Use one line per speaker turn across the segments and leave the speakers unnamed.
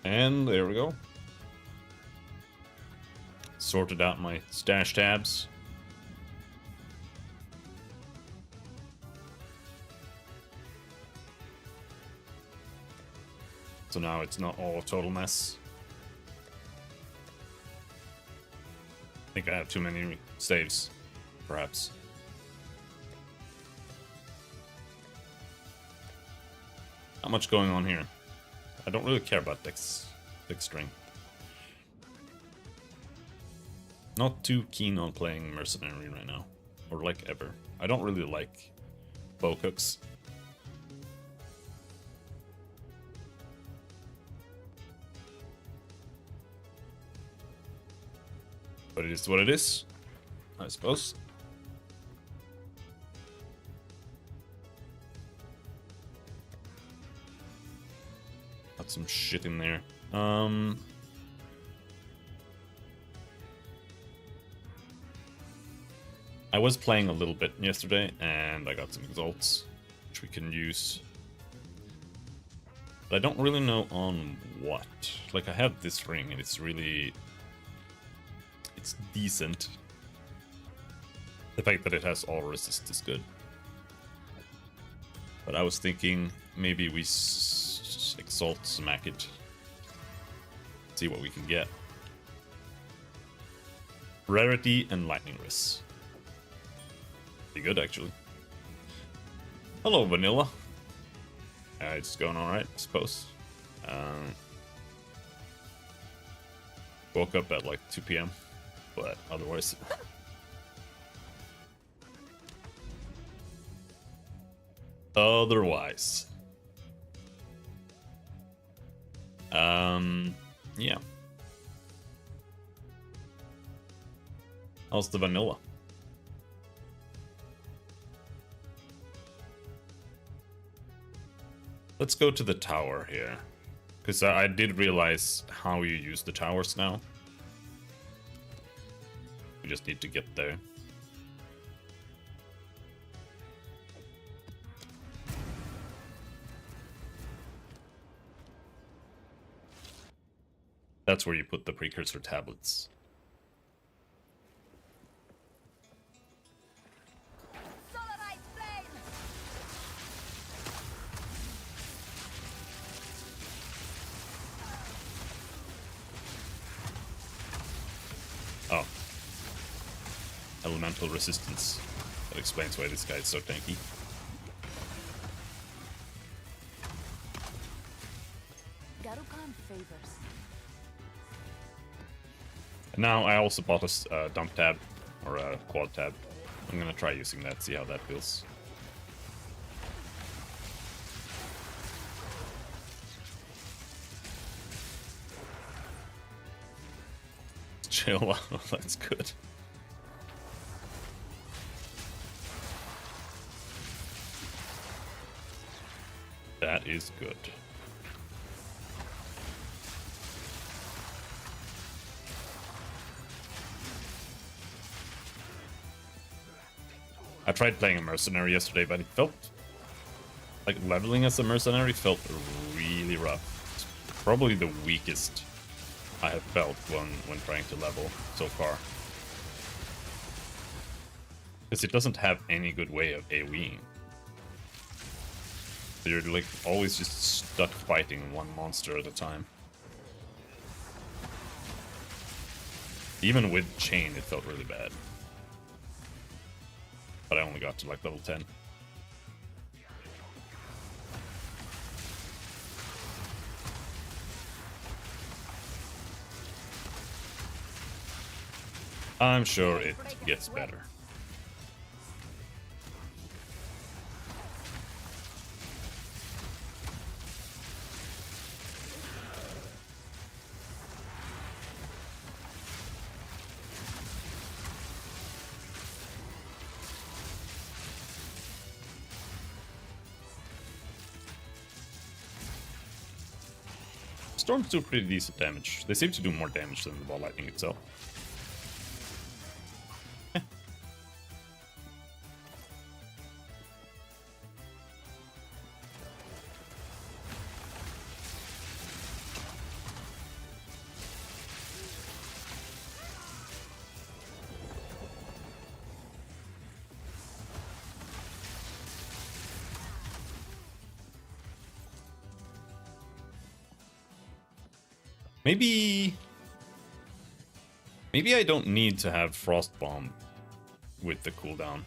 And there we go. Sorted out my stash tabs. So now it's not all a total mess. I think I have too many saves, perhaps. Not much going on here. I don't really care about deck string. Not too keen on playing mercenary right now, or like ever. I don't really like bow hooks. But it is what it is, I suppose. Got some shit in there. I was playing a little bit yesterday, and I got some exalts, which we can use. But I don't really know on what. Like, I have this ring, and it's really... it's decent. The fact that it has all resist is good. But I was thinking maybe we exalt smack it. See what we can get. Rarity and lightning wrist. Pretty good, actually. Hello, Vanilla. It's going alright, I suppose. Woke up at like 2 PM, but otherwise... otherwise... yeah. How's the vanilla? Let's go to the tower here, because I did realize how you use the towers now. We just need to get there. That's where you put the precursor tablets. Oh. Elemental resistance. That explains why this guy is so tanky. And now I also bought a dump tab, or a quad tab. I'm gonna try using that, see how that feels. Chill out, that's good. That is good. I tried playing a mercenary yesterday, but it felt like leveling as a mercenary felt really rough. It's probably the weakest I have felt when trying to level so far. Because it doesn't have any good way of AoEing. So you're like always just stuck fighting one monster at a time. Even with chain, it felt really bad. But I only got to like level 10. I'm sure it gets better. Storms do pretty decent damage. They seem to do more damage than the ball lightning itself. Maybe... Maybe I don't need to have Frost Bomb with the cooldown.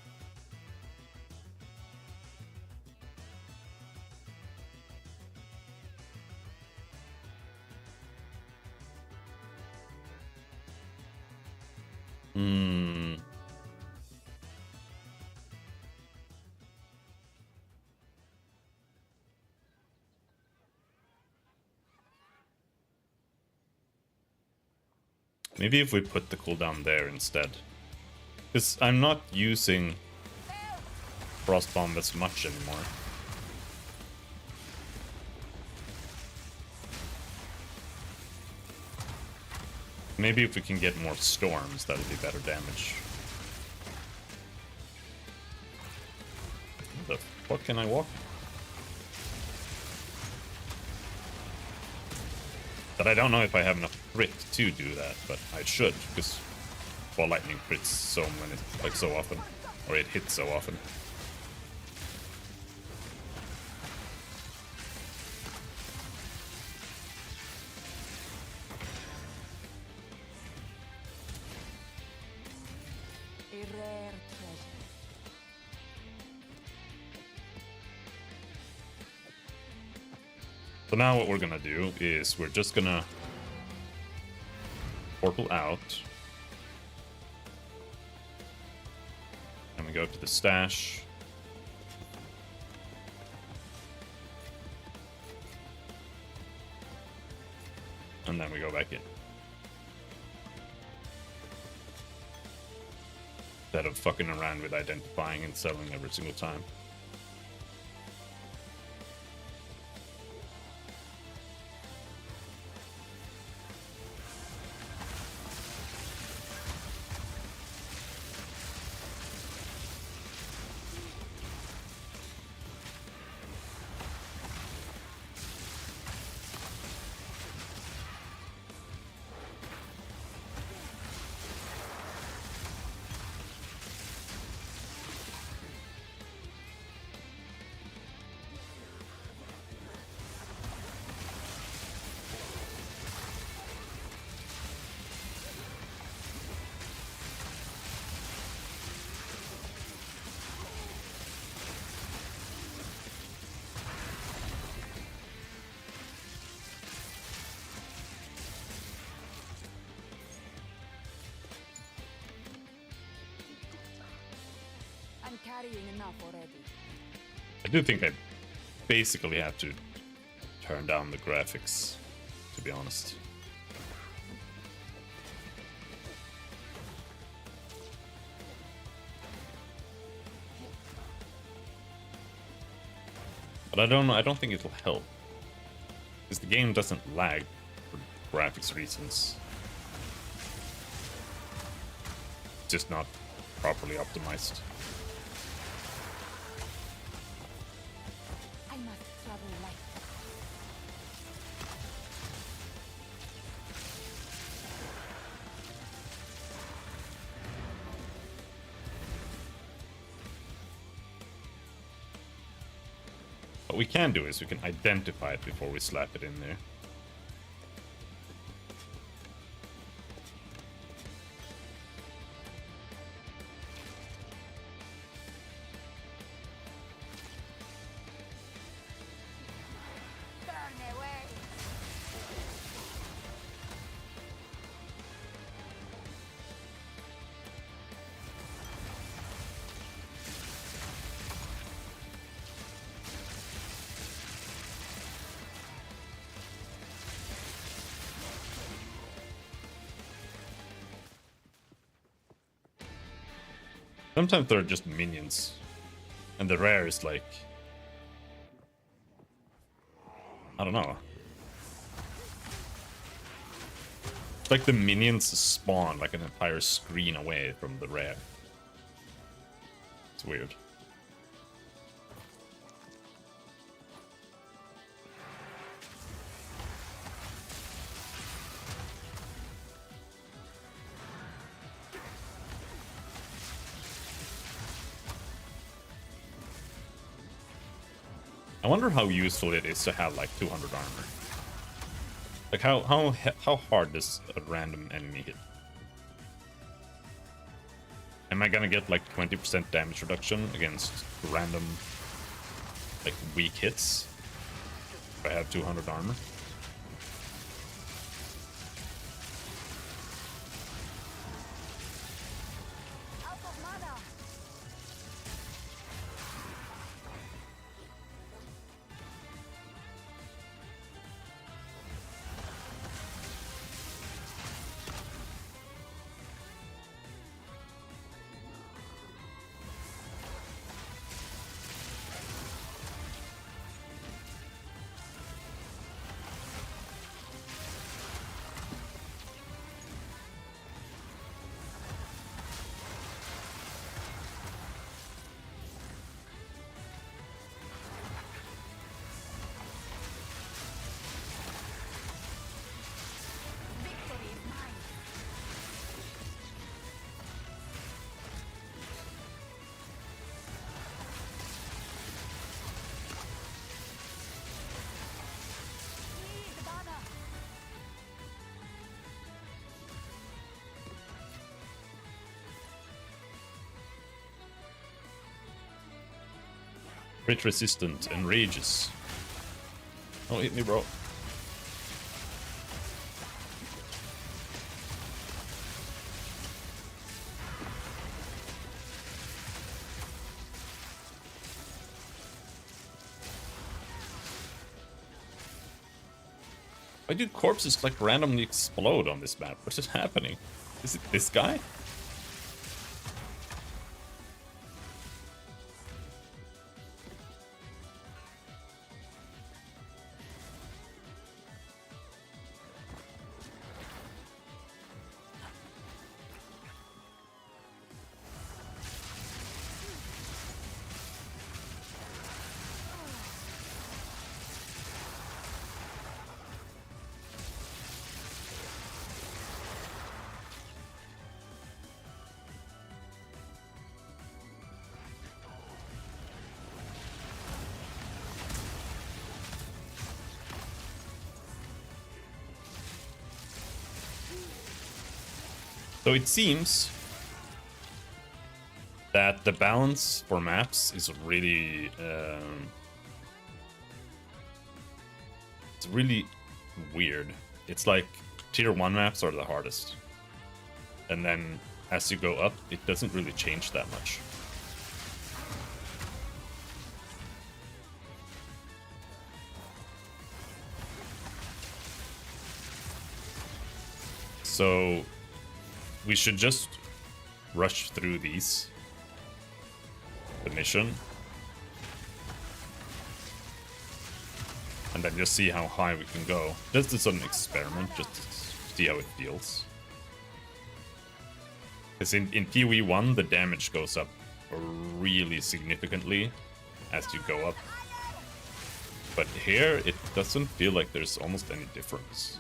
Maybe if we put the cooldown there instead. Because I'm not using Frost Bomb as much anymore. Maybe if we can get more storms, that'll be better damage. Where the fuck can I walk? But I don't know if I have enough crit to do that, but I should, because Ball Lightning crits so many, like so often, or it hits so often.
A rare treasure.
So now what we're gonna do is we're just gonna portal out. And we go to the stash. And then we go back in. Instead of fucking around with identifying and selling every single time.
I'm carrying enough already.
I do think I basically have to turn down the graphics, to be honest. But I don't know, I don't think it'll help. Because the game doesn't lag for graphics reasons. It's just not properly optimized.
I must travel light.
What we can do is we can identify it before we slap it in there.
Burn away.
Sometimes they're just minions. And the rare is like... I don't know. It's like the minions spawn like an entire screen away from the rare. It's weird. I wonder how useful it is to have like 200 armor. Like how hard does a random enemy hit? Am I gonna get like 20% damage reduction against random like weak hits if I have 200 armor?
Out of mana. Victory is mine. Need mana.
Crit resistant, enrages. Don't hit me, bro. Why do corpses like randomly explode on this map? What is happening? Is it this guy? So it seems that the balance for maps is really it's really weird. It's like tier 1 maps are the hardest. And then as you go up, it doesn't really change that much. So we should just rush through these. The mission. And then just see how high we can go. Just as an experiment, just to see how it feels. Because in PoE1, the damage goes up really significantly as you go up. But here, it doesn't feel like there's almost any difference.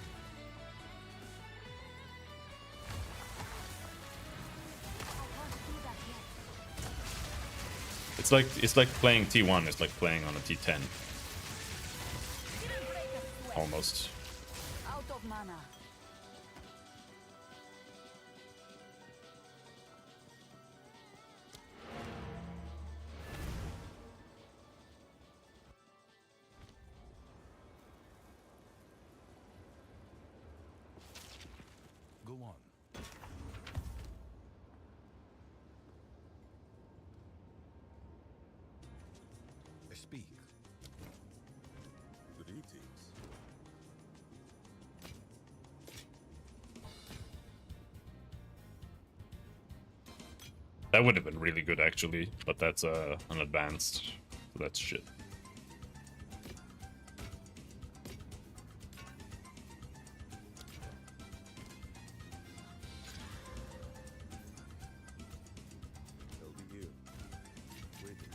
It's like playing T1 is like playing on a T10. Almost.
Out of mana.
Go on. Speak. Greetings.
That would have been really good actually, but that's an advanced, so that's shit.
They'll be here. Waiting.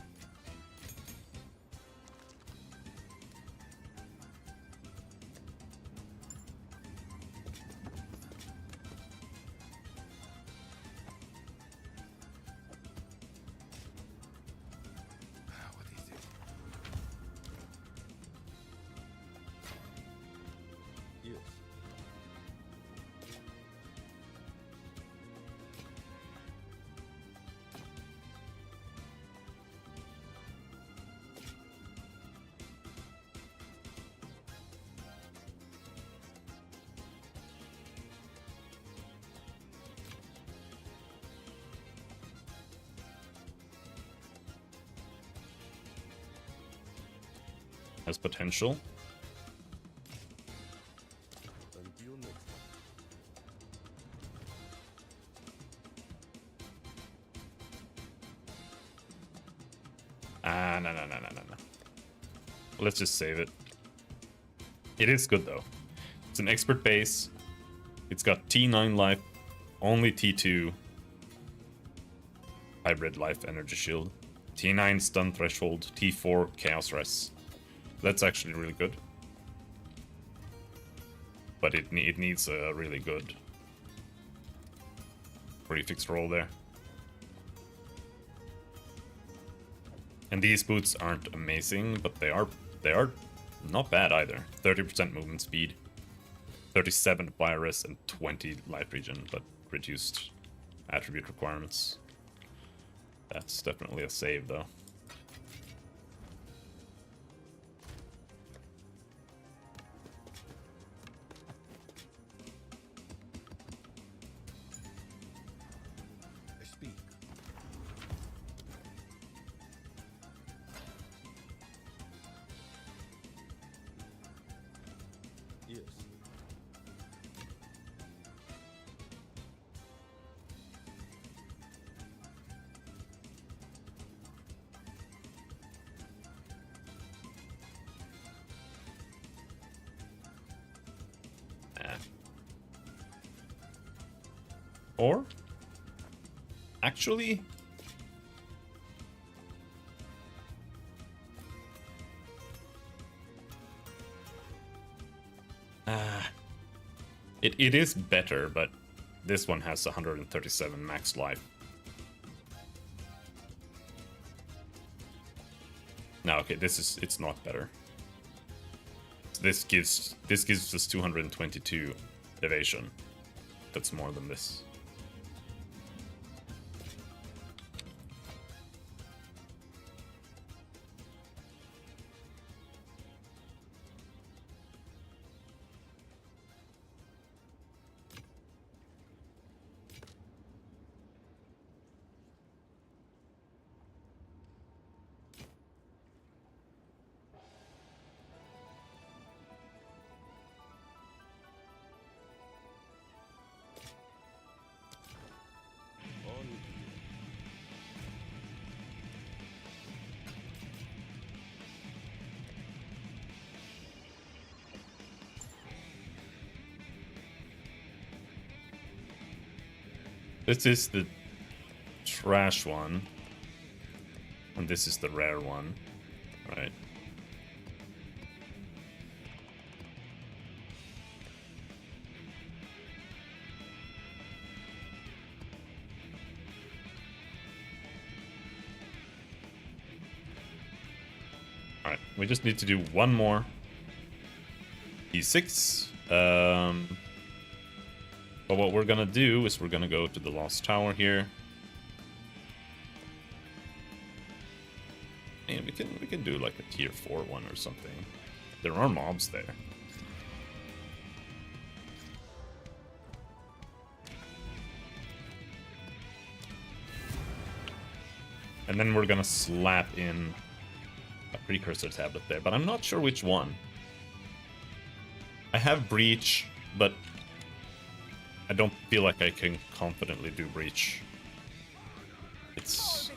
What is it?
has potential.
Until next time.
Ah, no. Let's just save it. It is good though. It's an expert base. It's got T9 life, only T2 hybrid life energy shield, T9 stun threshold, T4 chaos res. That's actually really good. But it needs a really good prefix roll there. And these boots aren't amazing, but they are not bad either. 30% movement speed, 37 virus, and 20 life regen, but reduced attribute requirements. That's definitely a save though.
I speak. Yes.
Or actually, it is better, but this one has 137 max life. No, okay, it's not better. This gives us 222 evasion. That's more than this.
On with you.
This is the trash one, and this is the rare one, right? Alright, we just need to do one more E6. But what we're gonna do is we're gonna go to the Lost Tower here. And we can do like a tier 4 one or something. There are mobs there. And then we're gonna slap in a precursor tablet there, but I'm not sure which one. I have Breach, but I don't feel like I can confidently do Breach. It's...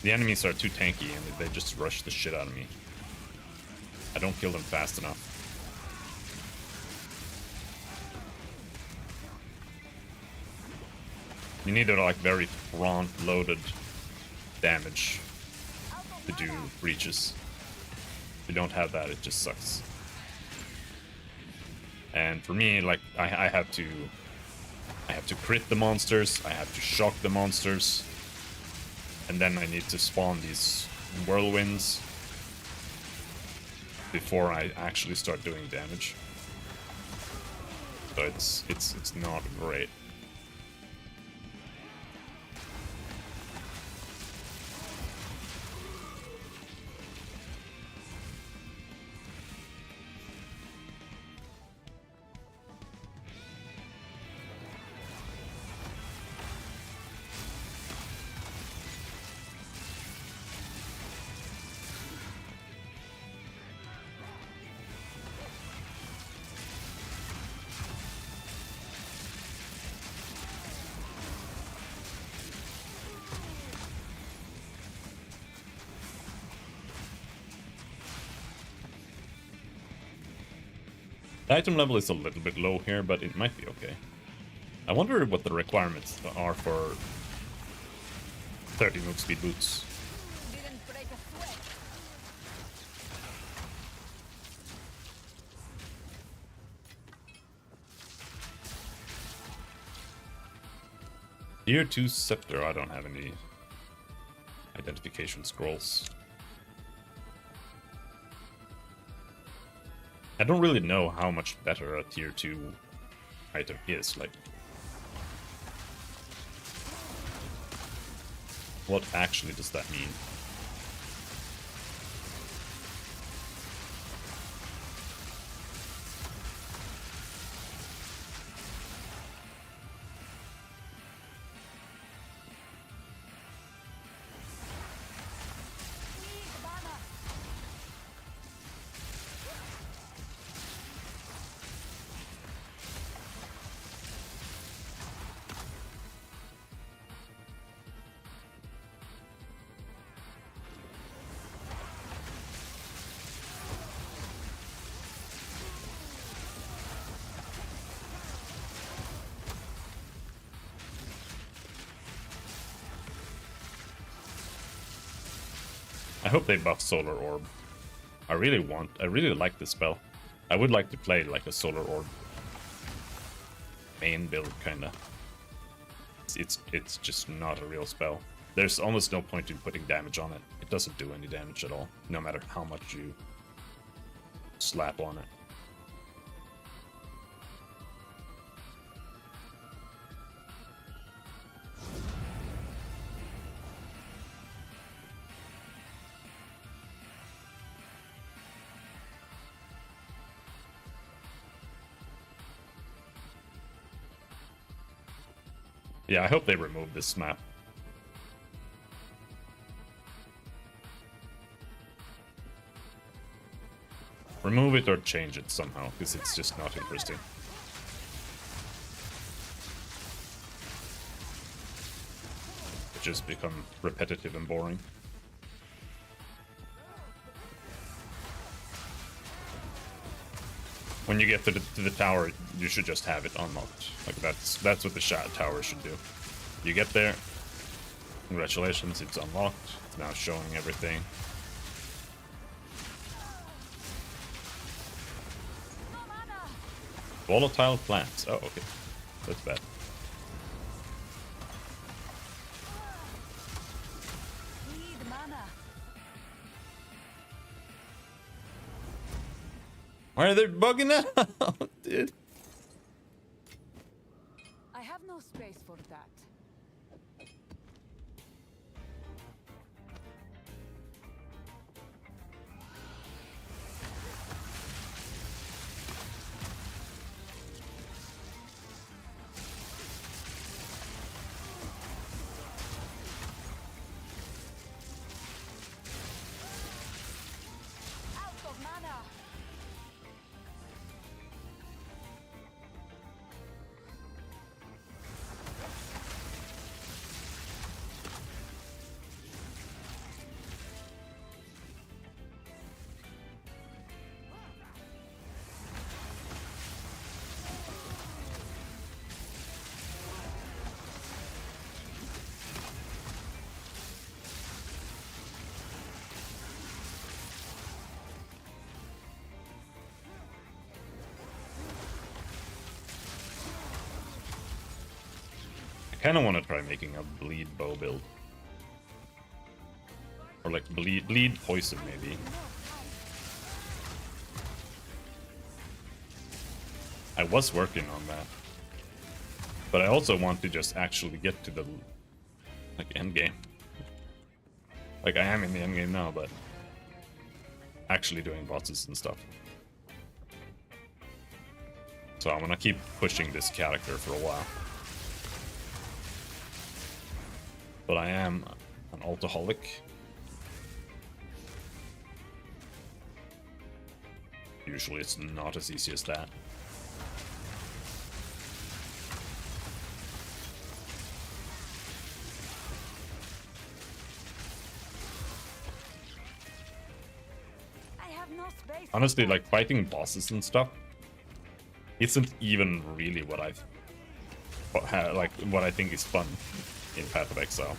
The enemies are too tanky and they just rush the shit out of me. I don't kill them fast enough. You need a like very front-loaded damage to do breaches. If you don't have that, it just sucks. And for me, like I have to crit the monsters, I have to shock the monsters, and then I need to spawn these whirlwinds before I actually start doing damage. So it's not great. The item level is a little bit low here, but it might be okay. I wonder what the requirements are for 30 move speed boots.
Didn't break a sweat.
Tier 2 scepter, I don't have any identification scrolls. I don't really know how much better a tier 2 item is, like what actually does that mean?
We need the banner.
I hope they buff Solar Orb. I really like this spell. I would like to play like a Solar Orb main build, kinda. It's just not a real spell. There's almost no point in putting damage on it. It doesn't do any damage at all, no matter how much you slap on it. Yeah, I hope they remove this map. Remove it or change it somehow, because it's just not interesting. It just become repetitive and boring. When you get to the tower, you should just have it unlocked. Like that's what the tower should do. You get there, congratulations, it's unlocked. It's now showing everything.
No mana.
Volatile plants. Oh, okay. That's bad.
We need mana.
Why are they bugging out, dude?
I have no space for that. Out of mana.
I kind of want to try making a bleed bow build. Or like bleed poison maybe. I was working on that. But I also want to just actually get to the like end game. Like I am in the end game now, but actually doing bosses and stuff. So I'm gonna keep pushing this character for a while. But I am an alcoholic. Usually it's not as easy as that.
I have no space.
Honestly, like fighting bosses and stuff isn't even really what like what I think is fun in Path of Exile.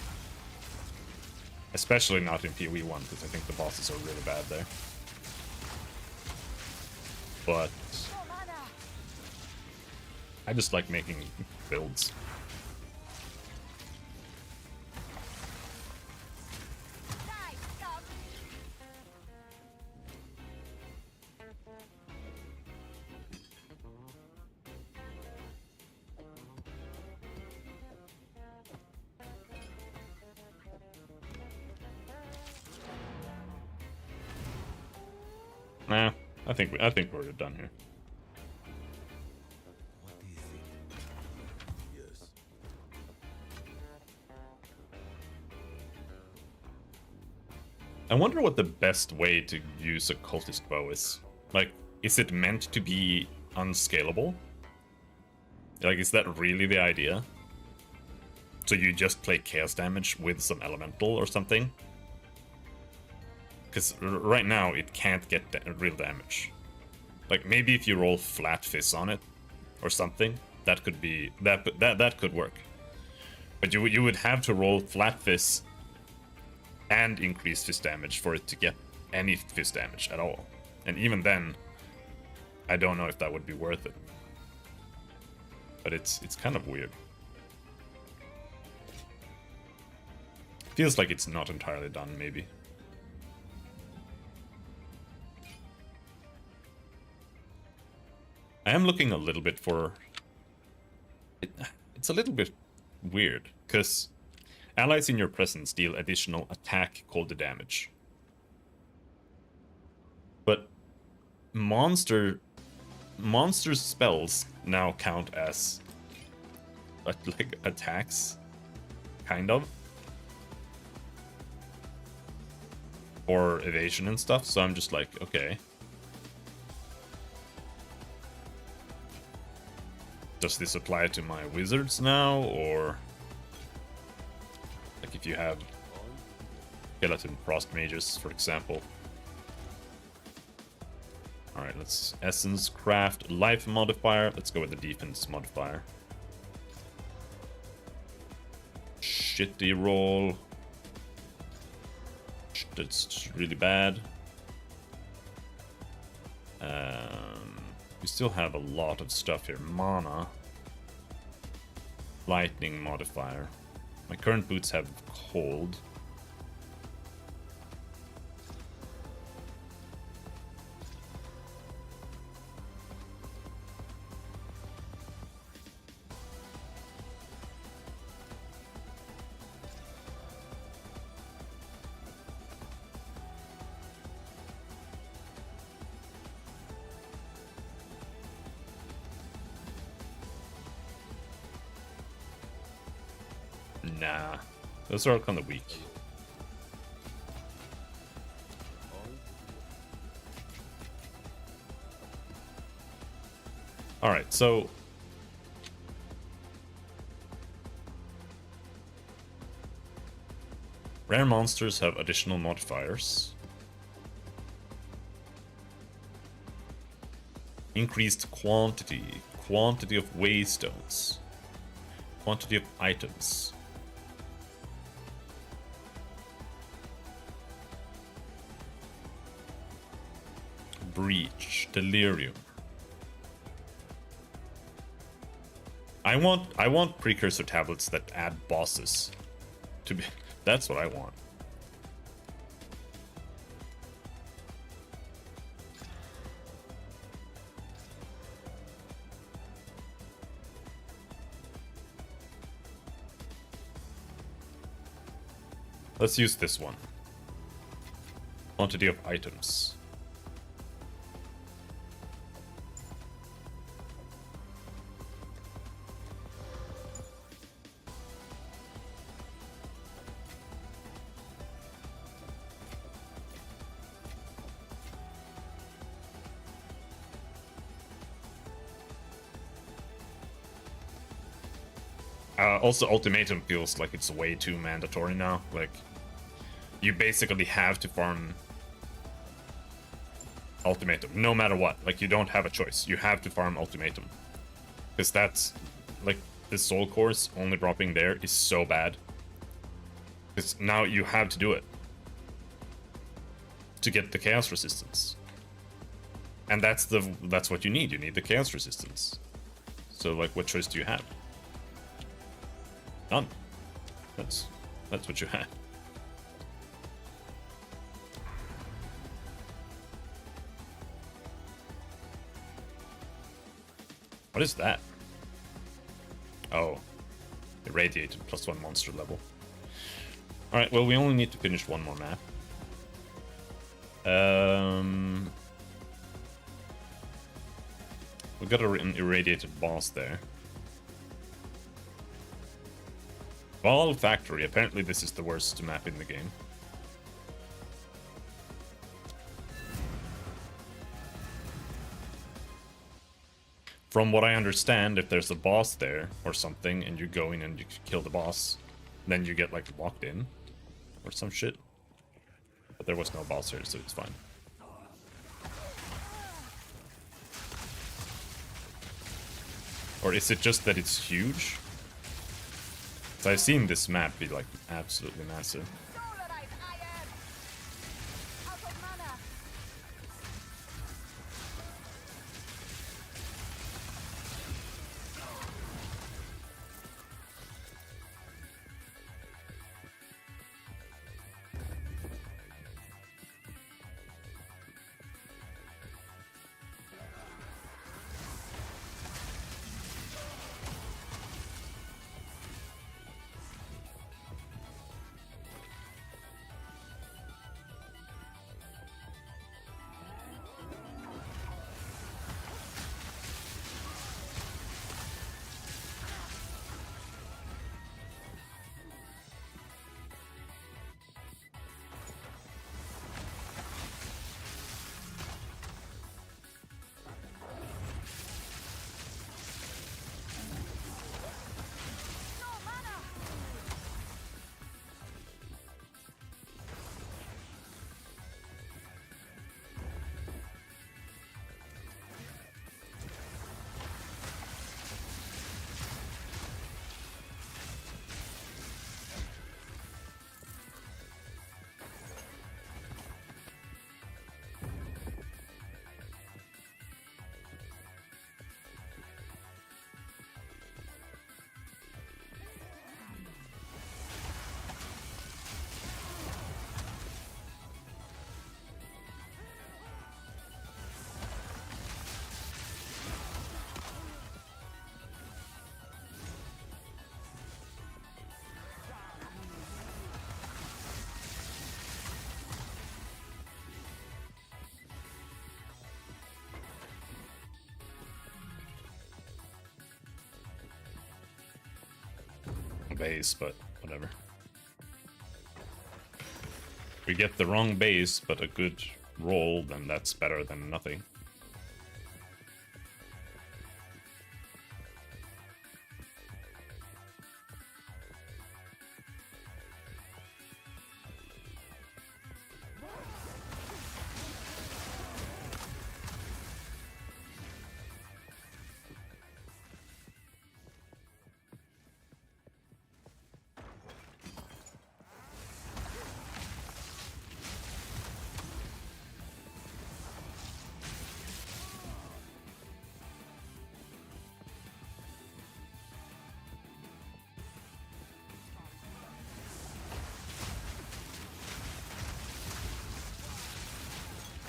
Especially not in PoE 1, because I think the bosses are really bad there. But
No mana.
I just like making builds.
Die, stop.
Nah, I think we're done here.
What do you think? Yes.
I wonder what the best way to use a cultist bow is. Like, is it meant to be unscalable? Like, is that really the idea? So you just play chaos damage with some elemental or something? Because right now it can't get real damage. Like, maybe if you roll flat fizz on it or something, that could be that could work. But you would have to roll flat fizz and increase fizz damage for it to get any fizz damage at all. And even then, I don't know if that would be worth it. But it's kind of weird. Feels like it's not entirely done, maybe. I am looking a little bit for... It's a little bit weird, because allies in your presence deal additional attack cold damage. But monster spells now count as like attacks, kind of, or evasion and stuff. So I'm just like, okay, does this apply to my wizards now, or like if you have skeleton frost mages, for example? Alright, let's essence craft life modifier. Let's go with the defense modifier. Shitty roll. That's just really bad. We still have a lot of stuff here. Mana. Lightning modifier. My current boots have cold. Nah, those are all kind of weak. Alright, so... Rare monsters have additional modifiers. Increased quantity. Quantity of waystones. Quantity of items. Breach, delirium. I want precursor tablets that add bosses to be. That's what I want. Let's use this one. Quantity of items. Also, ultimatum feels like it's way too mandatory now. Like, you basically have to farm ultimatum, no matter what. Like, you don't have a choice. You have to farm ultimatum. Because that's, like, this soul course only dropping there is so bad. Because now you have to do it. To get the chaos resistance. And that's what you need. You need the chaos resistance. So, like, what choice do you have? None. That's what you have. What is that? Oh. Irradiated +1 monster level. Alright, well, we only need to finish one more map. We got an irradiated boss there. Ball Factory. Apparently this is the worst map in the game. From what I understand, if there's a boss there or something and you go in and you kill the boss, then you get like locked in or some shit. But there was no boss here, so it's fine. Or is it just that it's huge? So I've seen this map be like absolutely massive.
Polarized iron. Out of mana.
Base, but whatever. We get the wrong base, but a good roll, then that's better than nothing.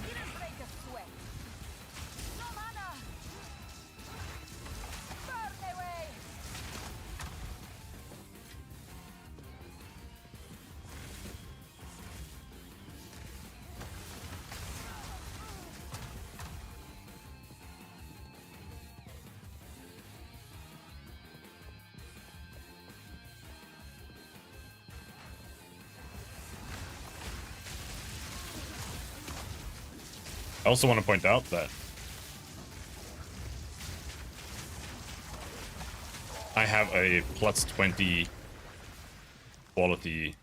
Didn't break a sweat. No mana. Burn away.
I also want to point out that I have a +20 quality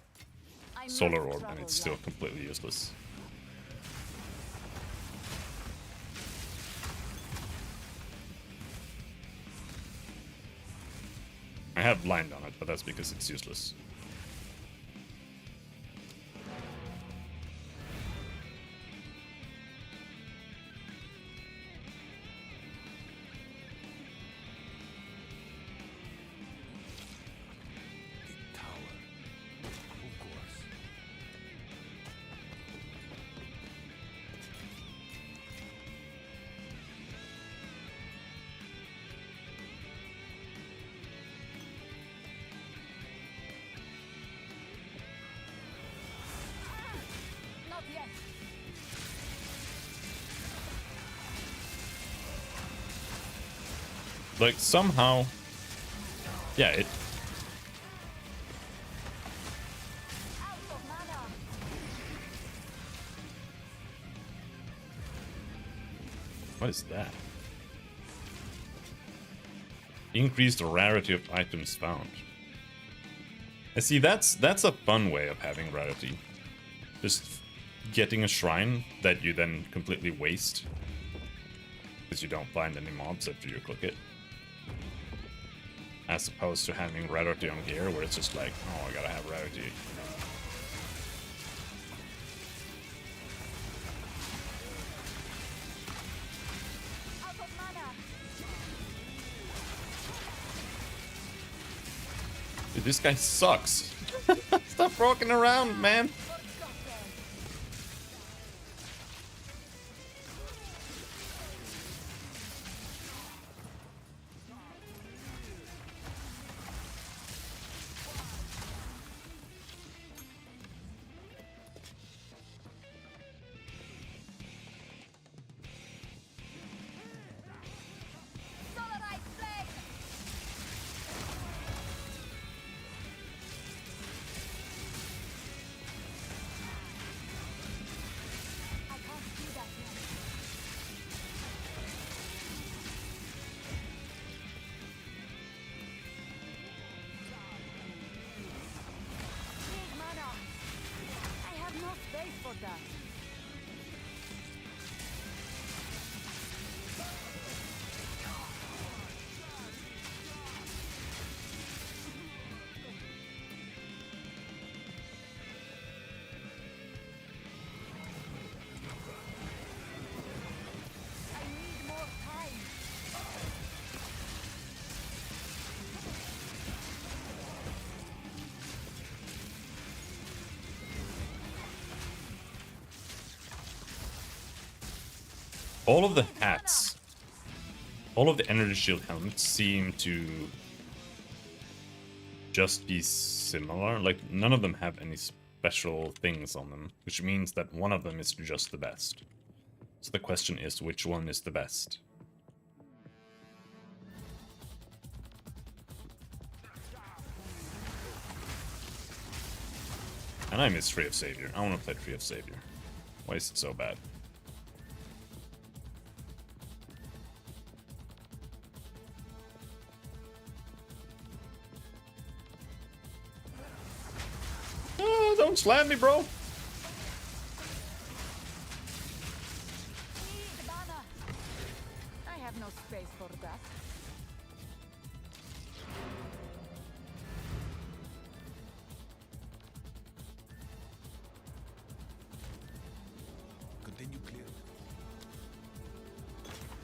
I
solar
must
orb and
travel
it's still
light.
completely useless. I have blind on it, but that's because it's useless.
The tower. Of course.
Not yet.
Like, somehow... Yeah, it...
Out of mana.
What is that? Increase the rarity of items found. I see, that's a fun way of having rarity. Just getting a shrine that you then completely waste. Because you don't find any mobs after you click it. As opposed to having rarity on gear where it's just like, oh, I gotta have rarity.
Out of mana.
Dude, this guy sucks. Stop rocking around, man.
Forgotten. Solarized flame. I can't do that yet. Need mana. I have no space for that. I need more time.
All of the hats, all of the energy shield helmets seem to just be similar. Like, none of them have any special things on them, which means that one of them is just the best. So the question is, which one is the best? And I miss Tree of Savior. I want to play Tree of Savior. Why is it so bad? Oh, don't slam me, bro!
Need mana. I have no space for that.
Continue clear.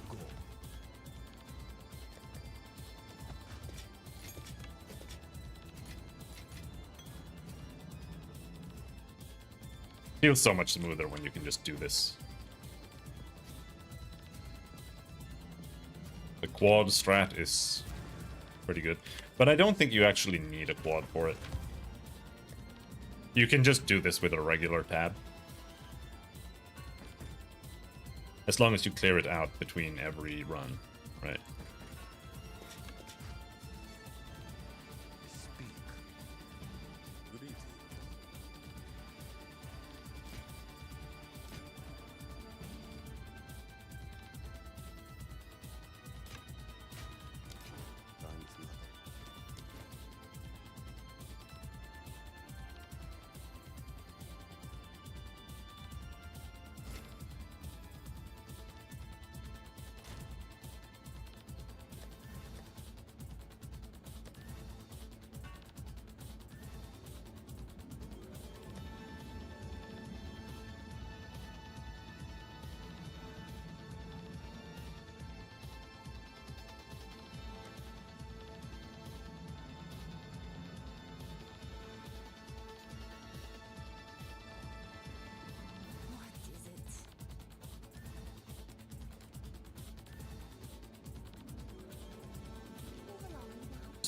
Go.
Feels so much smoother when you can just do this. The quad strat is pretty good, but I don't think you actually need a quad for it. You can just do this with a regular tab. As long as you clear it out between every run, right?
Speak. Good evening. Time's nothing.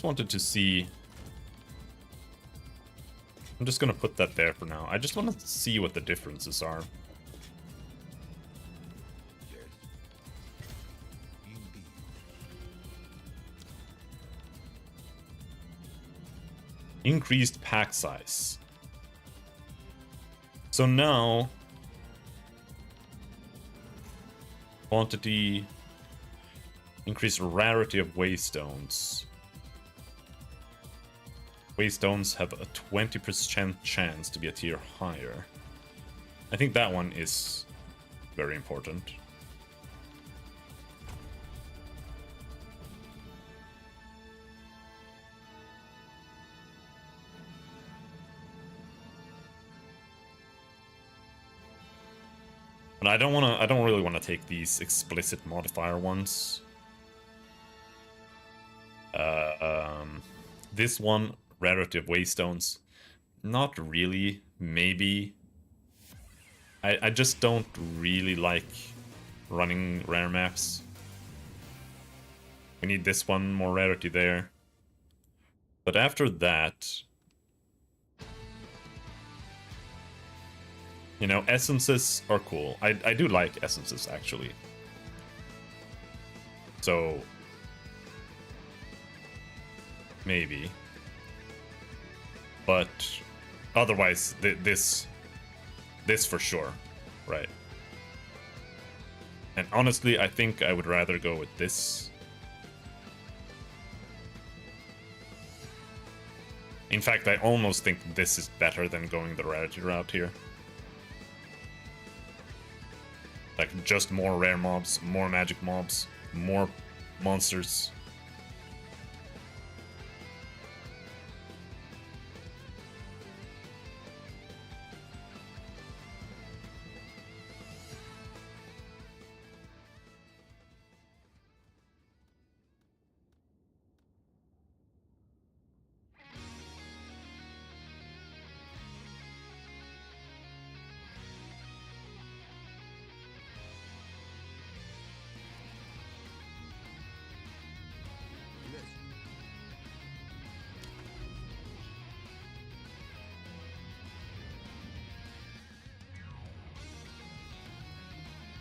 wanted to see... I'm just gonna put that there for now. I just want to see what the differences are.
Yes. Indeed.
Increased pack size. So now... Quantity... Increased rarity of waystones. Waystones have a 20% chance to be a tier higher. I think that one is very important. But I don't really want to take these explicit modifier ones. This one, rarity of waystones, not really. Maybe. I just don't really like running rare maps. We need this one, more rarity there. But after that, you know, essences are cool. I do like essences, actually. So maybe. But otherwise, this for sure, right? And honestly, I think I would rather go with this. In fact, I almost think this is better than going the rarity route here. Like, just more rare mobs, more magic mobs, more monsters.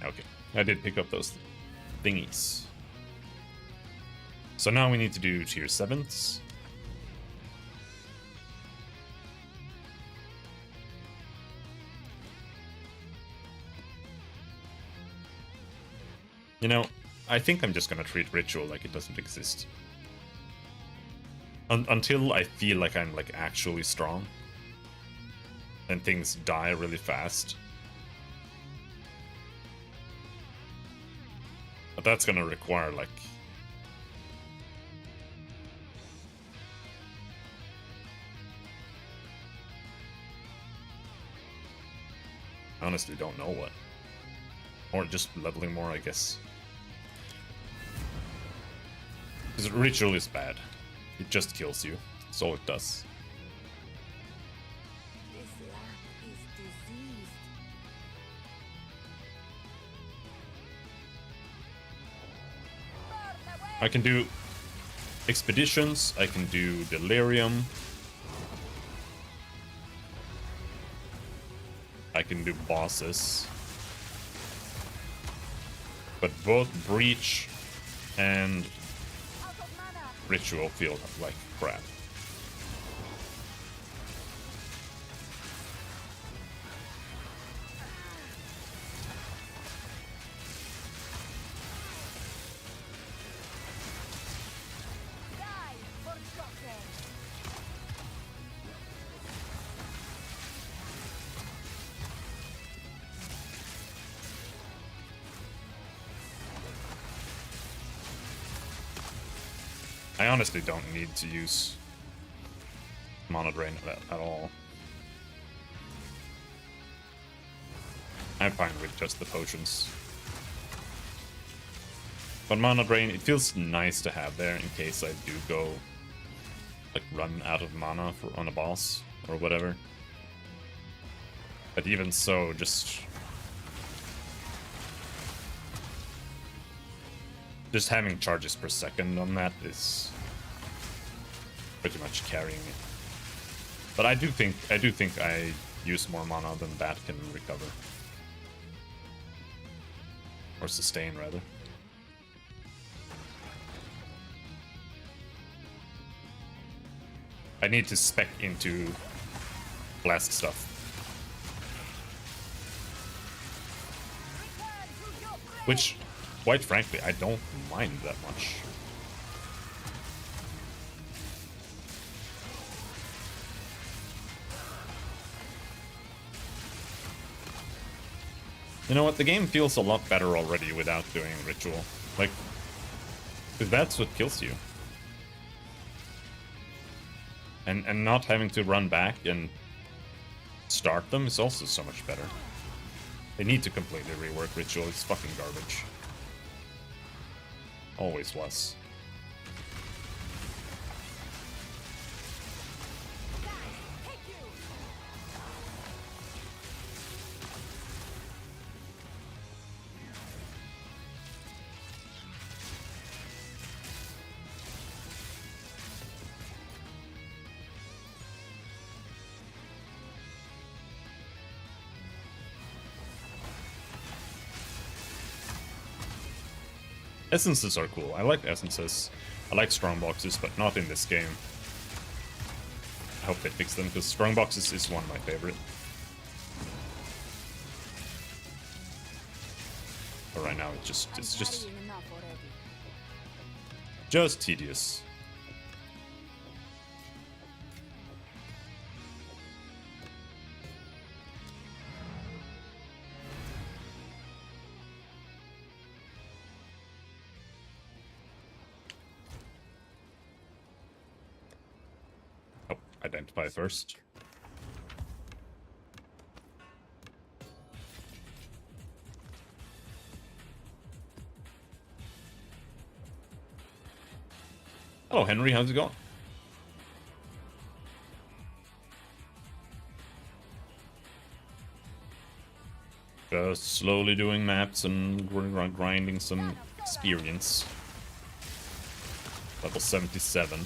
Okay, I did pick up those thingies. So now we need to do tier 7s. You know, I think I'm just gonna treat ritual like it doesn't exist. Until I feel like I'm like actually strong. And things die really fast. But that's gonna require, like... I honestly don't know what. Or just leveling more, I guess. Because ritual is bad. It just kills you. That's all it does.
This land is diseased. Burn away!
I can do expeditions, I can do delirium. I can do bosses. But both breach and
Out of mana!
ritual feel like crap.
Die, forgotten!
I honestly don't need to use mana drain at all. I'm fine with just the potions. But mana drain, it feels nice to have there in case I do go, like, run out of mana on a boss or whatever. But even so, just having charges per second on that is pretty much carrying it. But I do think I use more mana than that can recover. Or sustain, rather. I need to spec into blast stuff. Which, quite frankly, I don't mind that much. You know what, the game feels a lot better already without doing ritual. Like, because that's what kills you. And not having to run back and start them is also so much better. They need to completely rework ritual, it's fucking garbage. Always was. Essences are cool. I like essences. I like strong boxes, but not in this game. I hope they fix them, because strong boxes is one of my favorite. But right now it's just tedious. Identify first. Hello, Henry. How's it going? Just slowly doing maps and grinding some experience. Level 77.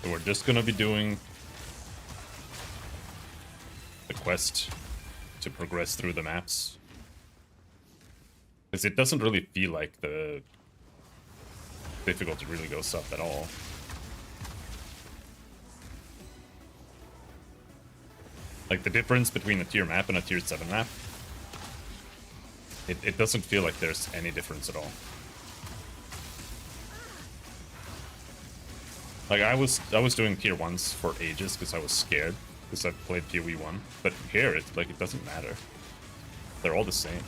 So we're just gonna be doing the quest to progress through the maps. Because it doesn't really feel like the difficulty really goes up at all. Like the difference between a tier map and a tier 7 map, it doesn't feel like there's any difference at all. Like I was doing tier 1s for ages because I was scared because I've played PoE 1, but here it doesn't matter. They're all the same.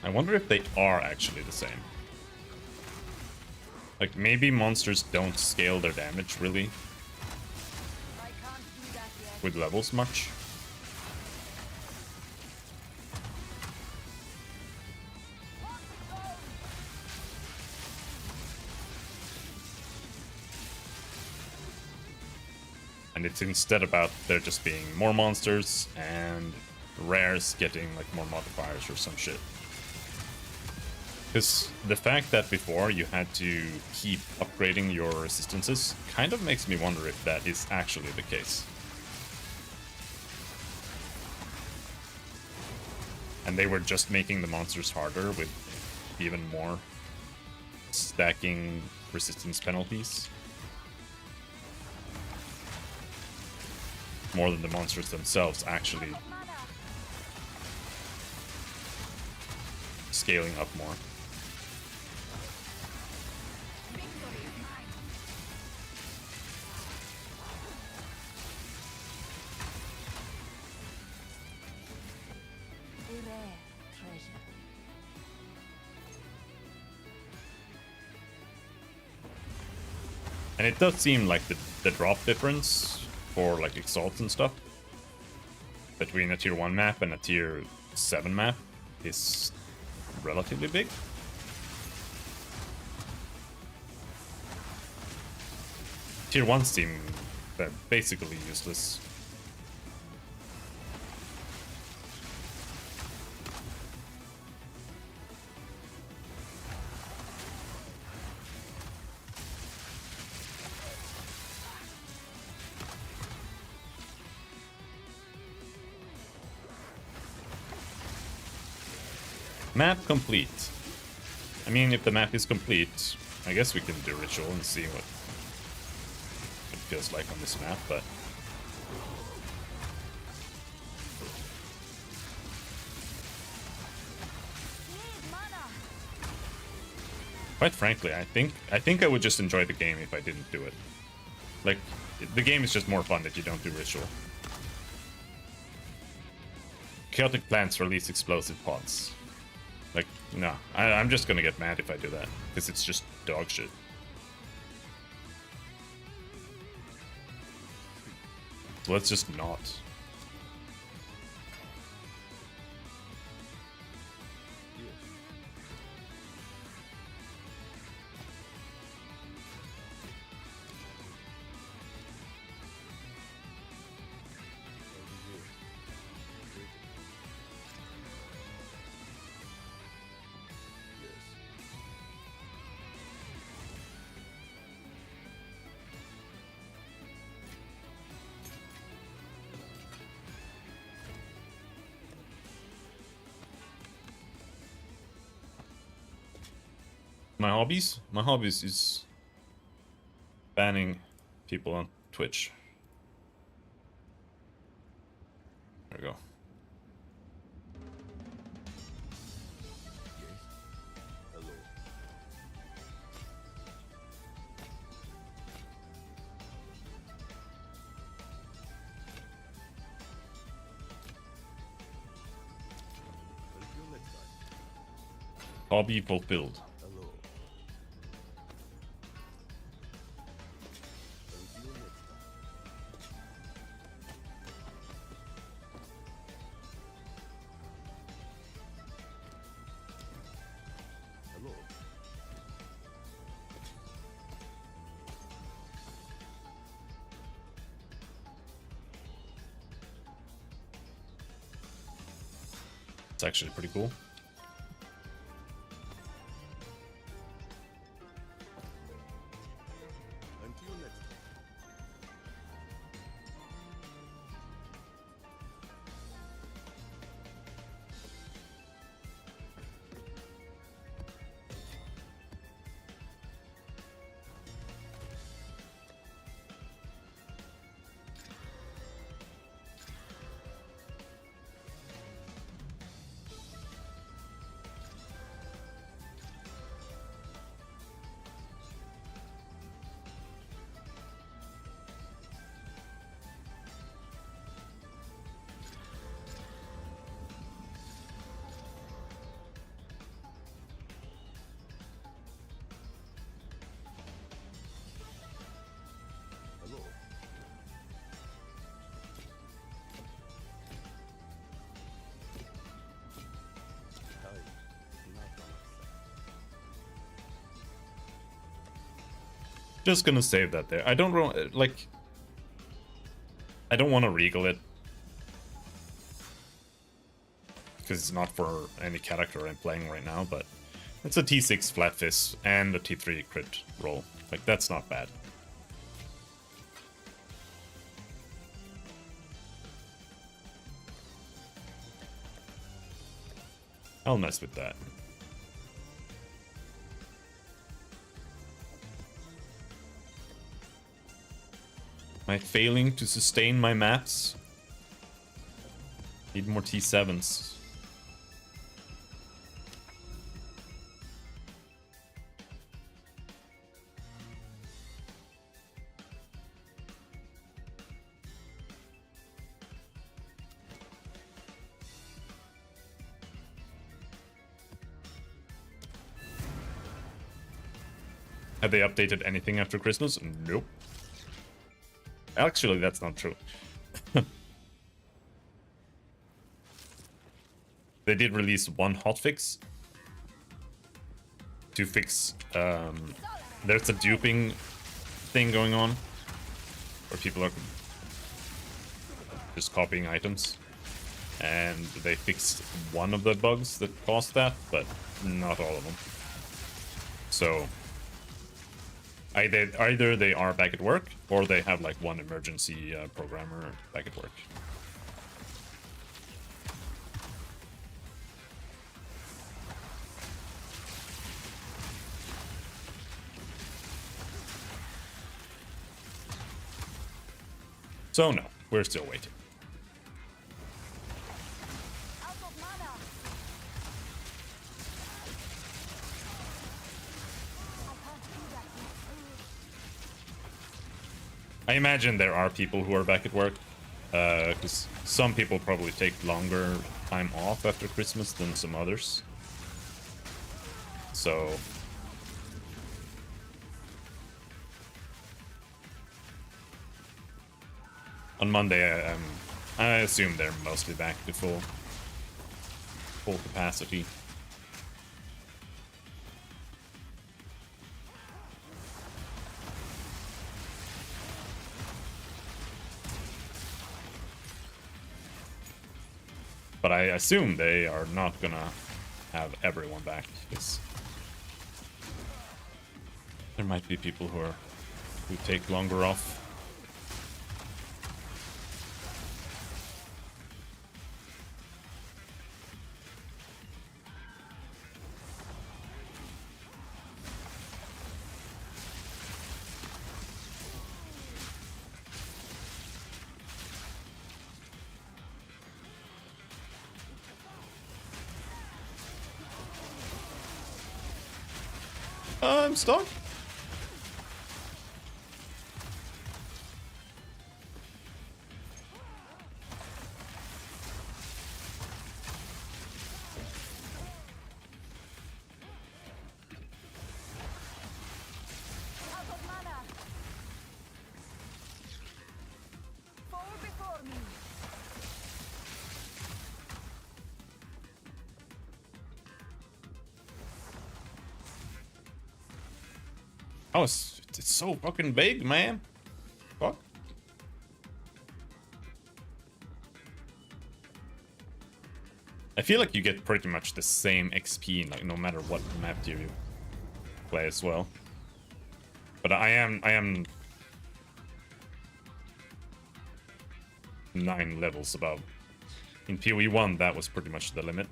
I wonder if they are actually the same. Like, maybe monsters don't scale their damage, really, with levels much. And it's instead about there just being more monsters and rares getting, like, more modifiers or some shit. Because the fact that before you had to keep upgrading your resistances kind of makes me wonder if that is actually the case. And they were just making the monsters harder with even more stacking resistance penalties. More than the monsters themselves actually scaling up more. And it does seem like the drop difference for like exalts and stuff between a tier 1 map and a tier 7 map is relatively big. Tier 1s seem basically useless. Map complete. I mean, if the map is complete, I guess we can do ritual and see what it feels like on this map, but
Need mana.
quite frankly, I think I would just enjoy the game if I didn't do it. Like, the game is just more fun if you don't do ritual. Chaotic plants release explosive pods. Like, no, I'm just gonna get mad if I do that, because it's just dog shit. So let's just not. My hobbies? My hobbies is banning people on Twitch. There we go.
Yes. Hello. Until next time.
Hobby fulfilled.
Hello. Until next time. Hello.
It's actually pretty cool.
Until next time. Hello. Hi. Not on my side.
Just gonna save that there. I don't like. I don't want to regal it because it's not for any character I'm playing right now. But it's a T6 flat fist and a T3 crit roll. Like, that's not bad. I'll mess with that. Am I failing to sustain my maps? Need more T7s. Have they updated anything after Christmas? Nope. Actually, that's not true. They did release one hotfix to fix. There's a duping thing going on where people are just copying items, and they fixed one of the bugs that caused that, but not all of them. So either they are back at work, or they have like one emergency programmer back at work. So no, we're still waiting.
Out of mana. I can't do that.
I imagine there are people who are back at work, because some people probably take longer time off after Christmas than some others. So on Monday, I assume they're mostly back to full capacity. But I assume they are not gonna have everyone back, because there might be people who take longer off. I'm stuck.
Out of mana. Fall before me.
Oh, it's so fucking big, man. Fuck. I feel like you get pretty much the same XP, like no matter what map tier you play as well. But I am 9 levels above. In PoE 1, that was pretty much the limit.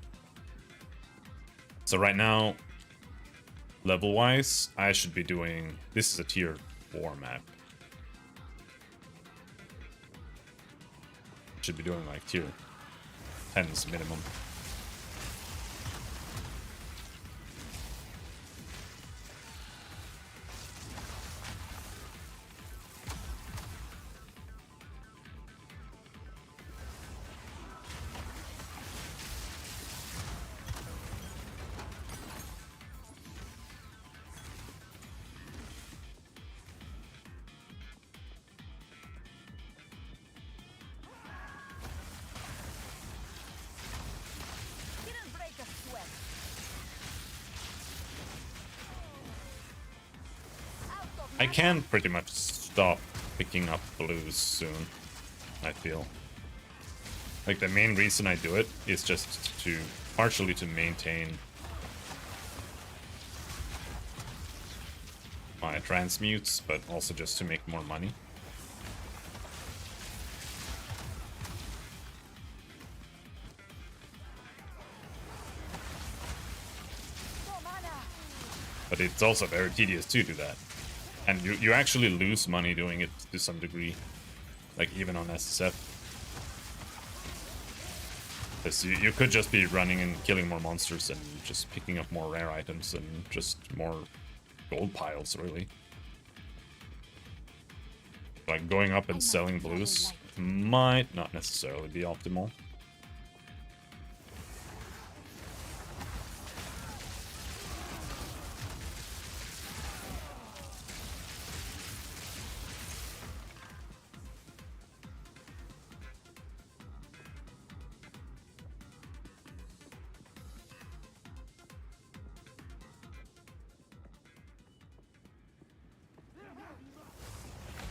So right now, level-wise, I should be doing... This is a tier 4 map. Should be doing like tier 10s minimum.
Didn't break a sweat. Out of
I
mana.
can pretty much stop picking up blues soon, I feel. Like, the main reason I do it is just to... partially to maintain my transmutes, but also just to make more money.
No mana.
But it's also very tedious to do that. And you actually lose money doing it to some degree. Like, even on SSF. Because you could just be running and killing more monsters and just picking up more rare items and just more gold piles, really. Like, going up and selling blues might not necessarily be optimal.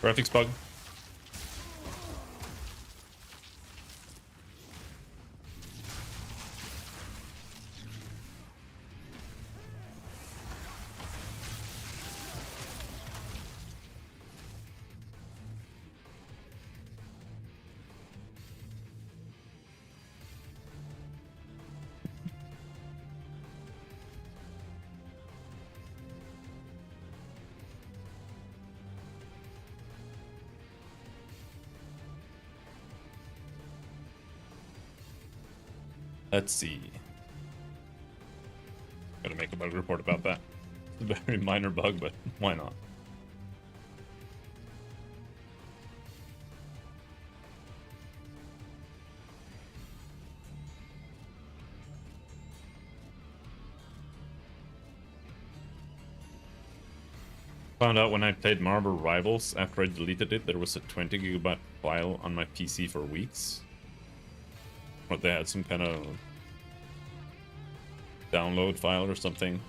Graphics bug. Let's see. Gotta make a bug report about that. It's a very minor bug, but why not? Found out when I played Marvel Rivals, after I deleted it, there was a 20 gigabyte file on my PC for weeks. Or they had some kind of download file or something.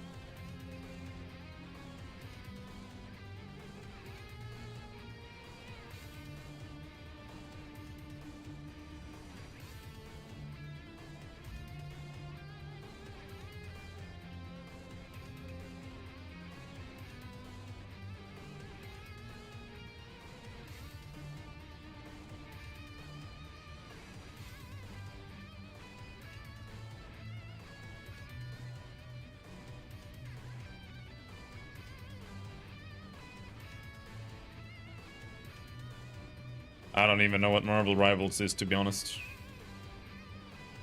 I don't even know what Marvel Rivals is, to be honest.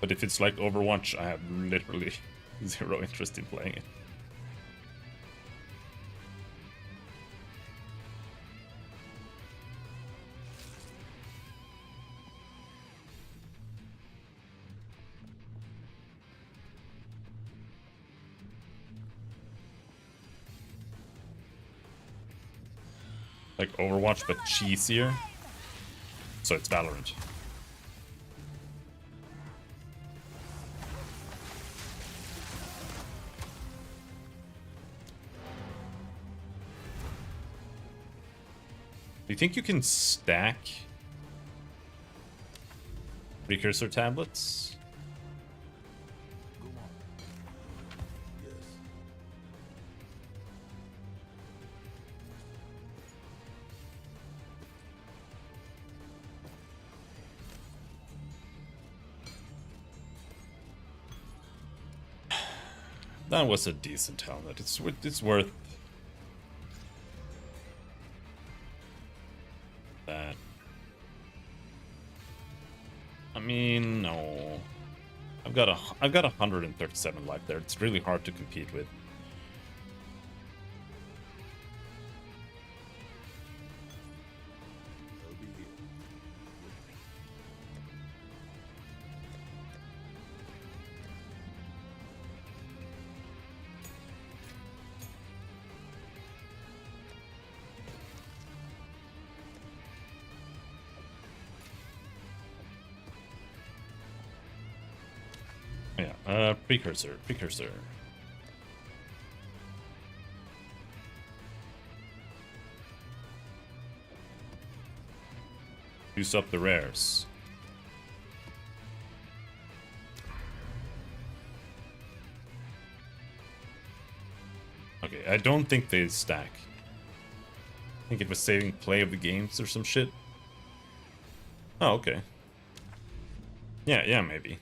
But if it's like Overwatch, I have literally zero interest in playing it. Like Overwatch, but cheesier. So it's Valorant. Do you think you can stack precursor tablets?
Yes.
That was a decent helmet. It's worth that. I mean, no. I've got 137 life there. It's really hard to compete with.
I'll be here.
Yeah, precursor. Use up the rares. Okay, I don't think they stack. I think it was saving play of the games or some shit. Oh, okay. Yeah, maybe.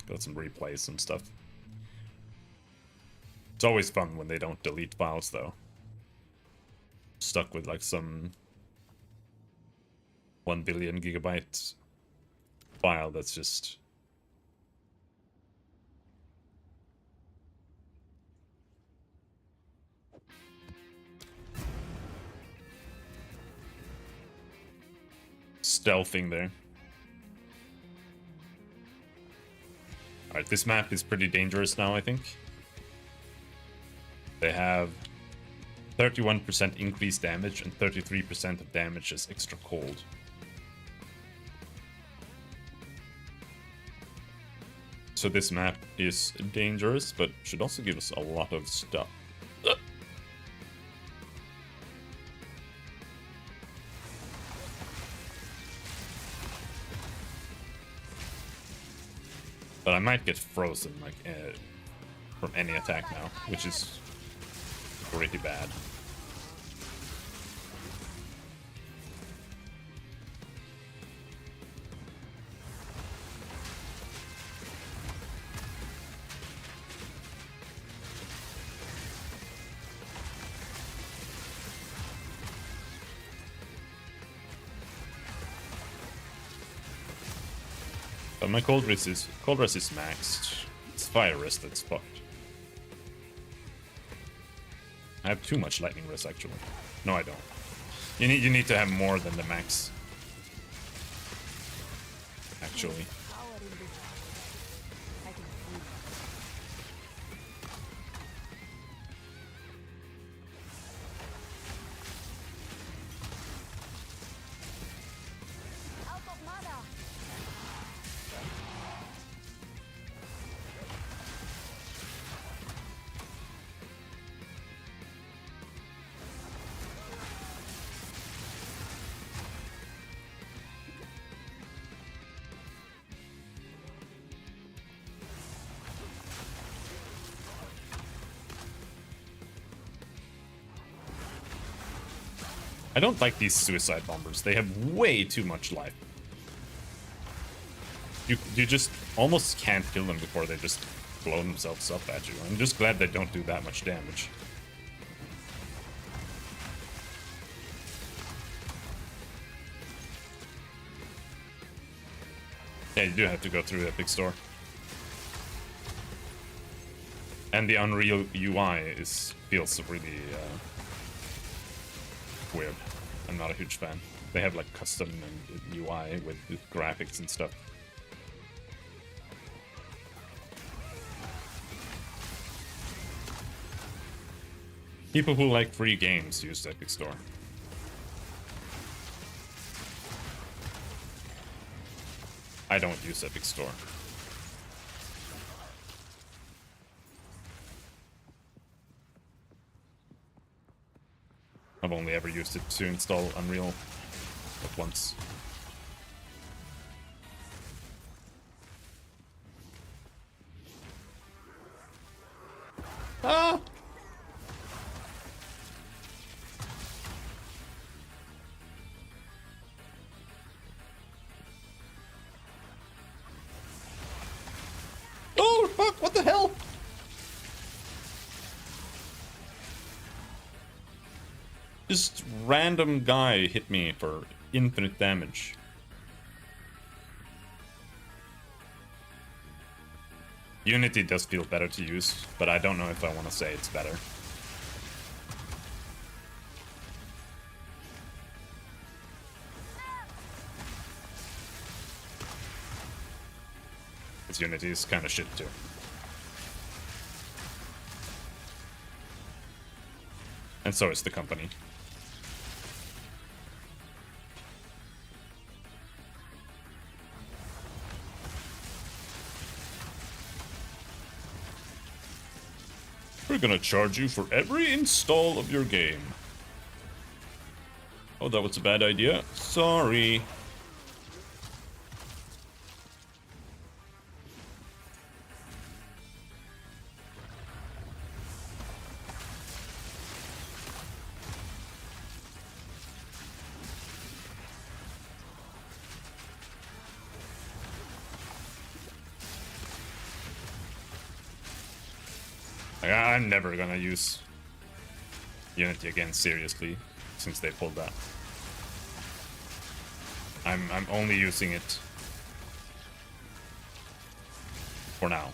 Got some replays and stuff. It's always fun when they don't delete files, though. Stuck with like some 1 billion gigabyte file that's just... stealthing there. Alright, this map is pretty dangerous now, I think. They have 31% increased damage and 33% of damage is extra cold. So this map is dangerous, but should also give us a lot of stuff. But I might get frozen like from any attack now, which is pretty bad. But my cold resist is maxed. It's fire resist that's fucked. I have too much lightning resist actually. No, I don't. You need to have more than the max. Actually.
Power in this. I can feel it. Out of mana.
I don't like these suicide bombers. They have way too much life. You just almost can't kill them before they just blow themselves up at you. I'm just glad they don't do that much damage. Yeah, you do have to go through the Epic Store. And the Unreal UI feels really weird. I'm not a huge fan. They have like custom and UI with graphics and stuff. People who like free games use Epic Store. I don't use Epic Store. I've only ever used it to install Unreal at once. Ah! Oh, fuck, what the hell? Just random guy hit me for infinite damage. Unity does feel better to use, but I don't know if I want to say it's better. Because Unity is kind of shit too. And so is the company. We're gonna charge you for every install of your game. Oh, that was a bad idea. Sorry. Like, I'm never gonna use Unity again seriously since they pulled that. I'm only using it for now,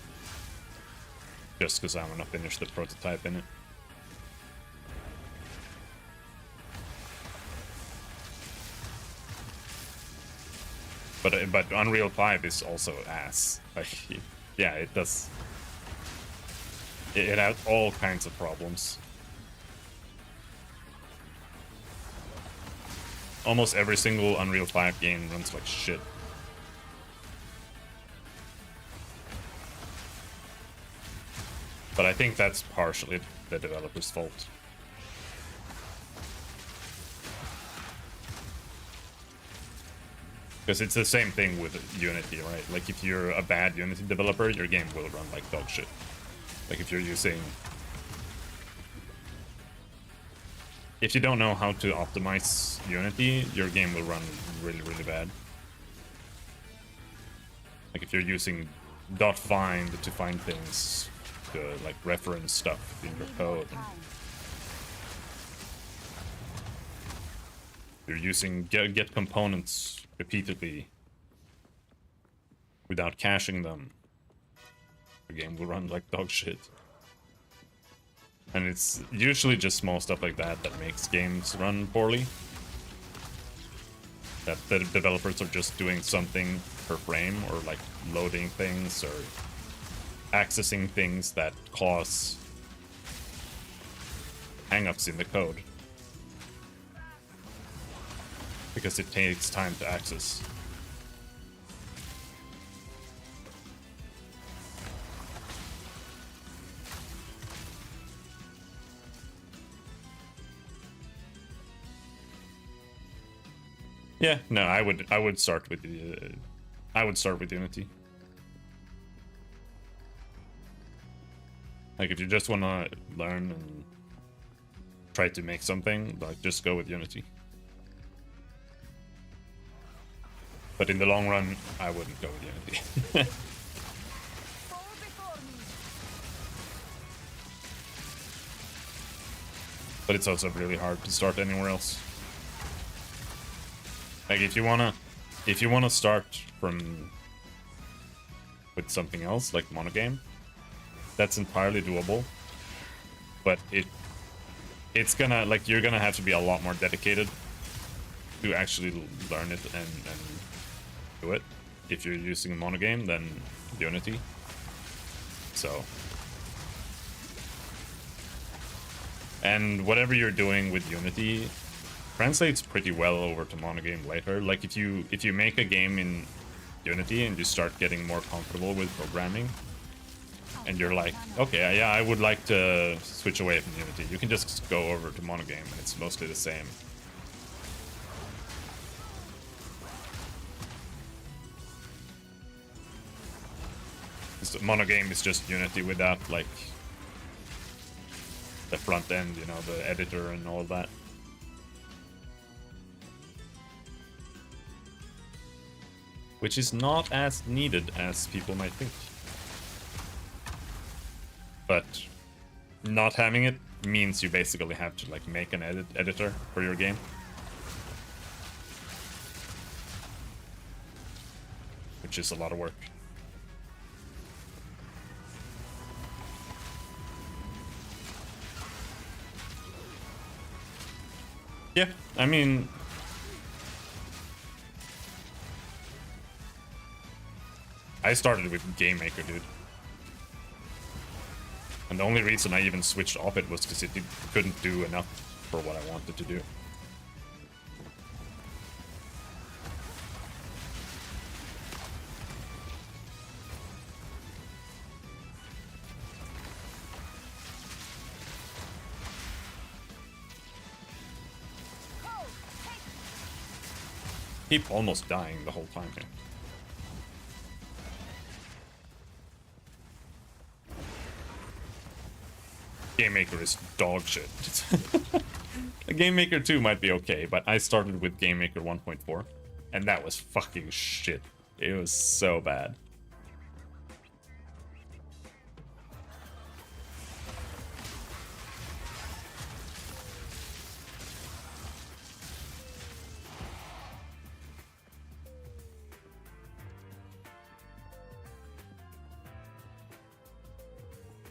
just because I want to finish the prototype in it. But Unreal 5 is also ass. Like, yeah, it does. It has all kinds of problems. Almost every single Unreal 5 game runs like shit. But I think that's partially the developer's fault. Because it's the same thing with Unity, right? Like if you're a bad Unity developer, your game will run like dog shit. Like if you're using... If you don't know how to optimize Unity, your game will run really, really bad. Like if you're using .find to find things, to like reference stuff in your code. You're using get components repeatedly without caching them. The game will run like dog shit. And it's usually just small stuff like that that makes games run poorly. That the developers are just doing something per frame, or like loading things or accessing things that cause hangups in the code. Because it takes time to access. Yeah, no, I would start with Unity. Like if you just want to learn and try to make something, like just go with Unity. But in the long run, I wouldn't go with Unity. But it's also really hard to start anywhere else. Like if you wanna start from with something else like monogame, that's entirely doable. But it's gonna, like, you're gonna have to be a lot more dedicated to actually learn it and do it if you're using a monogame than Unity. So, and whatever you're doing with Unity translates pretty well over to monogame later. Like if you make a game in Unity and you start getting more comfortable with programming, and you're like, okay, yeah, I would like to switch away from Unity, you can just go over to monogame and it's mostly the same. Monogame is just Unity without like the front end, you know, the editor and all that. Which is not as needed as people might think. But not having it means you basically have to like make an editor for your game. Which is a lot of work. Yeah, I mean, I started with Game Maker, dude. And the only reason I even switched off it was because it couldn't do enough for what I wanted to do. Keep almost dying the whole time here. Game Maker is dog shit. Game Maker 2 might be okay, but I started with Game Maker 1.4, and that was fucking shit. It was so bad.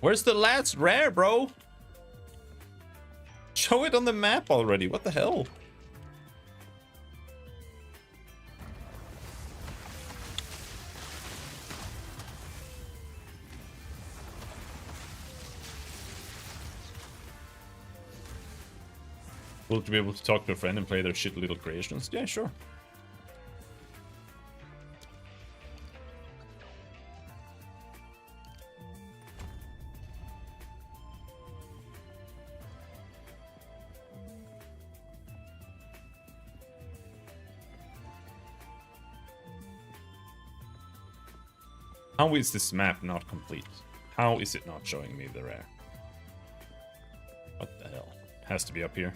Where's the last rare, bro? Show it on the map already. What the hell? Will to be able to talk to a friend and play their shit little creations? Yeah, sure. How is this map not complete? How is it not showing me the rare? What the hell? It has to be up here.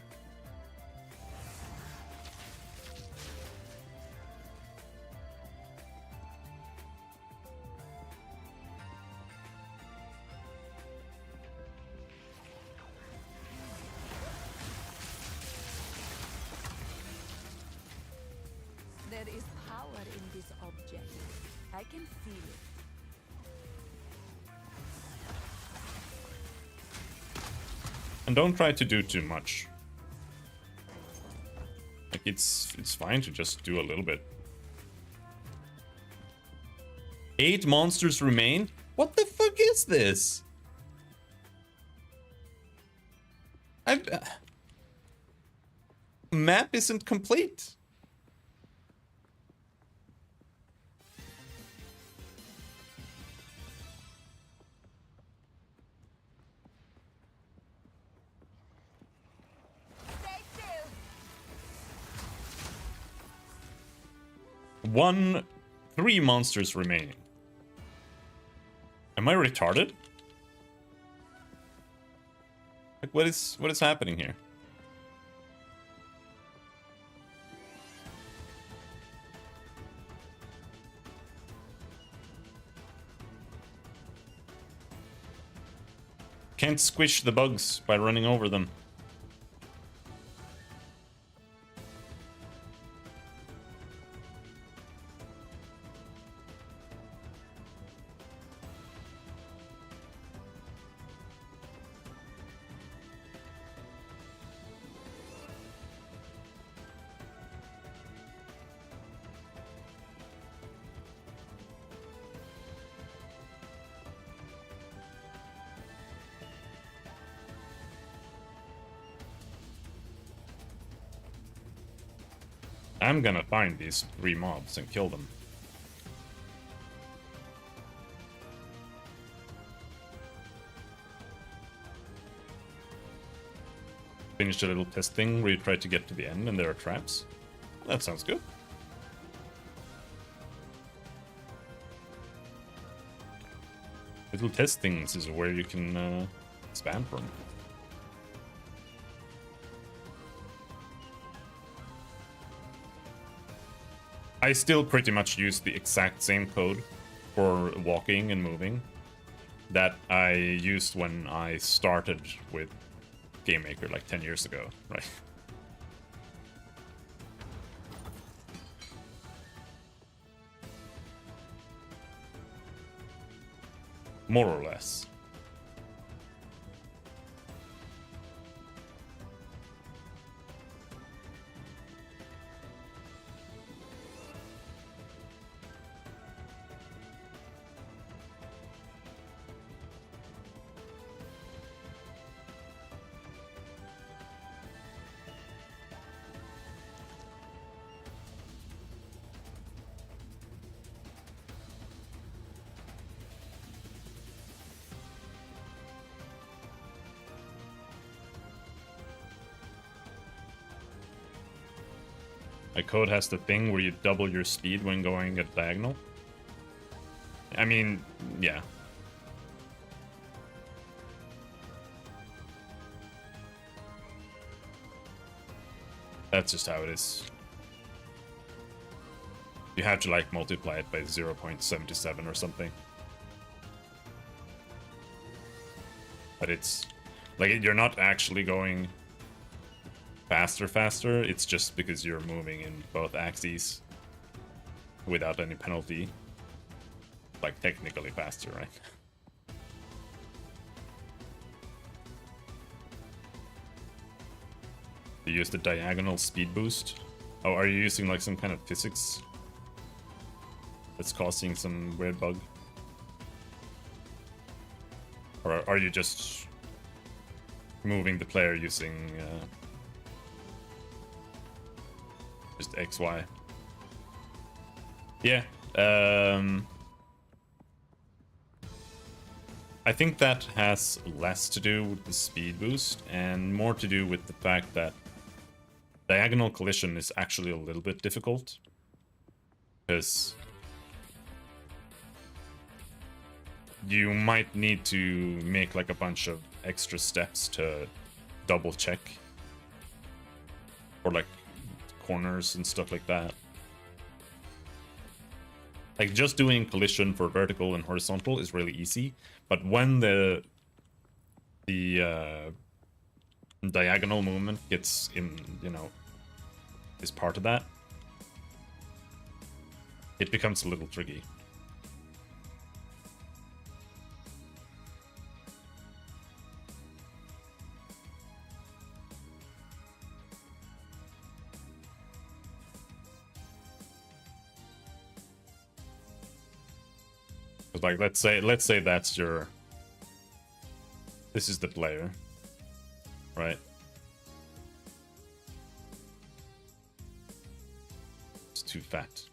There is power in this object. I can feel it.
And don't try to do too much. Like it's fine to just do a little bit. 8 monsters remain? What the fuck is this? Map isn't complete.
Stay still.
3 monsters remaining. Am I retarded? Like what is happening here? Can't squish the bugs by running over them. I'm gonna find these 3 mobs and kill them. Finish a little test thing where you try to get to the end and there are traps. That sounds good. Little test things is where you can spam from. I still pretty much use the exact same code for walking and moving that I used when I started with Game Maker like 10 years ago, right? More or less. My code has the thing where you double your speed when going at diagonal. I mean, yeah. That's just how it is. You have to like multiply it by 0.77 or something. But it's like you're not actually going faster, it's just because you're moving in both axes without any penalty. Like technically faster, right? You use the diagonal speed boost. Oh, are you using like some kind of physics that's causing some weird bug? Or are you just moving the player using just XY? Yeah. I think that has less to do with the speed boost and more to do with the fact that diagonal collision is actually a little bit difficult. Because you might need to make like a bunch of extra steps to double check, or like corners and stuff like that. Like just doing collision for vertical and horizontal is really easy, but when the diagonal movement gets in, you know, is part of that, it becomes a little tricky. Like let's say that's your, this is the player, right? It's too fat.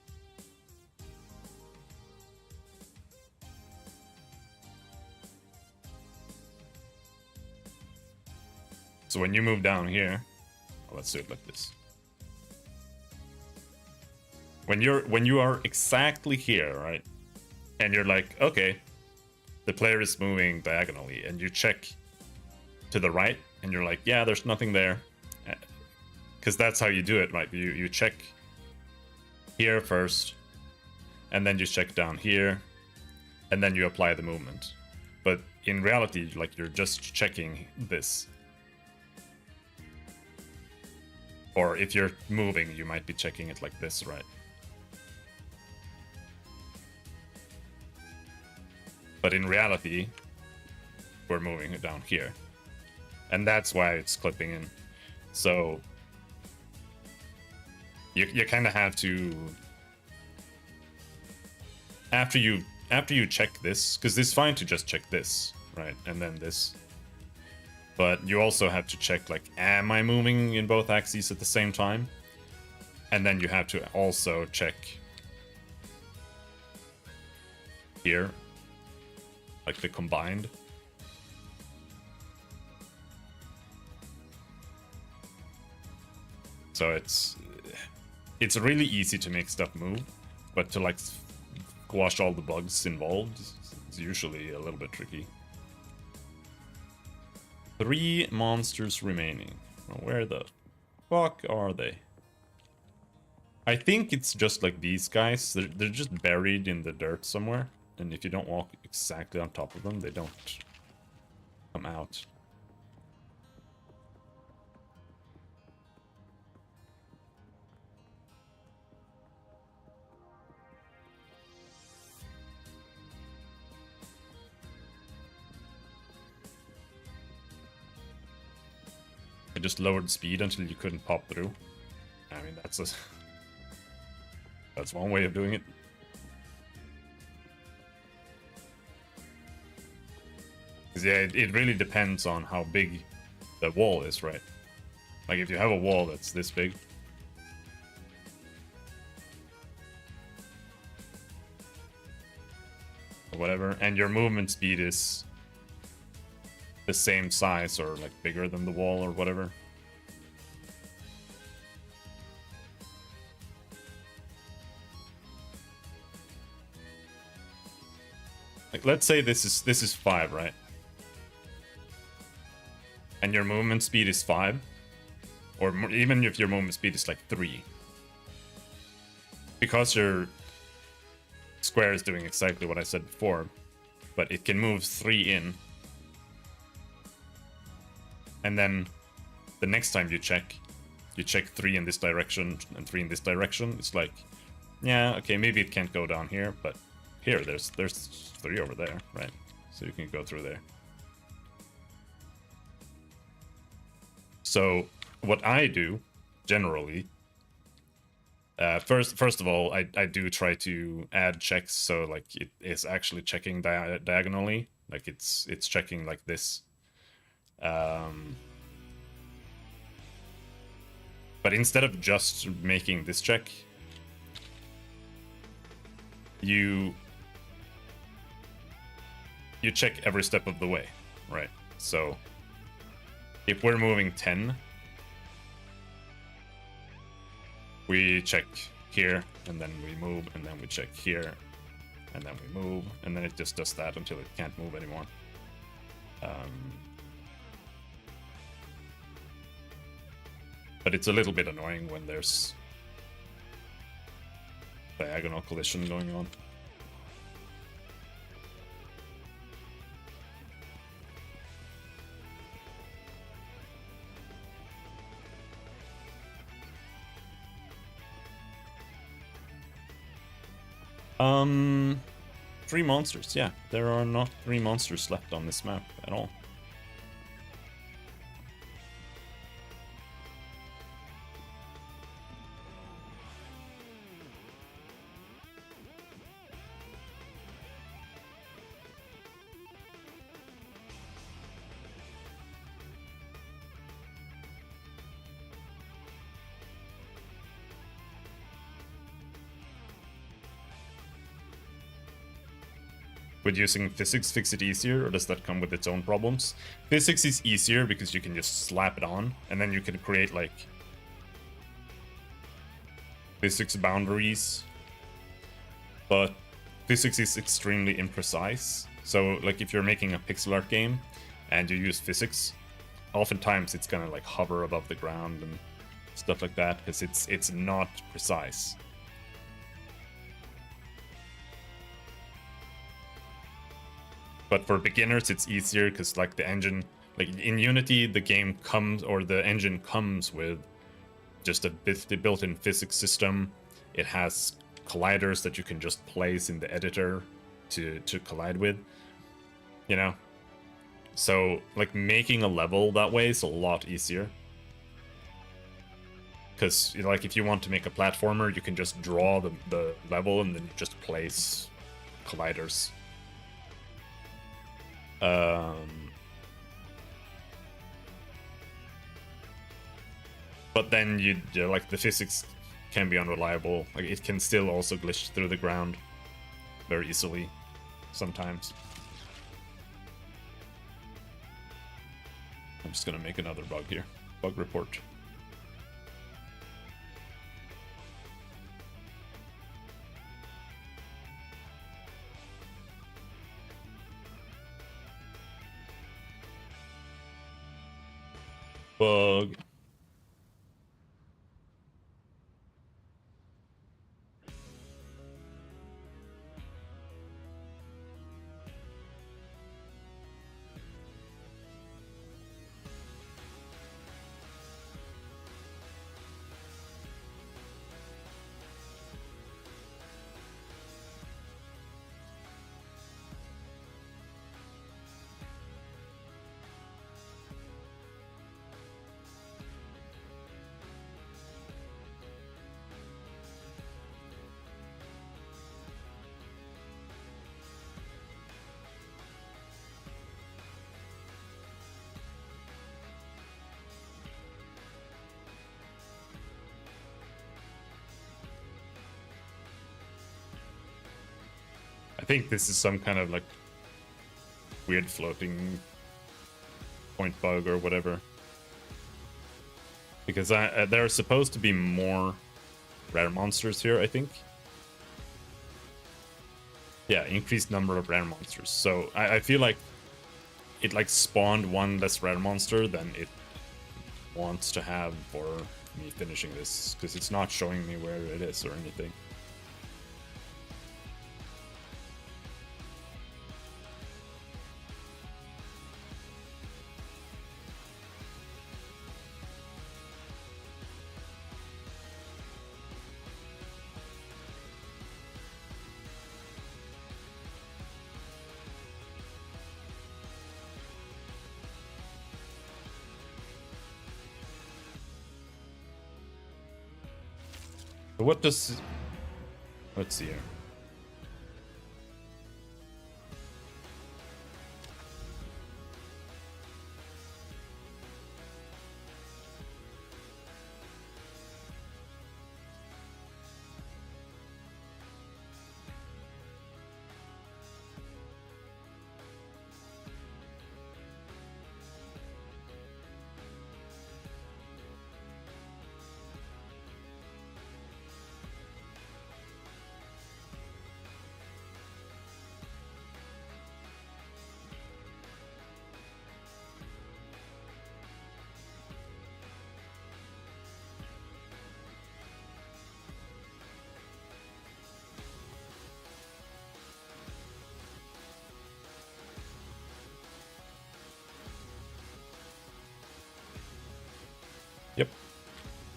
So when you move down here, let's do it like this. When you are exactly here, right? And you're like, okay, the player is moving diagonally, and you check to the right, and you're like, yeah, there's nothing there, because that's how you do it, right? You check here first, and then you check down here, and then you apply the movement. But in reality, like, you're just checking this. Or if you're moving, you might be checking it like this, right? But in reality, we're moving it down here. And that's why it's clipping in. So you kind of have to, after you check this, because it's fine to just check this, right? And then this. But you also have to check, like, am I moving in both axes at the same time? And then you have to also check here, like the combined. So it's really easy to make stuff move, but to like squash all the bugs involved is usually a little bit tricky. 3 monsters remaining. Where the fuck are they? I think it's just like these guys. They're just buried in the dirt somewhere. And if you don't walk exactly on top of them, they don't come out. I just lowered speed until you couldn't pop through. I mean, that's one way of doing it. Yeah, it really depends on how big the wall is, right? Like if you have a wall that's this big, or whatever, and your movement speed is the same size or like bigger than the wall or whatever. Like let's say this is 5, right? And your movement speed is 5, or even if your movement speed is like 3, because your square is doing exactly what I said before, but it can move 3 in, and then the next time you check 3 in this direction and 3 in this direction. It's like, yeah, okay, maybe it can't go down here, but here there's 3 over there, right? So you can go through there. So what I do generally, first of all, I do try to add checks so like it is actually checking diagonally, like it's checking like this. But instead of just making this check, you check every step of the way, right? So if we're moving 10, we check here, and then we move, and then we check here, and then we move, and then it just does that until it can't move anymore. But it's a little bit annoying when there's diagonal collision going on. Three monsters, yeah. There are not 3 monsters left on this map at all. Would using physics fix it easier, or does that come with its own problems? Physics is easier because you can just slap it on, and then you can create like physics boundaries. But physics is extremely imprecise. So like if you're making a pixel art game and you use physics, oftentimes it's gonna like hover above the ground and stuff like that because it's not precise. But for beginners, it's easier because like the engine, like in Unity, the game comes, or the engine comes with just a built-in physics system. It has colliders that you can just place in the editor to collide with, you know? So like making a level that way is a lot easier. Because like if you want to make a platformer, you can just draw the level and then just place colliders. But then you like the physics can be unreliable. Like it can still also glitch through the ground very easily sometimes. I'm just gonna make another bug here. Bug report. Bug. I think this is some kind of like weird floating point bug or whatever. Because there are supposed to be more rare monsters here, I think. Yeah, increased number of rare monsters. So I feel like it like spawned one less rare monster than it wants to have for me finishing this, because it's not showing me where it is or anything. What does... Let's see here.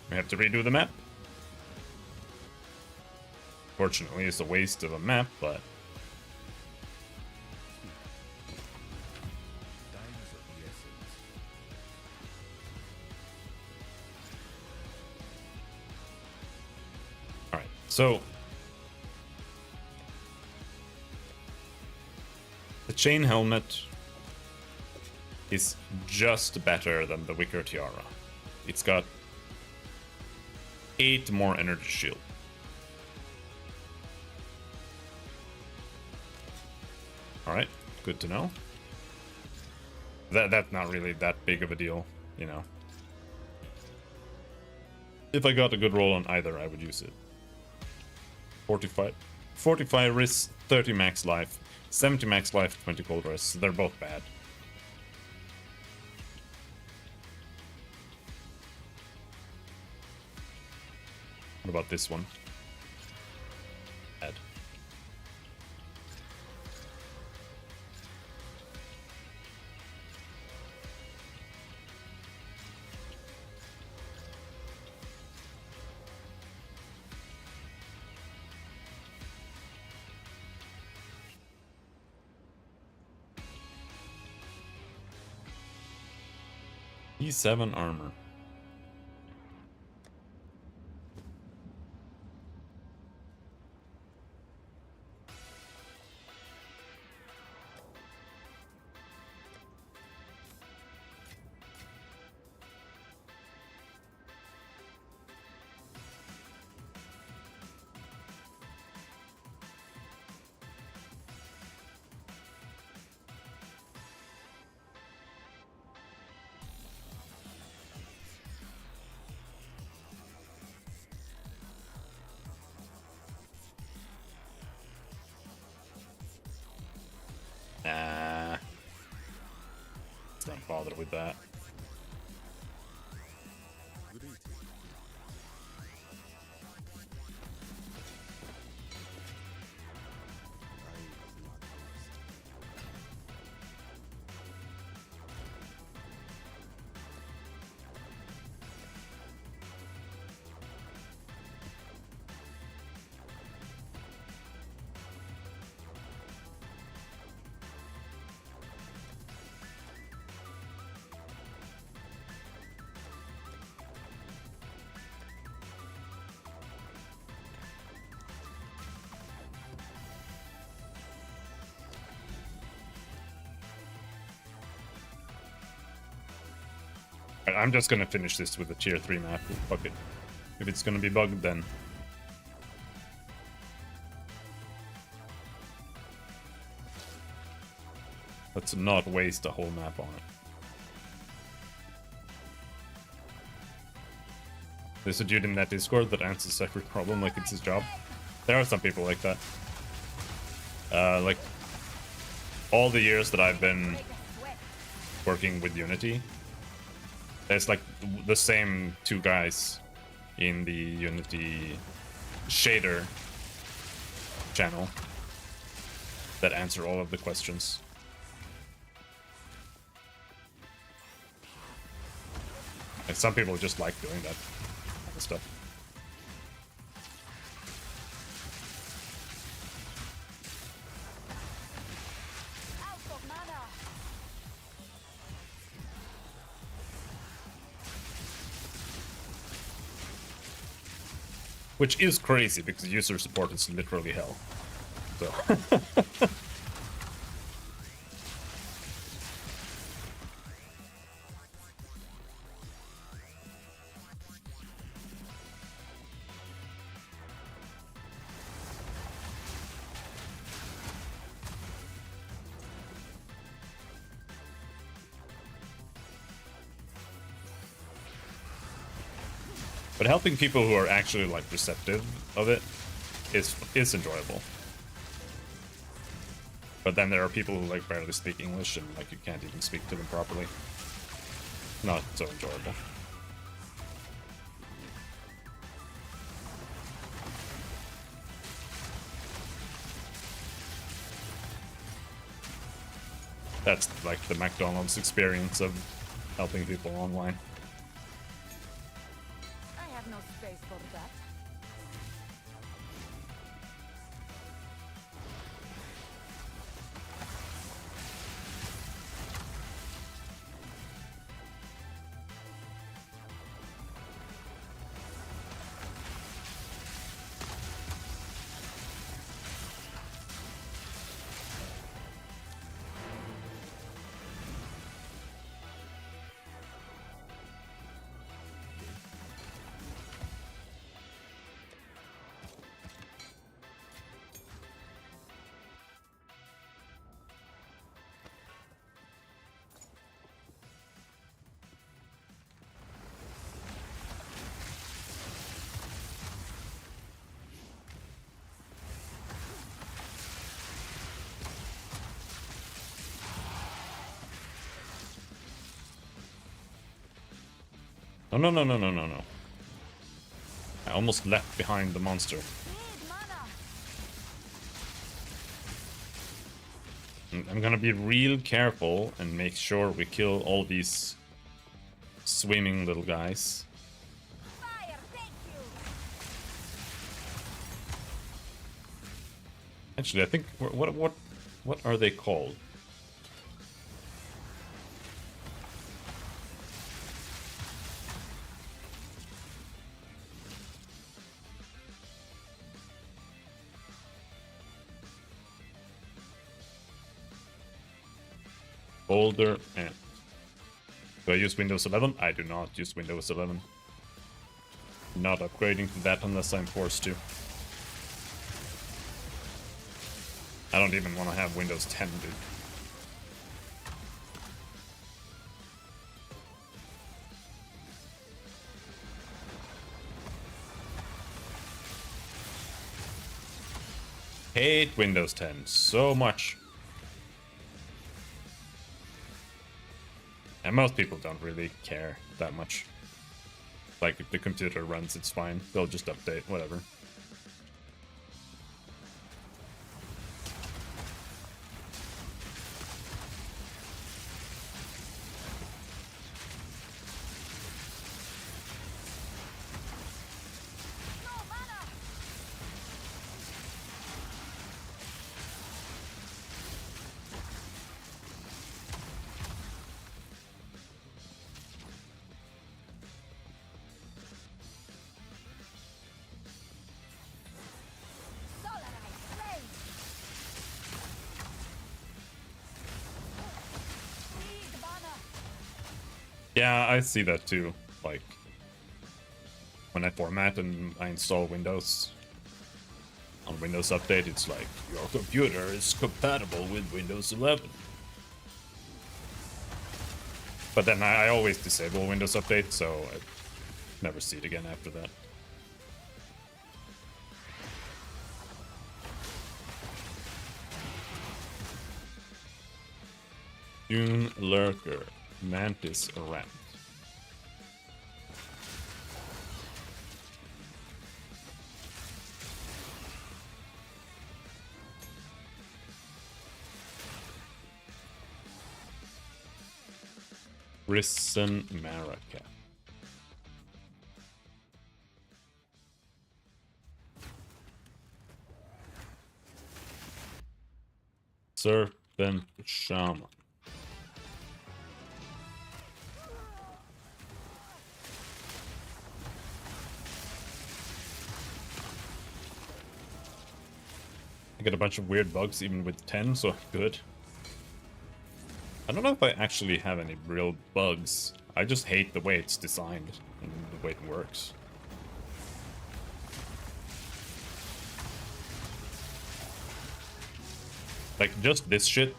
We have to redo the map. Fortunately, it's a waste of a map, but
Time is of the essence.
all right. So the chain helmet is just better than the wicker tiara. It's got 8 more energy shield. Alright, good to know. That's not really that big of a deal, you know. If I got a good roll on either, I would use it. 45 risk, 30 max life, 70 max life, 20 cold rest. They're both bad. What about this one? Bad. E7 armor. Nah. Let's not bother with that.
Good eating. I bloodlust.
I'm just gonna finish this with a tier 3 map. Fuck it. If it's gonna be bugged, then. Let's not waste a whole map on it. There's a dude in that Discord that answers every problem like it's his job. There are some people like that. Like, all the years that I've been working with Unity, there's like the same 2 guys in the Unity shader channel that answer all of the questions. Like, some people just like doing that kind of stuff.
Out of mana.
Which is crazy because user support is literally hell. So. But helping people who are actually like receptive of it is enjoyable. But then there are people who like barely speak English and like you can't even speak to them properly. Not so enjoyable. That's like the McDonald's experience of helping people online.
I have
No, no, no, no, no, no, no. I almost left behind the monster.
Need mana.
I'm gonna be real careful and make sure we kill all these swimming little guys.
Fire, thank you.
Actually, I think what are they called? Folder and do I use Windows 11? I do not use Windows 11. Not upgrading to that unless I'm forced to. I don't even want to have Windows 10, dude. Hate Windows 10 so much. And most people don't really care that much. Like, if the computer runs, it's fine. They'll just update, whatever.
No mana. Solarized flame. Need mana.
Yeah, I see that too. Like, when I format and I install Windows, on Windows Update, it's like, your computer is compatible with Windows 11. But then I always disable Windows Update, so I never see it again after that. Dune Lurker, Mantis Ramp. Risen Maraka. Serpent Shaman. I get a bunch of weird bugs even with 10, so good. I don't know if I actually have any real bugs. I just hate the way it's designed and the way it works. Like, just this shit.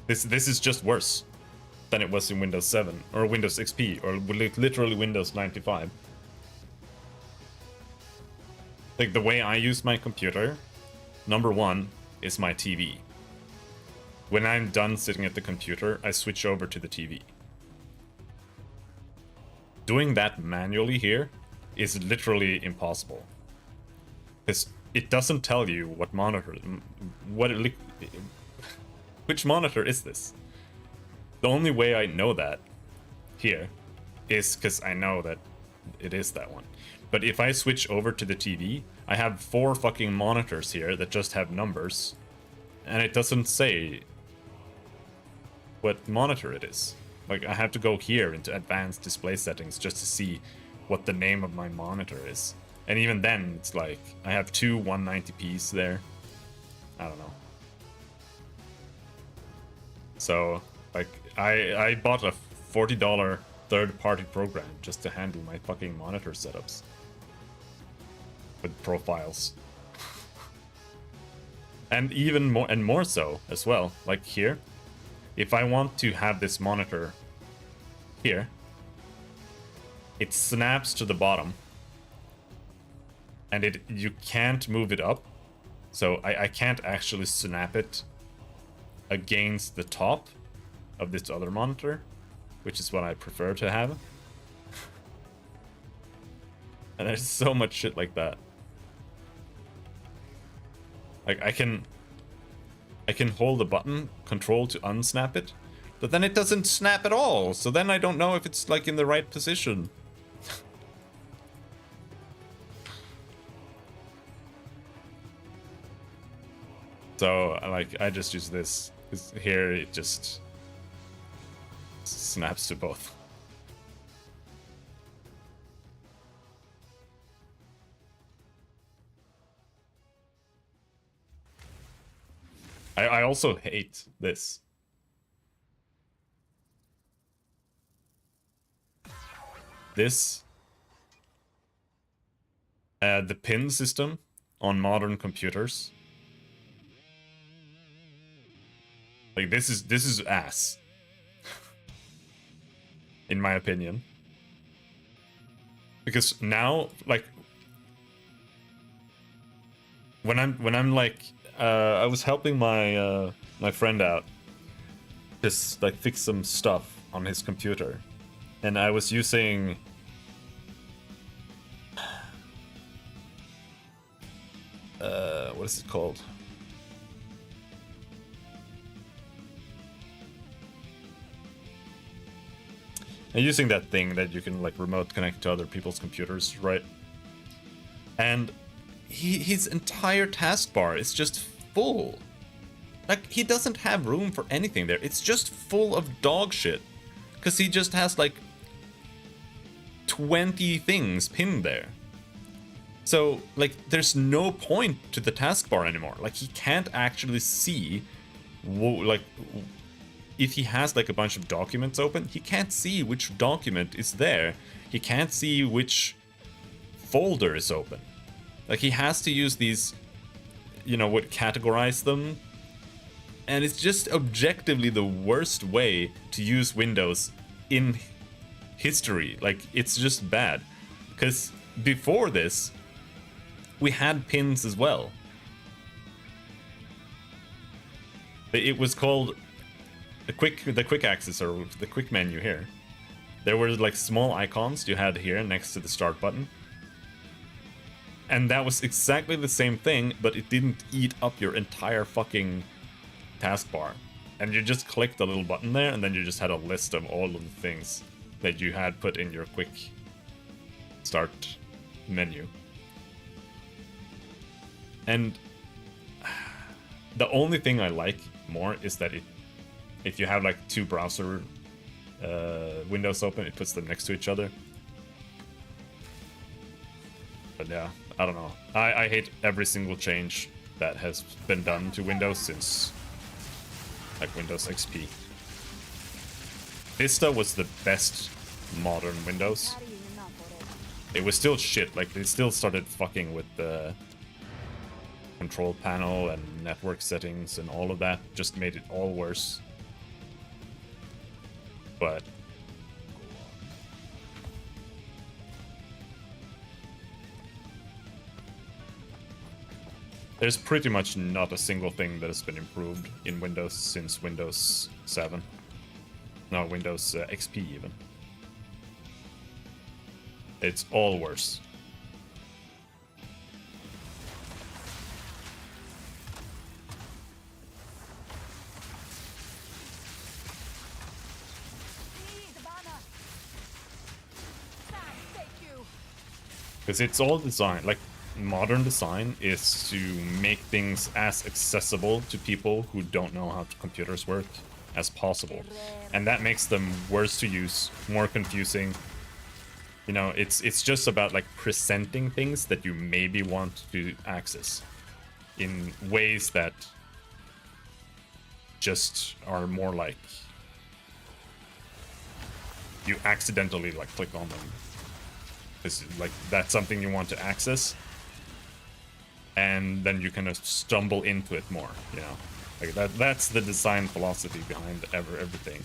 This is just worse than it was in Windows 7 or Windows XP or literally Windows 95. Like, the way I use my computer, number one is my TV. When I'm done sitting at the computer, I switch over to the TV. Doing that manually here is literally impossible. Because it doesn't tell you what monitor, which monitor is this? The only way I know that here is because I know that it is that one. But if I switch over to the TV, I have 4 fucking monitors here that just have numbers, and it doesn't say what monitor it is. Like, I have to go here into advanced display settings just to see what the name of my monitor is. And even then, it's like, I have 2 190p's there. I don't know. So, like, I bought a $40 third-party program just to handle my fucking monitor setups. With profiles. And even more so as well. Like here, if I want to have this monitor here, it snaps to the bottom. And you can't move it up. So I can't actually snap it against the top of this other monitor, which is what I prefer to have. And there's so much shit like that. Like I can hold the button control to unsnap it, but then it doesn't snap at all. So then I don't know if it's like in the right position. So like I just use this, 'cause here it just snaps to both. I also hate this. This the pin system on modern computers. Like this is ass. In my opinion. Because now, like when I'm like I was helping my my friend out, just like fix some stuff on his computer, and I was using what is it called? I'm using that thing that you can like remote connect to other people's computers, right? And his entire taskbar is just full. Like, he doesn't have room for anything there. It's just full of dog shit. Because he just has, like, 20 things pinned there. So, like, there's no point to the taskbar anymore. Like, he can't actually see, like, if he has, like, a bunch of documents open, he can't see which document is there. He can't see which folder is open. Like, he has to use these, you know, what, categorize them. And it's just objectively the worst way to use Windows in history. Like, it's just bad. Because before this, we had pins as well. It was called the quick axis, or the quick menu here. There were like small icons you had here next to the start button. And that was exactly the same thing, but it didn't eat up your entire fucking taskbar. And you just clicked the little button there, and then you just had a list of all of the things that you had put in your quick start menu. And the only thing I like more is that if you have like two browser windows open, it puts them next to each other. But yeah, I don't know. I hate every single change that has been done to Windows since like Windows XP. Vista was the best modern Windows. It was still shit. Like, they still started fucking with the control panel and network settings and all of that. Just made it all worse. But there's pretty much not a single thing that has been improved in Windows since Windows 7. No, Windows XP even. It's all worse. Because it's all designed, like, modern design is to make things as accessible to people who don't know how computers work as possible. And that makes them worse to use, more confusing. You know, it's just about like presenting things that you maybe want to access in ways that just are more like you accidentally like click on them. It's like that's something you want to access, and then you kind of stumble into it more, you know? Like that's the design philosophy behind everything,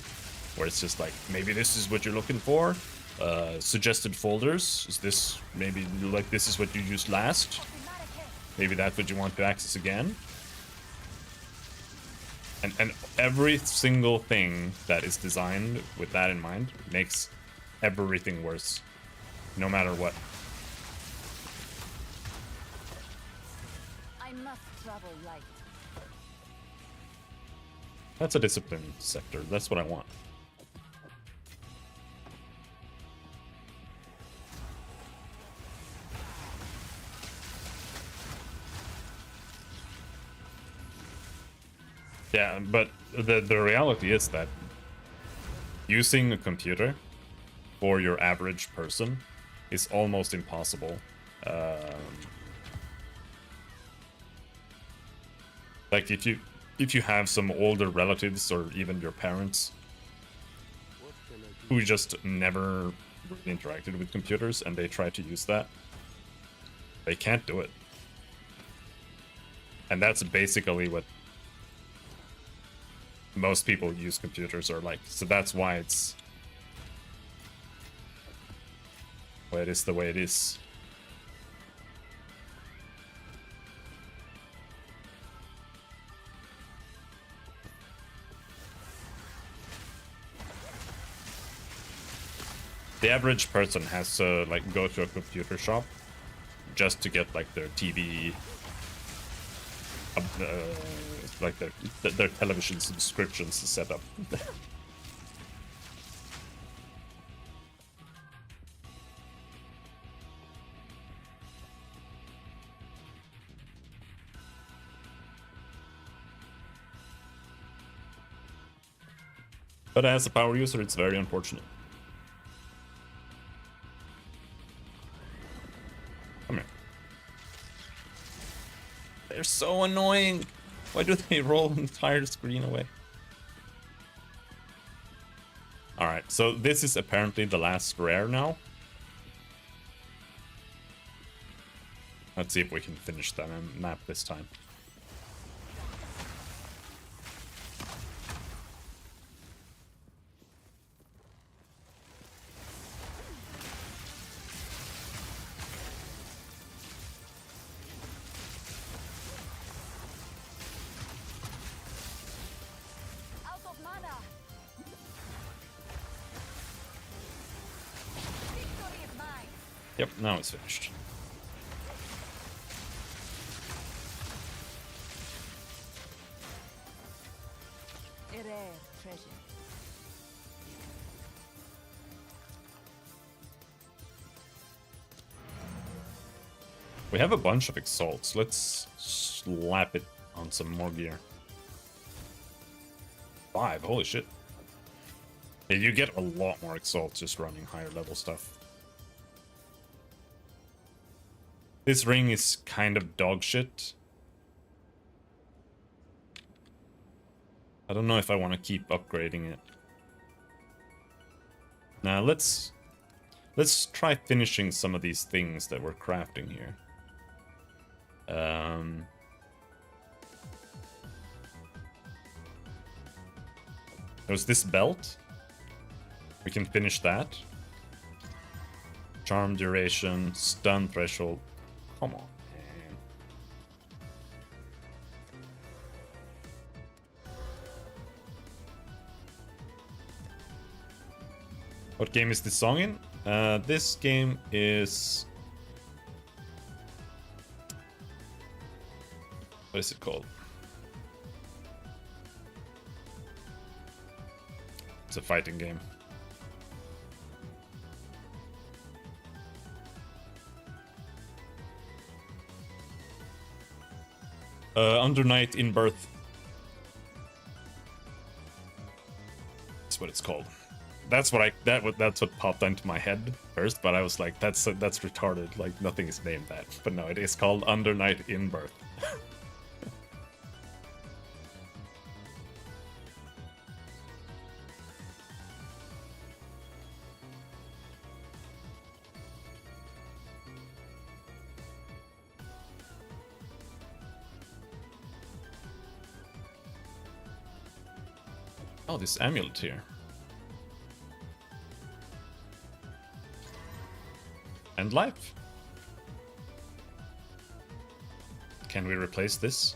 where it's just like, maybe this is what you're looking for. Suggested folders, is this maybe like this is what you used last? Maybe that's what you want to access again. And every single thing that is designed with that in mind makes everything worse, no matter what.
I must travel light.
That's a discipline sector. That's what I want. Yeah, but the reality is that using a computer for your average person is almost impossible. Like if you have some older relatives or even your parents
What can I do?
who just never really interacted with computers and they try to use that, they can't do it. And that's basically what most people use computers are like. So that's why it is the way it is. The average person has to like go to a computer shop just to get like their TV, like their television subscriptions set up. But as a power user, it's very unfortunate. Come here. They're so annoying. Why do they roll the entire screen away? Alright, so this is apparently the last rare now. Let's see if we can finish that map this time.
Out of mana. Victory is mine.
Yep, now it's finished.
A rare treasure.
We have a bunch of exalts. Let's slap it on some more gear. 5, holy shit. Yeah, you get a lot more exalts just running higher level stuff. This ring is kind of dog shit. I don't know if I want to keep upgrading it. Now let's try finishing some of these things that we're crafting here. There's this belt. We can finish that. Charm duration, stun threshold. Come on, man. What game is this song in? This game is... What is it called? It's a fighting game. Under Night in Birth. That's what it's called. That's what that's what popped into my head first, but I was like, that's retarded. Like nothing is named that. But no, it is called Under Night in Birth. Oh, this amulet here. And life. Can we replace this?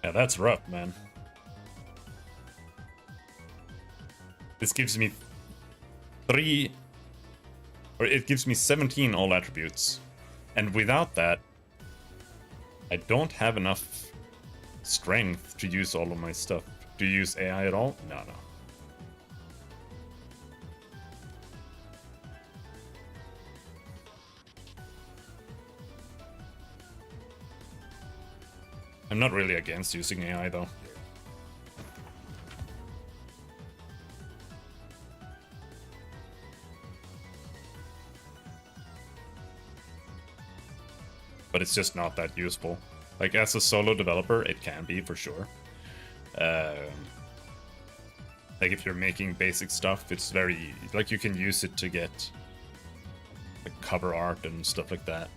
Yeah, that's rough, man. This gives me 3... Or it gives me 17 all attributes. And without that, I don't have enough strength to use all of my stuff. Do you use AI at all? No, no. I'm not really against using AI though. But it's just not that useful. Like, as a solo developer, it can be, for sure. Like, if you're making basic stuff, it's very... Like, you can use it to get like, cover art and stuff like that.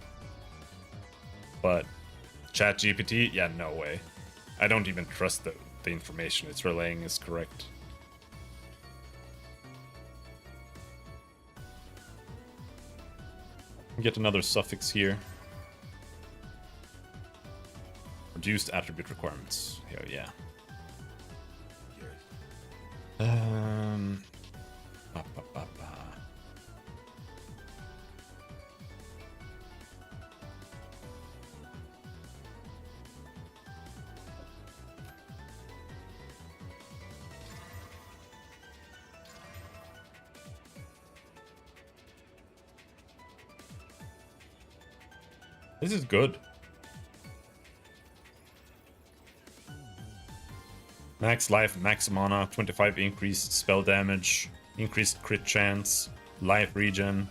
But ChatGPT, yeah, no way. I don't even trust the information it's relaying is correct. Get another suffix here. Reduced attribute requirements. Oh, yeah. Ba, ba, ba, ba. This is good. Max life, max mana, 25 increased spell damage, increased crit chance, life regen.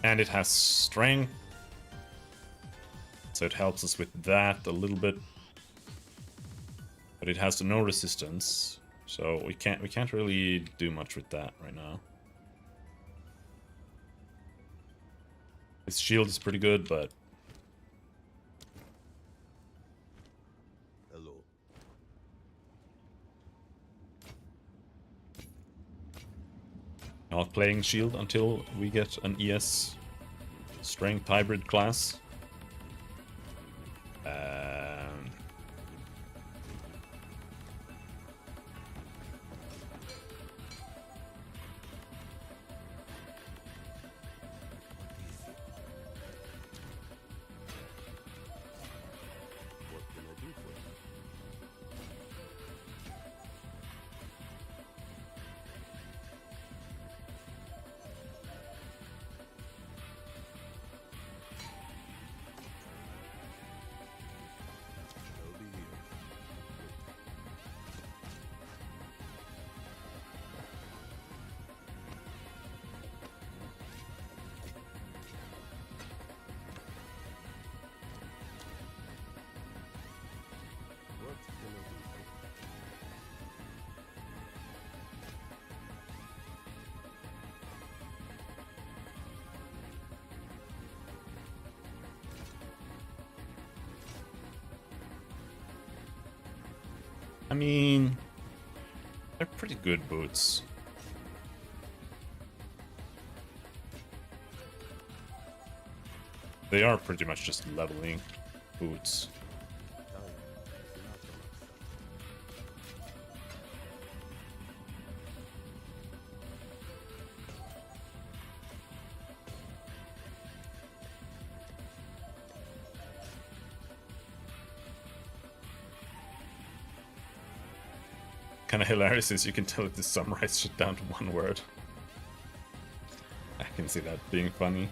And it has strength. So it helps us with that a little bit. But it has no resistance. So we can't really do much with that right now. His shield is pretty good, but
Hello.
not playing shield until we get an ES strength hybrid class.
What can I do for you? I'll be here. What can I do for you?
I mean, they're pretty good boots. They are pretty much just leveling boots.
Time is not on our side.
Kind of hilarious is you can tell it to summarize shit down to one word. I can see that being funny.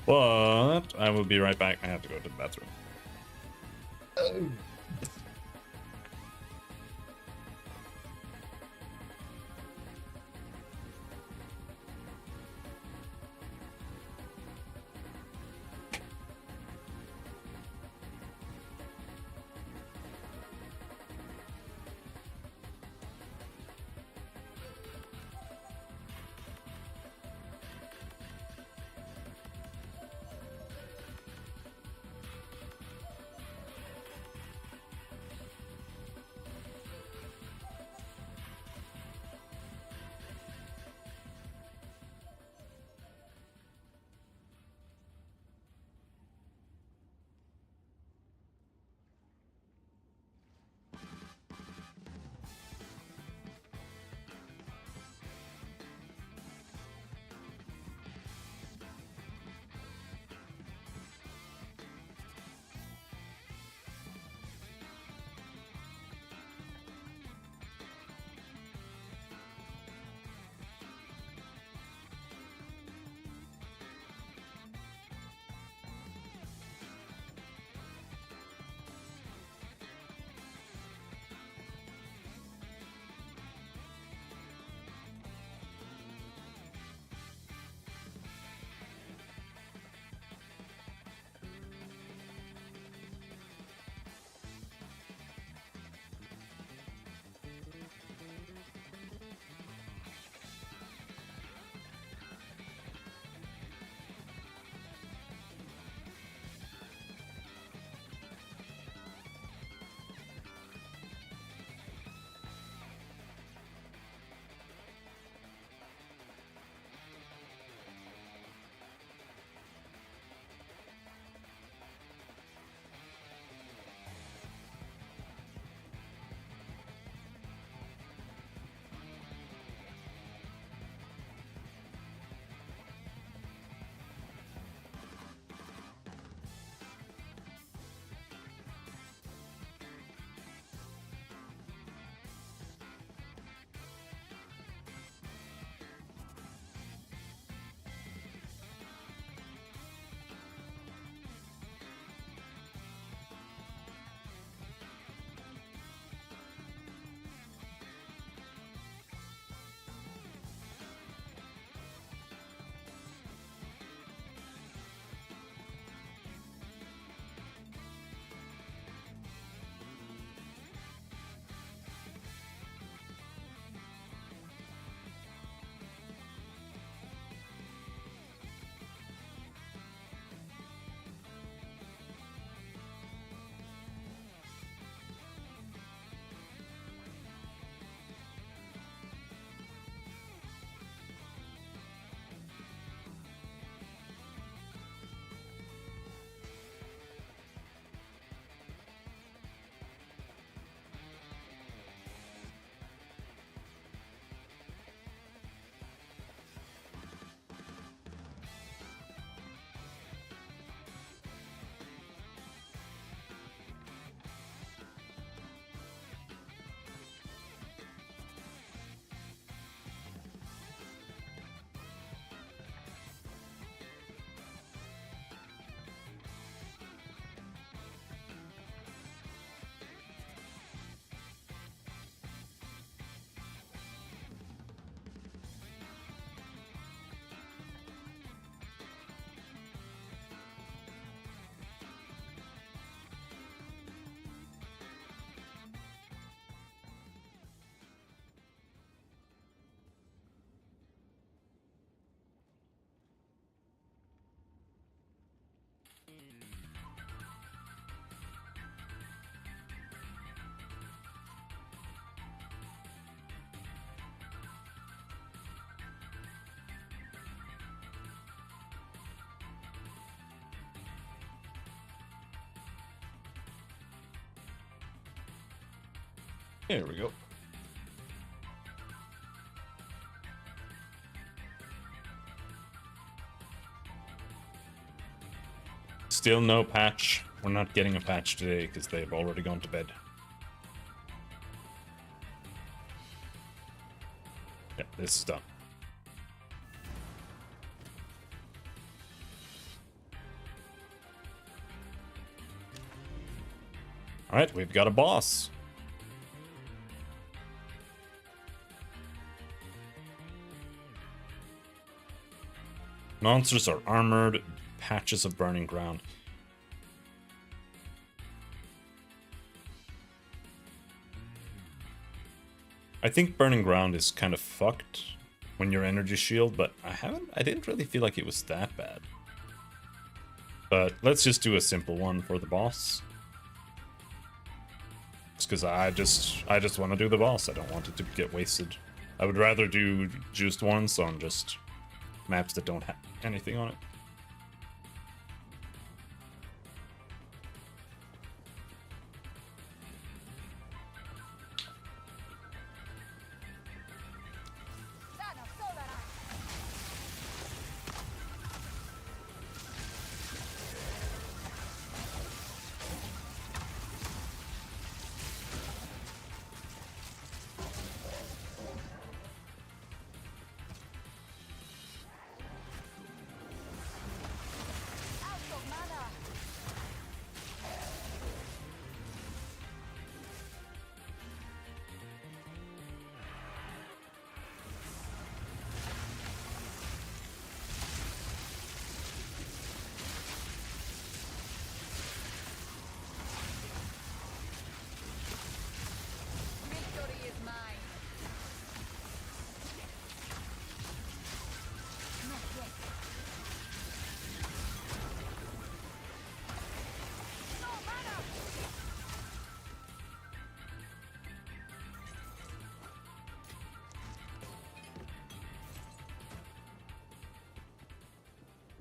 But I will be right back. I have to go to the bathroom. There we go. Still no patch. We're not getting a patch today because they've already gone to bed. Yeah, this is done. Alright, we've got a boss. Monsters are armored, patches of burning ground. I think burning ground is kind of fucked when you're energy shield, but I didn't really feel like it was that bad. But let's just do a simple one for the boss. Just because I just want to do the boss. I don't want it to get wasted. I would rather do juiced ones on just maps that don't have anything on it.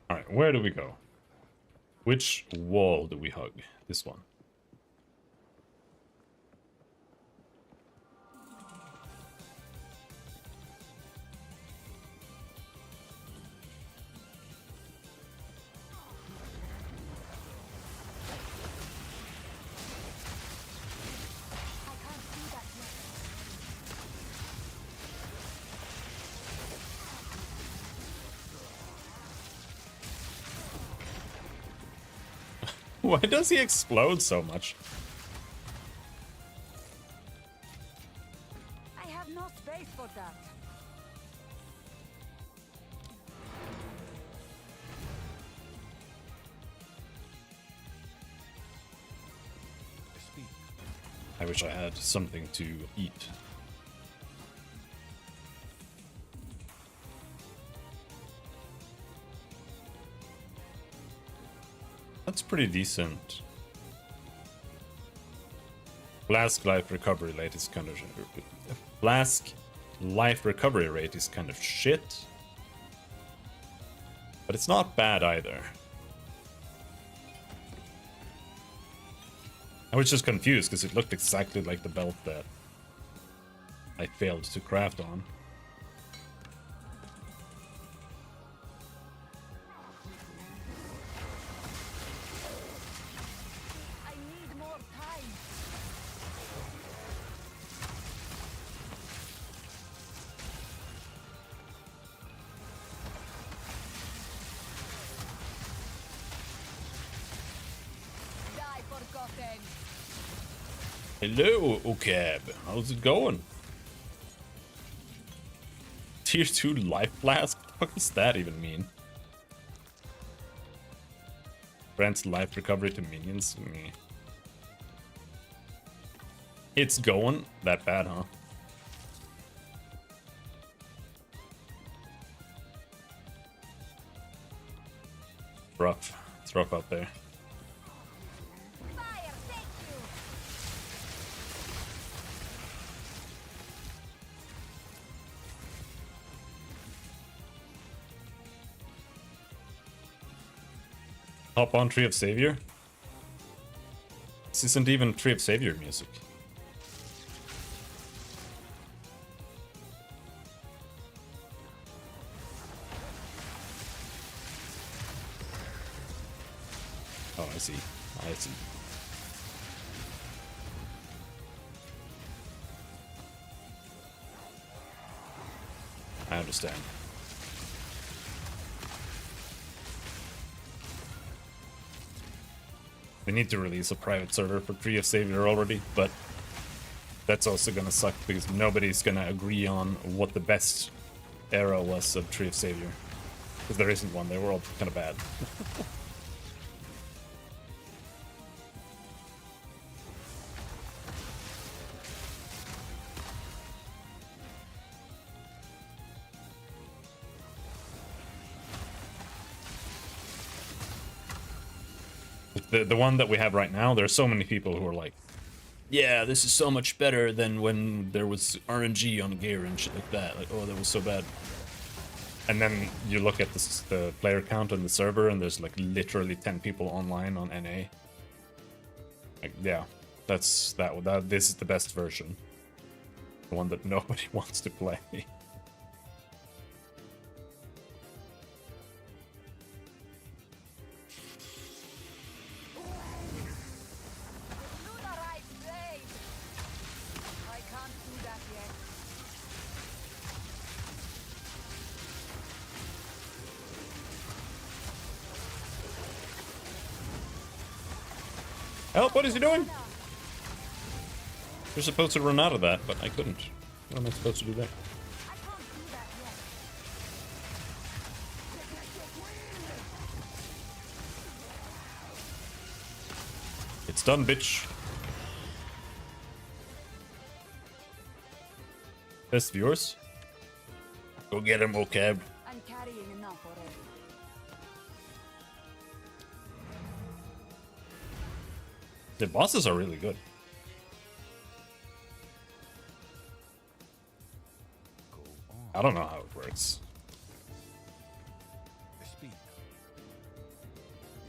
Alright, where do we go? Which wall do we hug? This one. Why does he explode so much?
I have no space for that.
I wish I had something to eat. That's pretty decent. Flask life recovery rate is kind of shit. But it's not bad either. I was just confused because it looked exactly like the belt that I failed to craft on.
I need more time. Die forgotten.
Hello, Okab. How's it going? Tier 2 life flask? What the fuck does that even mean? Grants life recovery to minions? Meh. It's going that bad, huh? Rough. It's rough out there.
Fire, thank you.
Hop on Tree of Savior? This isn't even Tree of Savior music. Oh, I see. I see. I understand. We need to release a private server for Tree of Savior already, but that's also gonna suck because nobody's gonna agree on what the best era was of Tree of Savior. Because there isn't one, they were all kind of bad. The one that we have right now, there's so many people who are like, yeah, this is so much better than when there was RNG on gear and shit like that. Like, oh, that was so bad. And then you look at the player count on the server, and there's like literally 10 people online on NA. Like, yeah, this is the best version. The one that nobody wants to play. Help, what is he doing? You're supposed to run out of that, but I couldn't. What am I supposed to do there? It's done, bitch. Best viewers? Go get him, vocab.
I'm carrying enough already.
The bosses are really good. I don't know how it works.
Speak.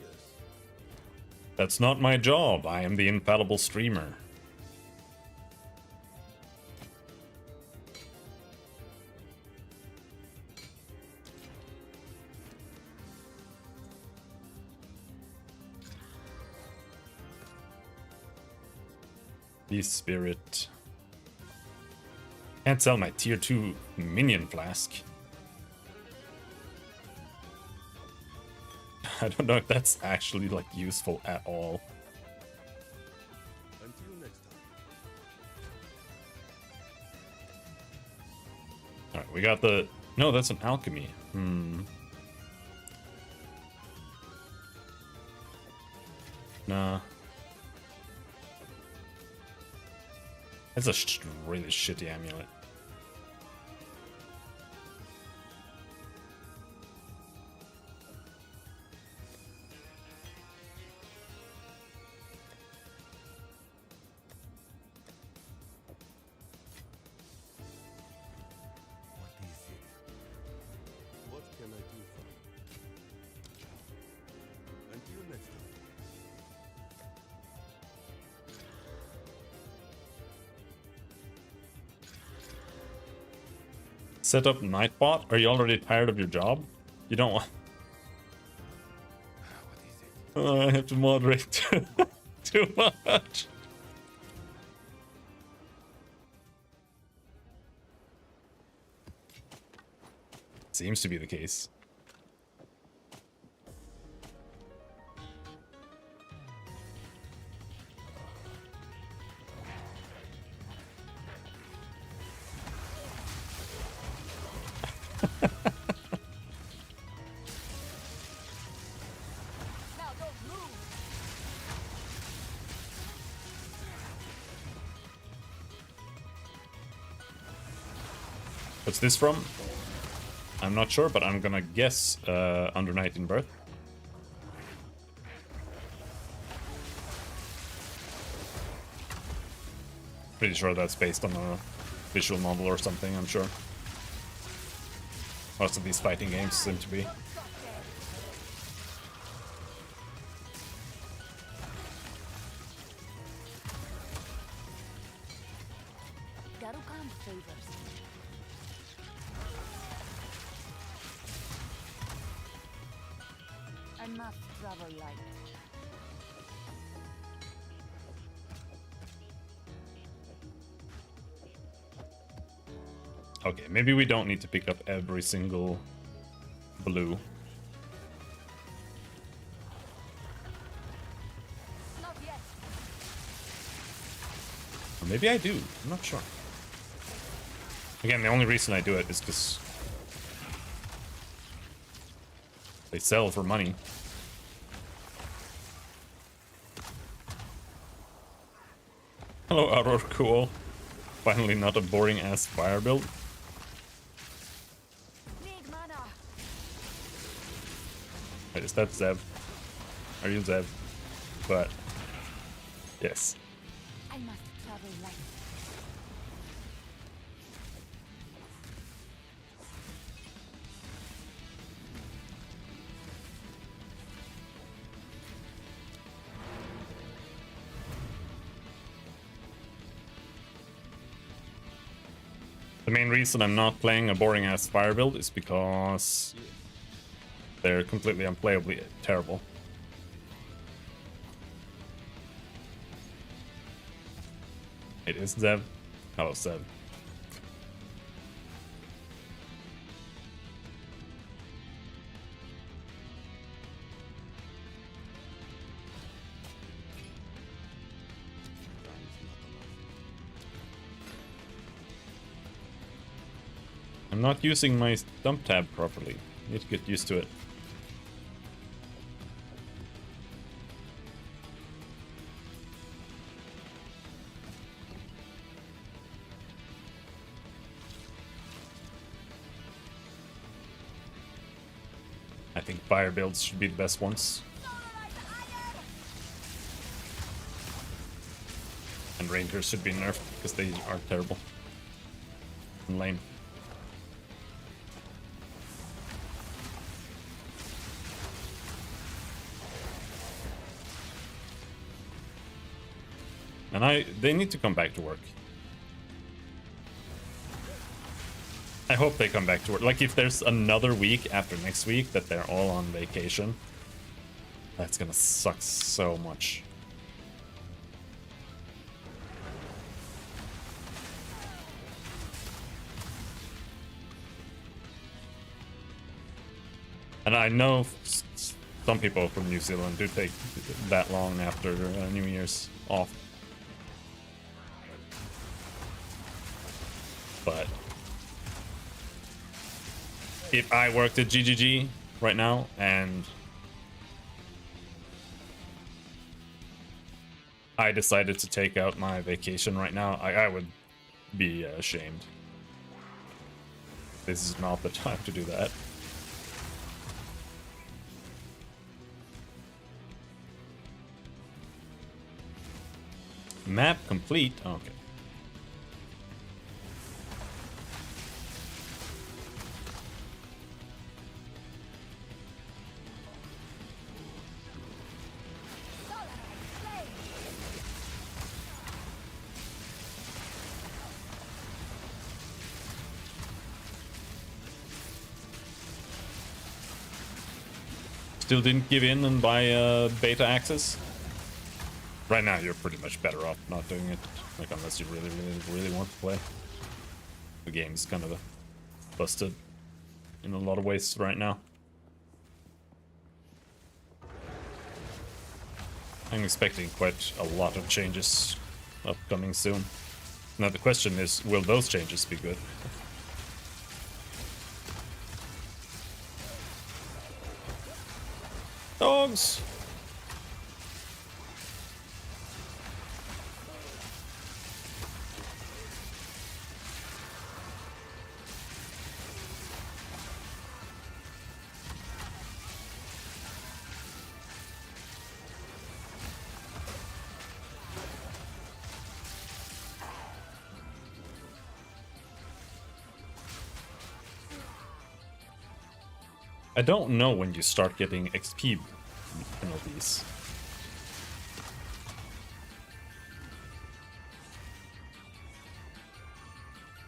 Yes.
That's not my job. I am the infallible streamer. Beast Spirit. Can't sell my tier 2 minion flask. I don't know if that's actually like useful at all.
Until next time.
Alright, we got the... No, that's an alchemy. Nah. It's a really shitty amulet.
What is it? What can I do for you? Until next time.
Set up Nightbot? Are you already tired of your job? You don't want...
What is it?
Oh, I have to moderate too much. Seems to be the case.
Now don't move.
What's this from? I'm not sure, but I'm gonna guess Under Night in Birth. Pretty sure that's based on a visual novel or something, I'm sure. Most of these fighting games seem to be.
Garukan favors. I must travel light.
Okay, maybe we don't need to pick up every single blue.
Not yet.
Or maybe I do. I'm not sure. Again, the only reason I do it is because they sell for money. Hello, Aurora Cool. Finally not a boring ass fire build.
Need mana.
Wait, is that Zev? Are you Zev? But yes.
I must travel light.
The main reason I'm not playing a boring ass fire build is because they're completely unplayably terrible. It is Zev. Hello, Zev. I'm not using my dump tab properly. Need to get used to it. I think fire builds should be the best ones. And rangers should be nerfed because they are terrible and lame. And they need to come back to work. I hope they come back to work. Like, if there's another week after next week that they're all on vacation, that's gonna suck so much. And I know some people from New Zealand do take that long after New Year's off. But if I worked at GGG right now and I decided to take out my vacation right now, I would be ashamed. This is not the time to do that. Map complete. Okay. Still didn't give in and buy beta access? Right now, you're pretty much better off not doing it, like, unless you really want to play. The game's kind of busted in a lot of ways right now. I'm expecting quite a lot of changes upcoming soon. Now the question is, will those changes be good? Dogs! I don't know when you start getting XP penalties.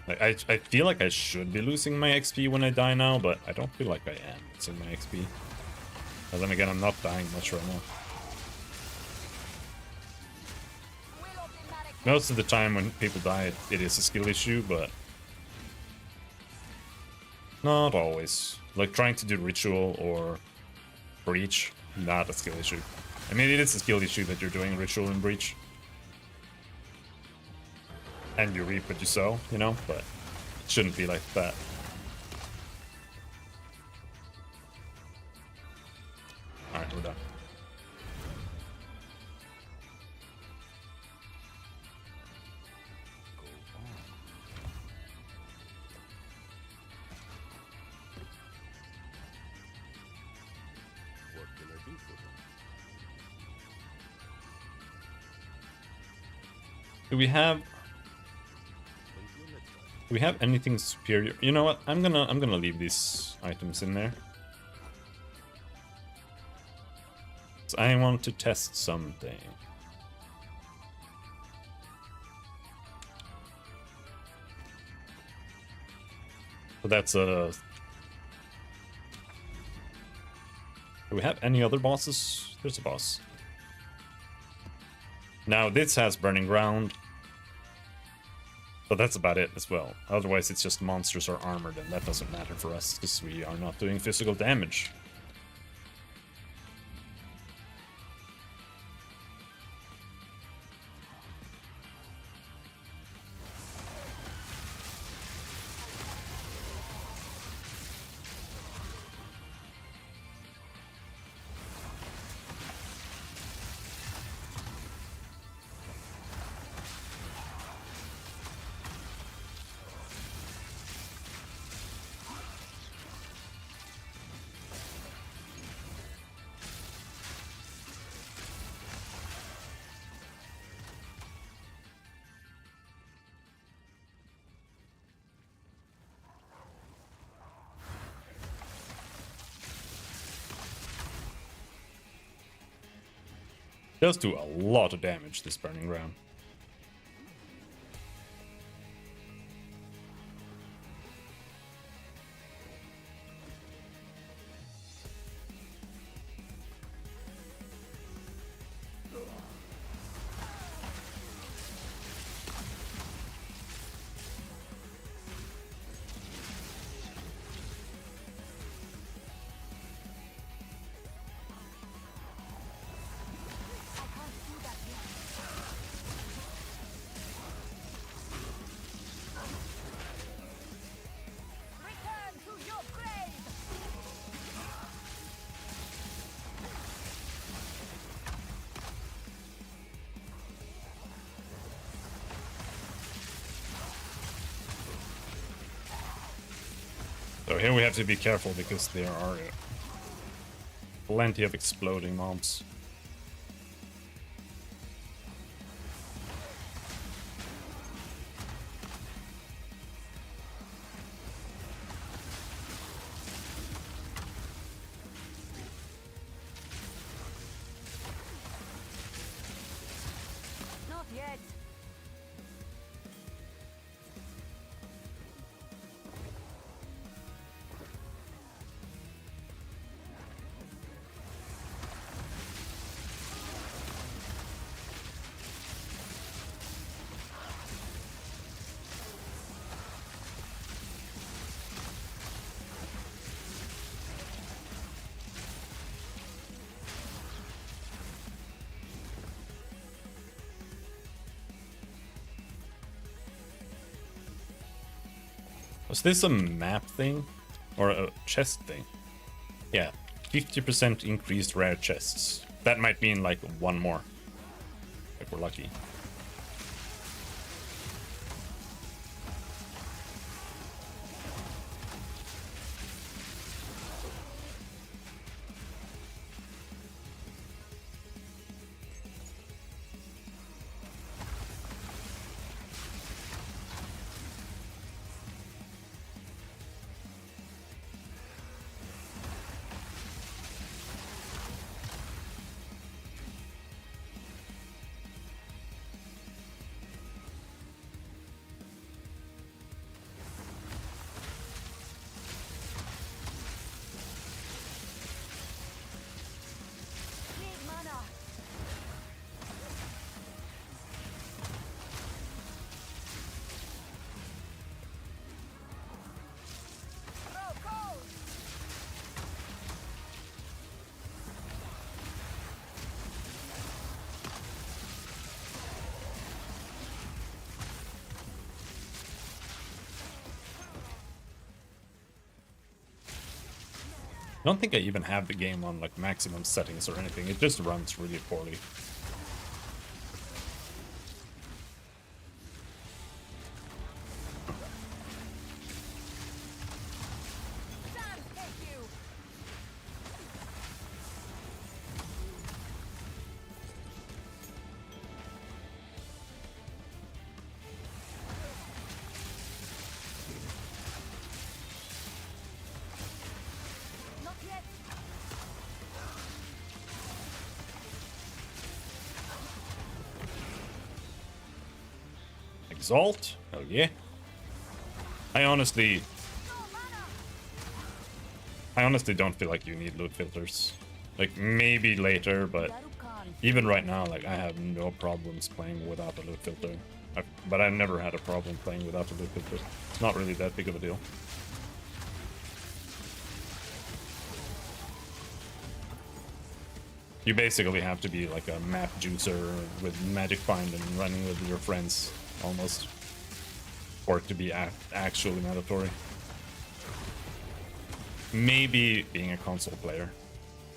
Like, I feel like I should be losing my XP when I die now, but I don't feel like I am losing my XP. But then again, I'm not dying much right now. Most of the time when people die, it is a skill issue, but Not always. Like trying to do ritual or breach, not a skill issue. I mean, it is a skill issue that you're doing ritual and breach. And you reap what you sow, you know, but it shouldn't be like that. Alright, we're done.
What can I do for them?
Do we have
Until next time.
do we have anything superior? You know what? I'm gonna leave these items in there. So I want to test something. So that's a... Do we have any other bosses? There's a boss. Now this has Burning Ground. But that's about it as well. Otherwise it's just monsters are armored and that doesn't matter for us because we are not doing physical damage. Does do a lot of damage, this Burning Ground.
Return to your grave!
So here we have to be careful because there are plenty of exploding mobs.
Not yet.
Was this a map thing? Or a chest thing? Yeah, 50% increased rare chests. That might mean like one more. If we're lucky. I don't think I even have the game on like maximum settings or anything. It just runs really poorly.
Sam, thank you. Not yet.
Exalt? Oh yeah. I honestly don't feel like you need loot filters. Like maybe later, but
Darukan.
even right now, like I have no problems playing without a loot filter. But I've never had a problem playing without a loot filter. It's not really that big of a deal. You basically have to be like a map juicer with magic find and running with your friends, almost, for it to be actually mandatory. Maybe being a console player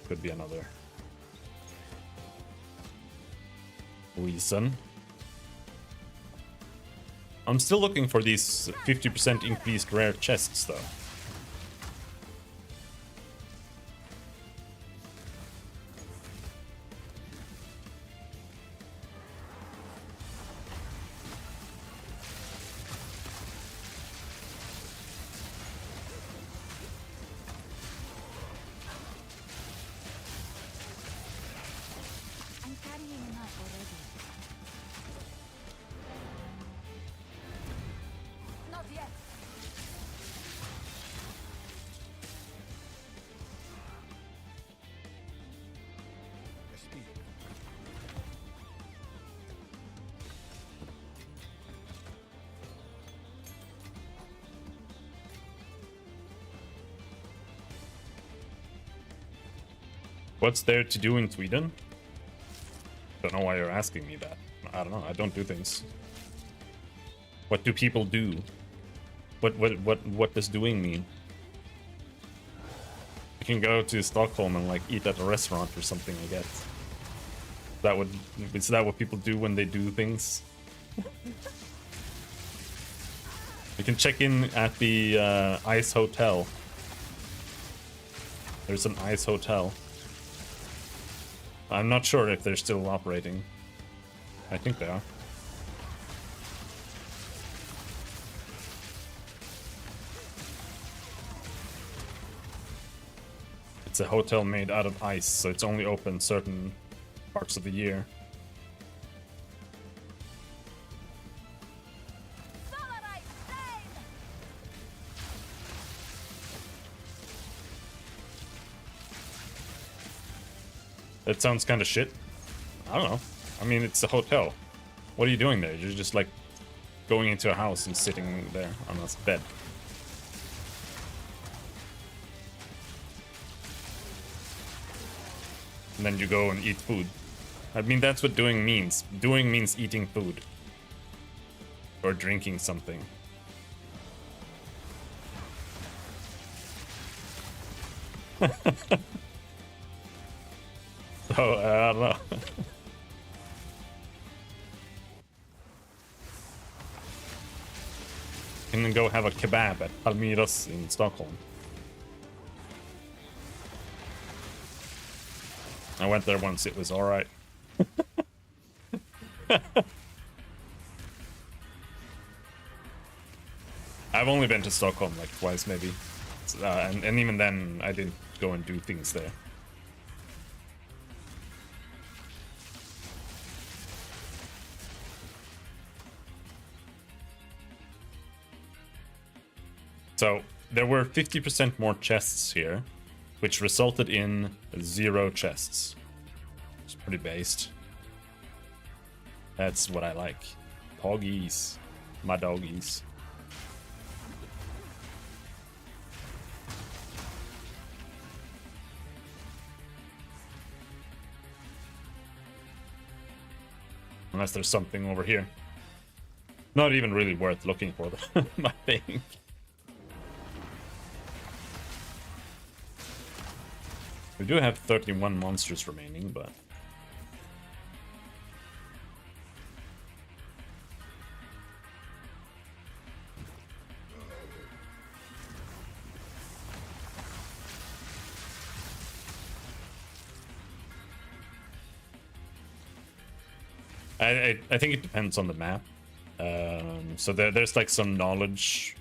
could be another reason. I'm still looking for these 50% increased rare chests, though.
I'm carrying enough already. Not yet.
I speak.
What's there to do in Sweden? Don't know why you're asking me that. I don't know. I don't do things. What do people do? What does doing mean? You can go to Stockholm and like eat at a restaurant or something, I guess. Is that what people do when they do things? You can check in at the Ice Hotel. There's an Ice Hotel. I'm not sure if they're still operating. I think they are. It's a hotel made out of ice, so it's only open certain parts of the year.
Solarite flame!
That sounds kind of shit. I don't know. I mean, it's a hotel. What are you doing there? You're just like going into a house and sitting there on a bed. And then you go and eat food. I mean, that's what doing means. Doing means eating food. Or drinking something. So, I don't know. And then go have a kebab at Palmyras in Stockholm. I went there once, it was alright. I've only been to Stockholm like twice, maybe. And even then, I didn't go and do things there. So, there were 50% more chests here, which resulted in 0 chests. It's pretty based. That's what I like. Poggies. My doggies. Unless there's something over here. Not even really worth looking for, I think. We do have 31 monsters remaining, but... I think it depends on the map. So there's like some knowledge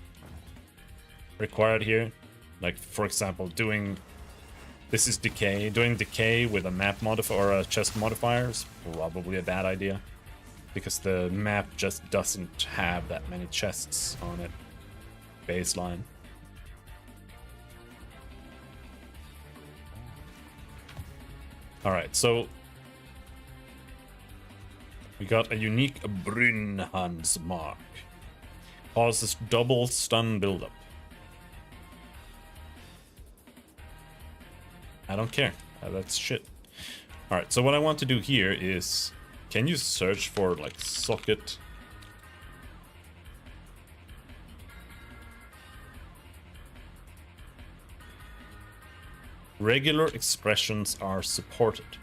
required here. Like, for example, doing... This is decay. Doing decay with a map modifier or a chest modifier is probably a bad idea. Because the map just doesn't have that many chests on it. Baseline. Alright, so... We got a unique Brynhan's Mark. Causes double stun buildup. I don't care. That's shit. Alright, so what I want to do here is... Can you search for, like, socket? Regular expressions are supported.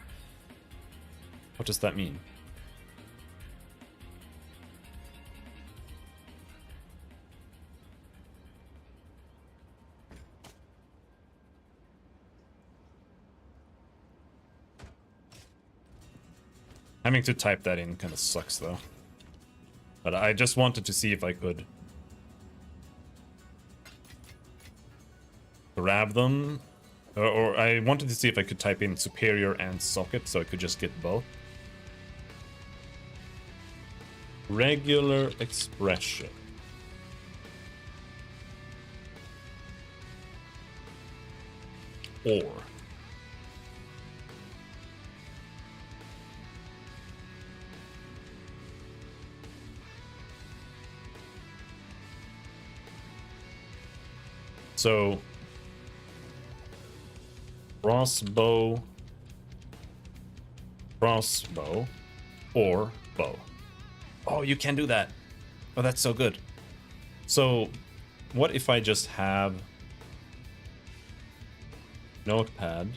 What does that mean? Having to type that in kind of sucks, though. But I just wanted to see if I could grab them. Or I wanted to see if I could type in superior and socket, so I could just get both. Regular expression. Or. So, crossbow, or bow. Oh, you can do that. Oh, that's so good. So, what if I just have Notepad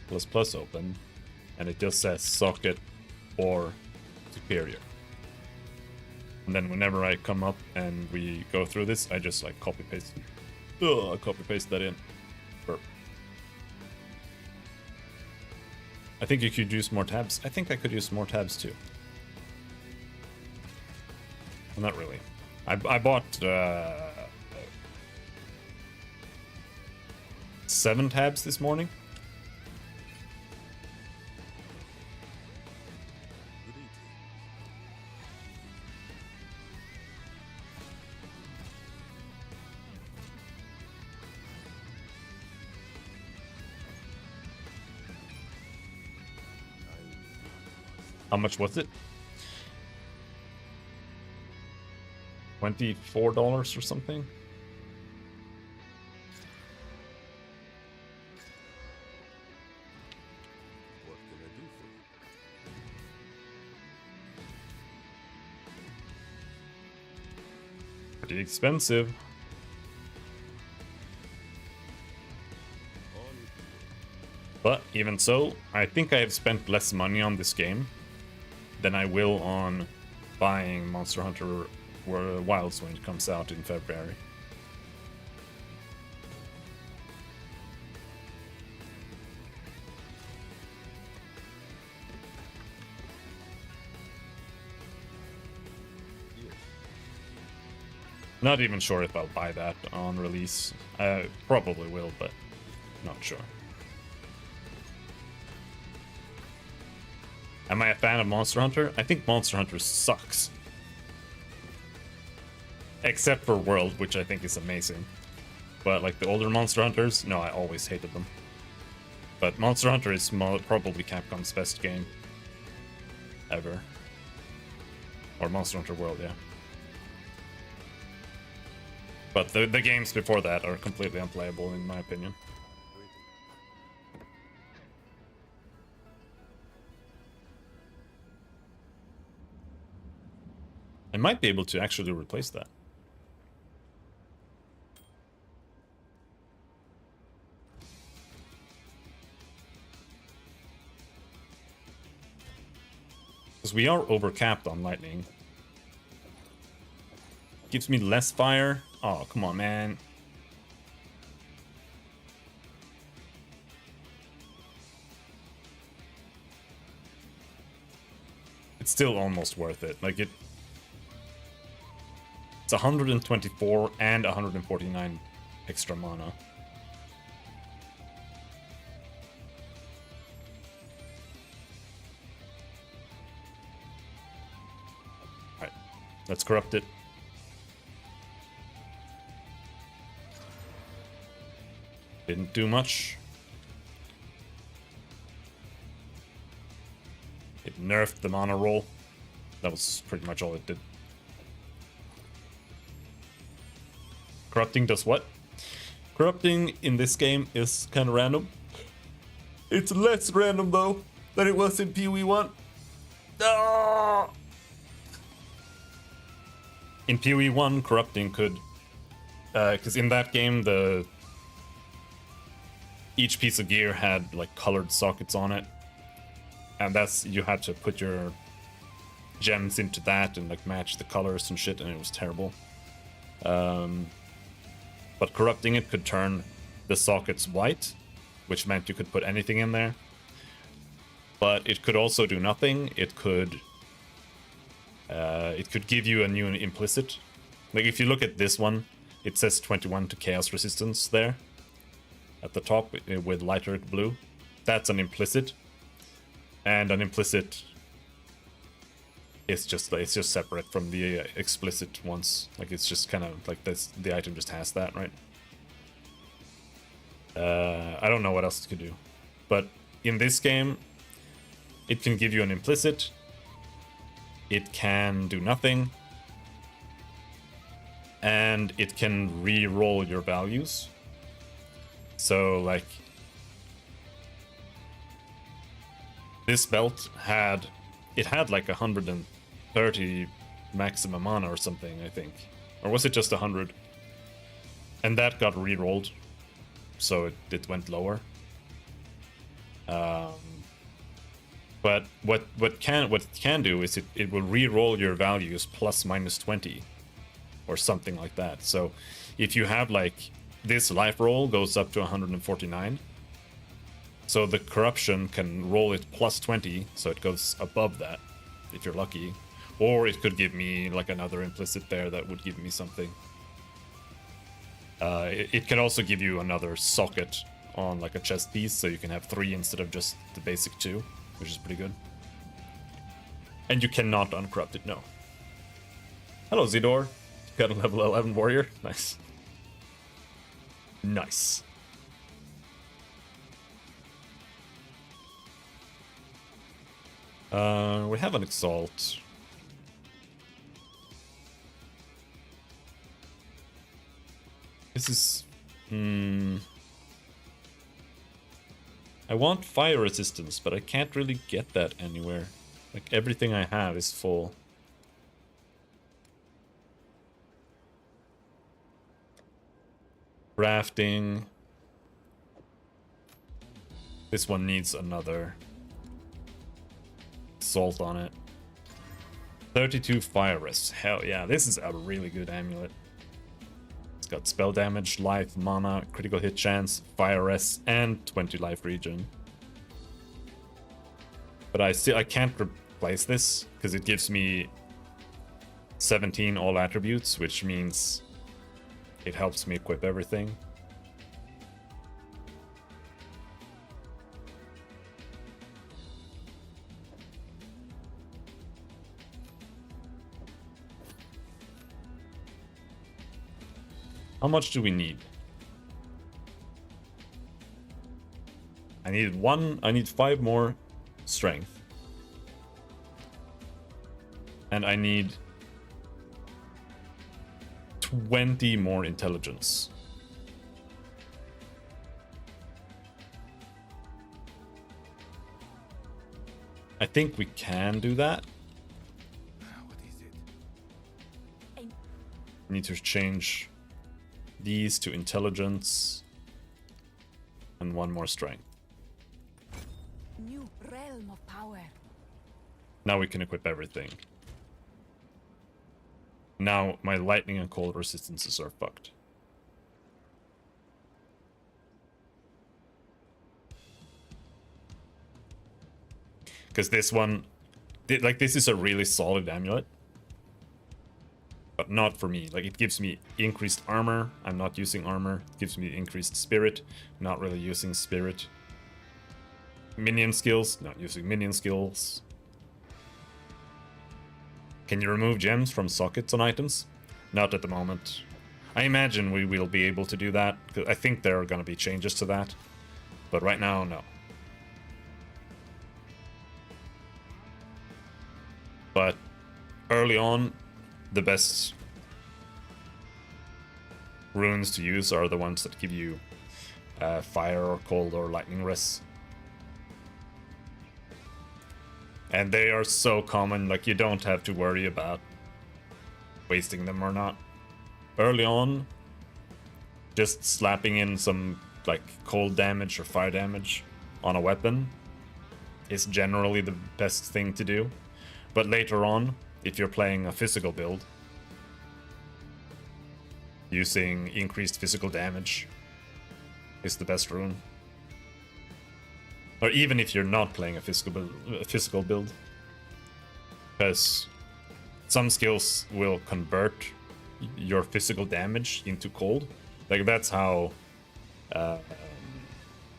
++ open, and it just says socket or superior? And then whenever I come up and we go through this, I just like copy paste. Copy paste that in. Burp. I think you could use more tabs. I think I could use more tabs too. Well, not really. I bought 7 tabs this morning. How much was it? $24 or something?
What can I do for you?
Pretty expensive. But even so, I think I have spent less money on this game than I will on buying Monster Hunter Wilds when it comes out in February. Not even sure if I'll buy that on release. I probably will, but not sure. Am I a fan of Monster Hunter? I think Monster Hunter sucks. Except for World, which I think is amazing. But like the older Monster Hunters, no, I always hated them. But Monster Hunter is probably Capcom's best game ever. Or Monster Hunter World, yeah. But the games before that are completely unplayable in my opinion. I might be able to actually replace that. Because we are overcapped on lightning. Gives me less fire. Oh, come on, man. It's still almost worth it. Like it's 124 and 149 extra mana. Alright, let's corrupt it. Didn't do much. It nerfed the mana roll. That was pretty much all it did. Corrupting does what? Corrupting in this game is kind of random. It's less random though than it was in PoE 1. Ah! In PoE 1, corrupting could, because in that game each piece of gear had like colored sockets on it, and you had to put your gems into that and like match the colors and shit, and it was terrible. But corrupting it could turn the sockets white, which meant you could put anything in there. But it could also do nothing. It could give you a new implicit. Like if you look at this one, it says 21 to chaos resistance there at the top with lighter blue. That's an implicit, and an implicit is just separate from the explicit ones. Like it's just kind of like this. The item just has that, right? I don't know what else it could do, but in this game, it can give you an implicit. It can do nothing, and it can re-roll your values. So like this belt had like 130 maximum mana or something, I think. Or was it just 100? And that got re-rolled, so it went lower. But what it can do is it will re-roll your values plus minus 20 or something like that. So if you have like this life roll goes up to 149, so the corruption can roll it plus 20, so it goes above that if you're lucky. Or it could give me like another implicit there that would give me something. It can also give you another socket on like a chest piece, so you can have 3 instead of just the basic 2, which is pretty good. And you cannot uncorrupt it, no. Hello, Zidor. Got a level 11 warrior. Nice. Nice. We have an Exalt. This is... I want fire resistance, but I can't really get that anywhere. Like, everything I have is full. Crafting. This one needs another salt on it. 32 fire rest. Hell yeah, this is a really good amulet. It's got spell damage, life, mana, critical hit chance, fire rest, and 20 life regen. But I can't replace this because it gives me 17 all attributes, which means it helps me equip everything. How much do we need? I need 5 more strength. And I need 20 more intelligence. I think we can do that.
What is it?
I need to change these to intelligence and 1 more strength.
New realm of power.
Now we can equip everything. Now my lightning and cold resistances are fucked. Because this one, like, this is a really solid amulet. But not for me. Like, it gives me increased armor. I'm not using armor. It gives me increased spirit. Not really using spirit. Minion skills. Not using minion skills. Can you remove gems from sockets on items? Not at the moment. I imagine we will be able to do that. I think there are going to be changes to that. But right now, no. But early on, the best runes to use are the ones that give you fire or cold or lightning res. And they are so common, like, you don't have to worry about wasting them or not. Early on, just slapping in some, like, cold damage or fire damage on a weapon is generally the best thing to do. But later on, if you're playing a physical build, using increased physical damage is the best rune. Or even if you're not playing a physical build. Because some skills will convert your physical damage into cold. Like, that's how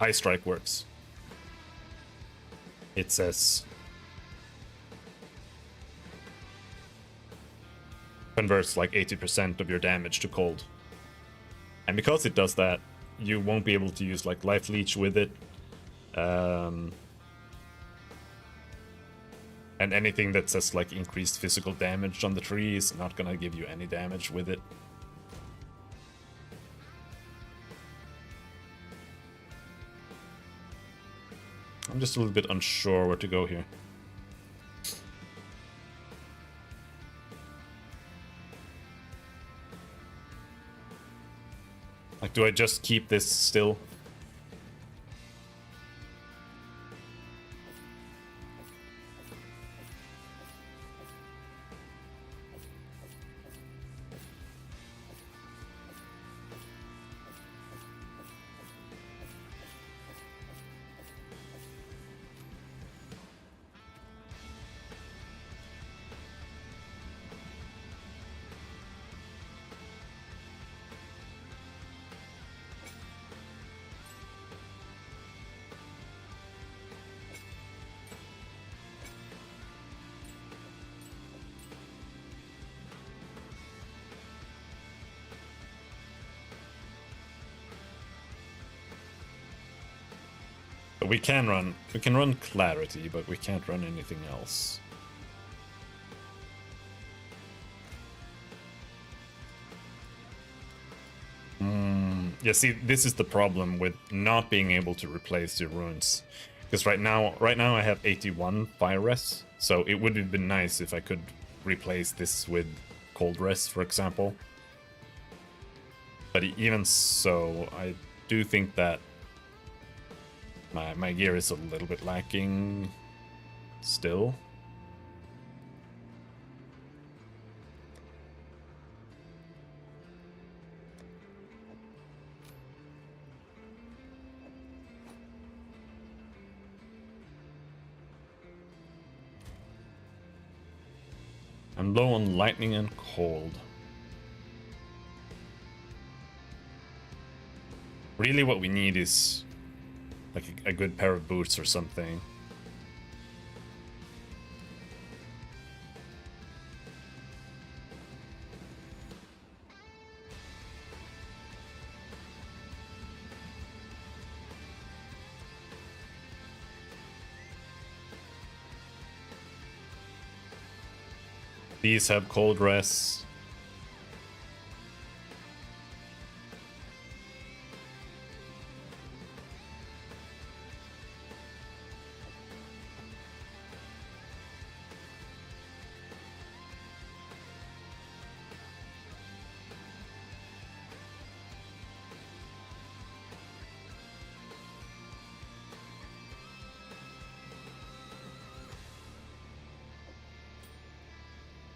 Ice Strike works. It says converts like 80% of your damage to cold. And because it does that, you won't be able to use like Life Leech with it. And anything that says like increased physical damage on the tree is not gonna give you any damage with it. I'm just a little bit unsure where to go here. Like, do I just keep this still? We can run Clarity, but we can't run anything else. Yeah, see, this is the problem with not being able to replace your runes. Because right now I have 81 fire res, so it would have been nice if I could replace this with cold res, for example. But even so, I do think that my gear is a little bit lacking still. I'm low on lightning and cold. Really what we need is like a good pair of boots or something. These have cold res.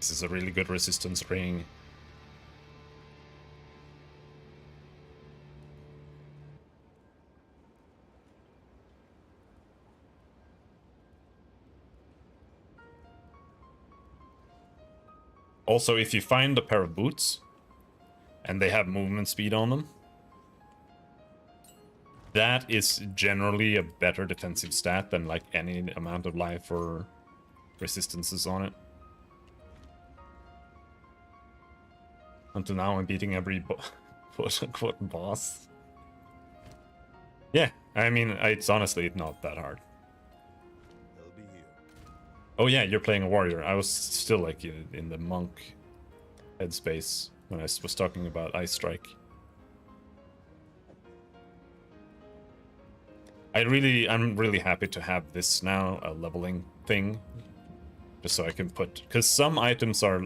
This is a really good resistance ring. Also, if you find a pair of boots and they have movement speed on them, that is generally a better defensive stat than like any amount of life or resistances on it. Until now, I'm beating every quote-unquote boss. Yeah, I mean, it's honestly not that hard.
They'll be here.
Oh yeah, you're playing a warrior. I was still like in the monk headspace when I was talking about Ice Strike. I'm really happy to have this now, a leveling thing. Just so I can put... Because some items are...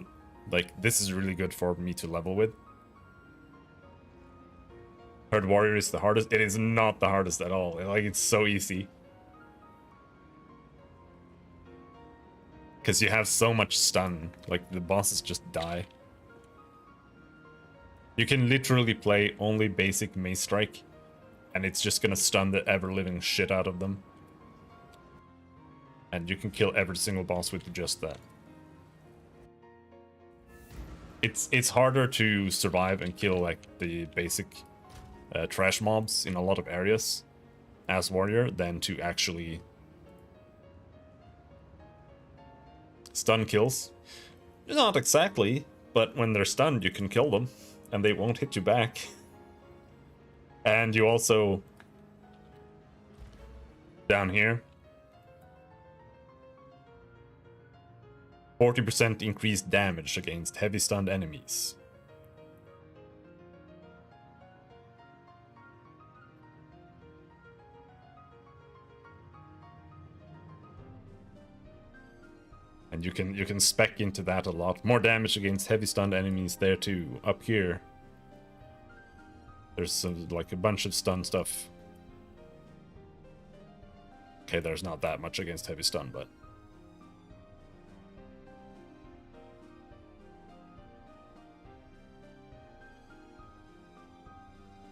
Like, this is really good for me to level with. Herd Warrior is the hardest. It is not the hardest at all. Like, it's so easy. Because you have so much stun. Like, the bosses just die. You can literally play only basic Mace Strike, and it's just gonna stun the ever-living shit out of them. And you can kill every single boss with just that. It's harder to survive and kill like the basic trash mobs in a lot of areas as warrior than to actually stun kills. Not exactly, but when they're stunned you can kill them and they won't hit you back. And you also, down here, 40% increased damage against heavy stunned enemies. And you can spec into that a lot. More damage against heavy stunned enemies there too. Up here, there's some, like a bunch of stun stuff. Okay, there's not that much against heavy stun, but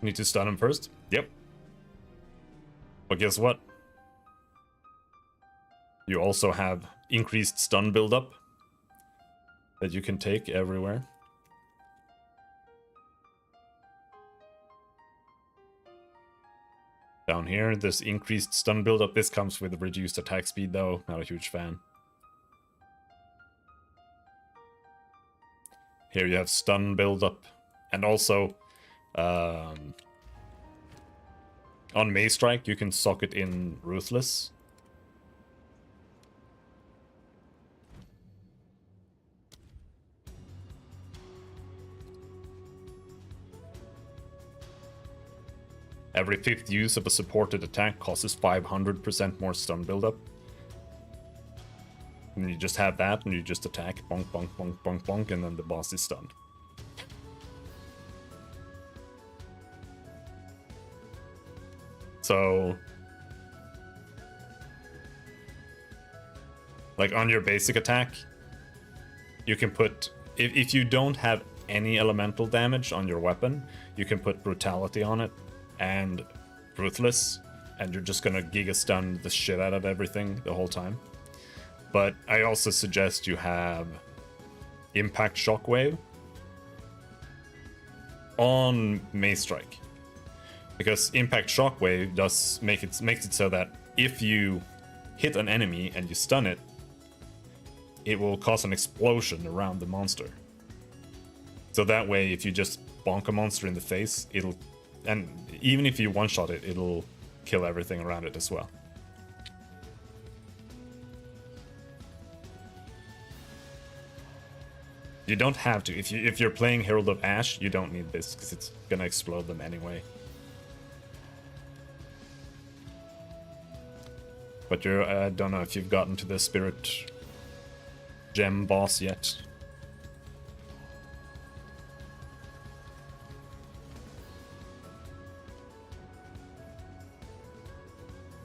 need to stun him first? Yep. But guess what? You also have increased stun buildup that you can take everywhere. Down here, this increased stun buildup. This comes with reduced attack speed though. Not a huge fan. Here you have stun buildup. And also, on Mace Strike, you can socket in Ruthless. Every 5th use of a supported attack causes 500% more stun buildup. And you just have that, and you just attack, bonk, bonk, bonk, bonk, bonk, and then the boss is stunned. So, like on your basic attack, you can put, if you don't have any elemental damage on your weapon, you can put Brutality on it and Ruthless, and you're just gonna Giga Stun the shit out of everything the whole time. But I also suggest you have Impact Shockwave on Mace Strike. Because Impact Shockwave does makes it so that if you hit an enemy and you stun it, it will cause an explosion around the monster. So that way, if you just bonk a monster in the face, it'll, and even if you one-shot it, it'll kill everything around it as well. You don't have to. If you're playing Herald of Ash, you don't need this because it's gonna explode them anyway. But you're, I don't know if you've gotten to the Spirit Gem boss yet.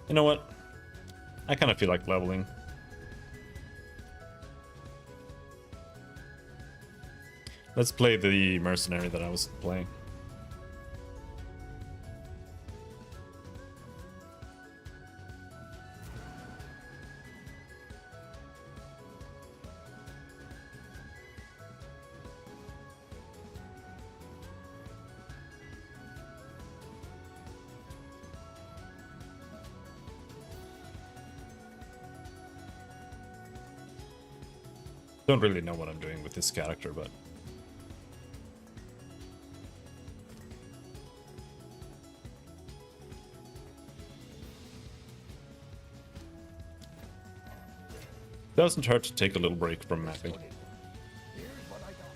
You know what? I kind of feel like leveling. Let's play the mercenary that I was playing. Don't really know what I'm doing with this character, but doesn't hurt to take a little break from mapping.
Here's what I got.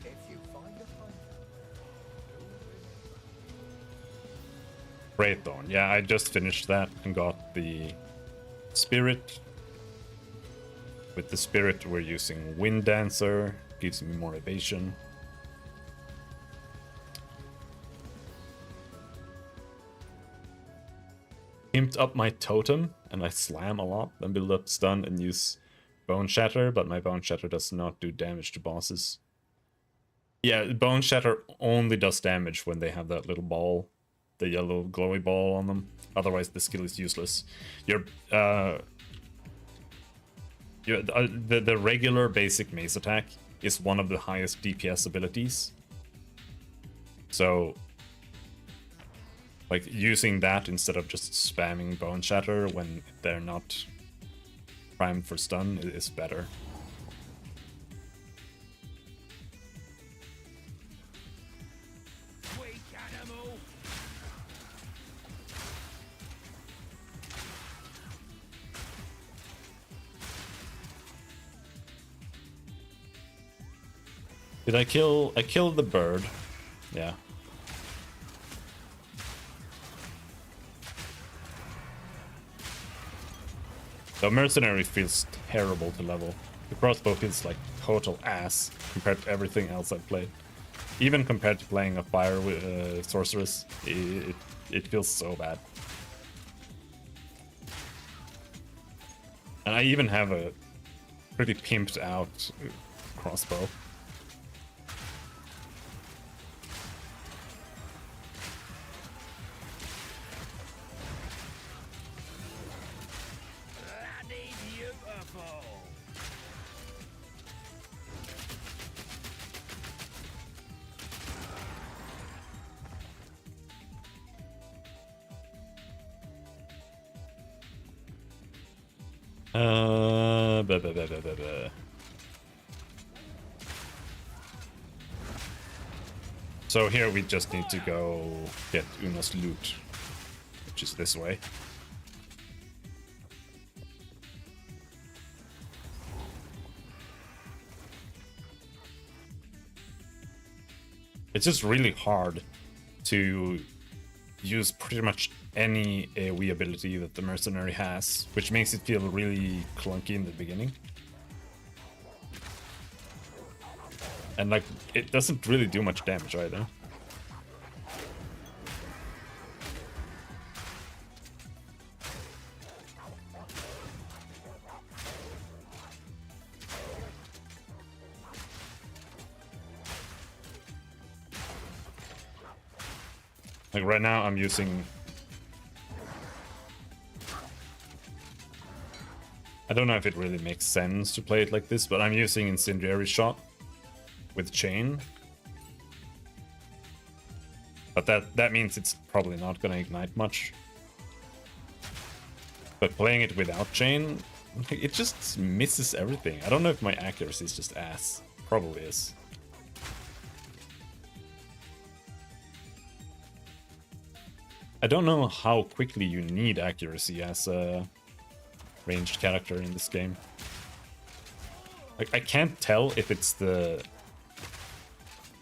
If you find a fight,
Wraiththorn. Yeah, I just finished that and got the spirit. With the spirit, we're using Wind Dancer, gives me more evasion. Pimped up my totem, and I slam a lot, then build up stun and use Bone Shatter, but my Bone Shatter does not do damage to bosses. Yeah, Bone Shatter only does damage when they have that little ball, the yellow glowy ball on them. Otherwise, the skill is useless. The regular basic mace attack is one of the highest DPS abilities. So, like, using that instead of just spamming Bone Shatter when they're not primed for stun is better. Did I kill? I killed the bird. Yeah. The mercenary feels terrible to level. The crossbow feels like total ass compared to everything else I've played. Even compared to playing a fire sorceress, it feels so bad. And I even have a pretty pimped out crossbow. So here we just need to go get Una's loot, which is this way. It's just really hard to use pretty much any AoE ability that the mercenary has, which makes it feel really clunky in the beginning. And like, it doesn't really do much damage either. Like right now I'm using... I don't know if it really makes sense to play it like this, but I'm using Incendiary Shot with chain. But that means it's probably not gonna ignite much. But playing it without chain, it just misses everything. I don't know if my accuracy is just ass. Probably is. I don't know how quickly you need accuracy as a ranged character in this game. Like, I can't tell if it's the...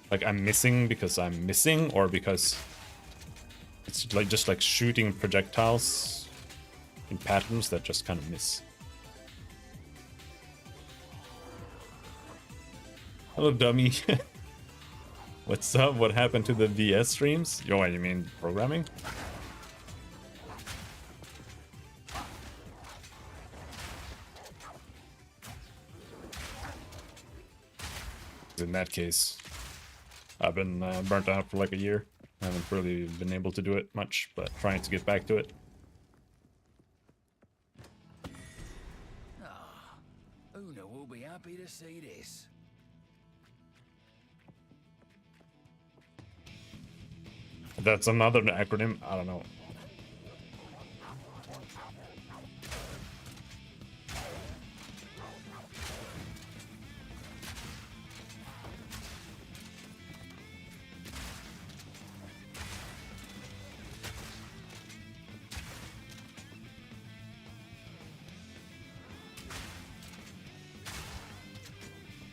Like, I'm missing because I'm missing, or because it's like just like shooting projectiles in patterns that just kind of miss. Hello, dummy. What's up? What happened to the VS streams? Yo, you mean programming? In that case, I've been burnt out for like a year. I haven't really been able to do it much, but trying to get back to it.
Una will be happy to see this.
That's another acronym. I don't know.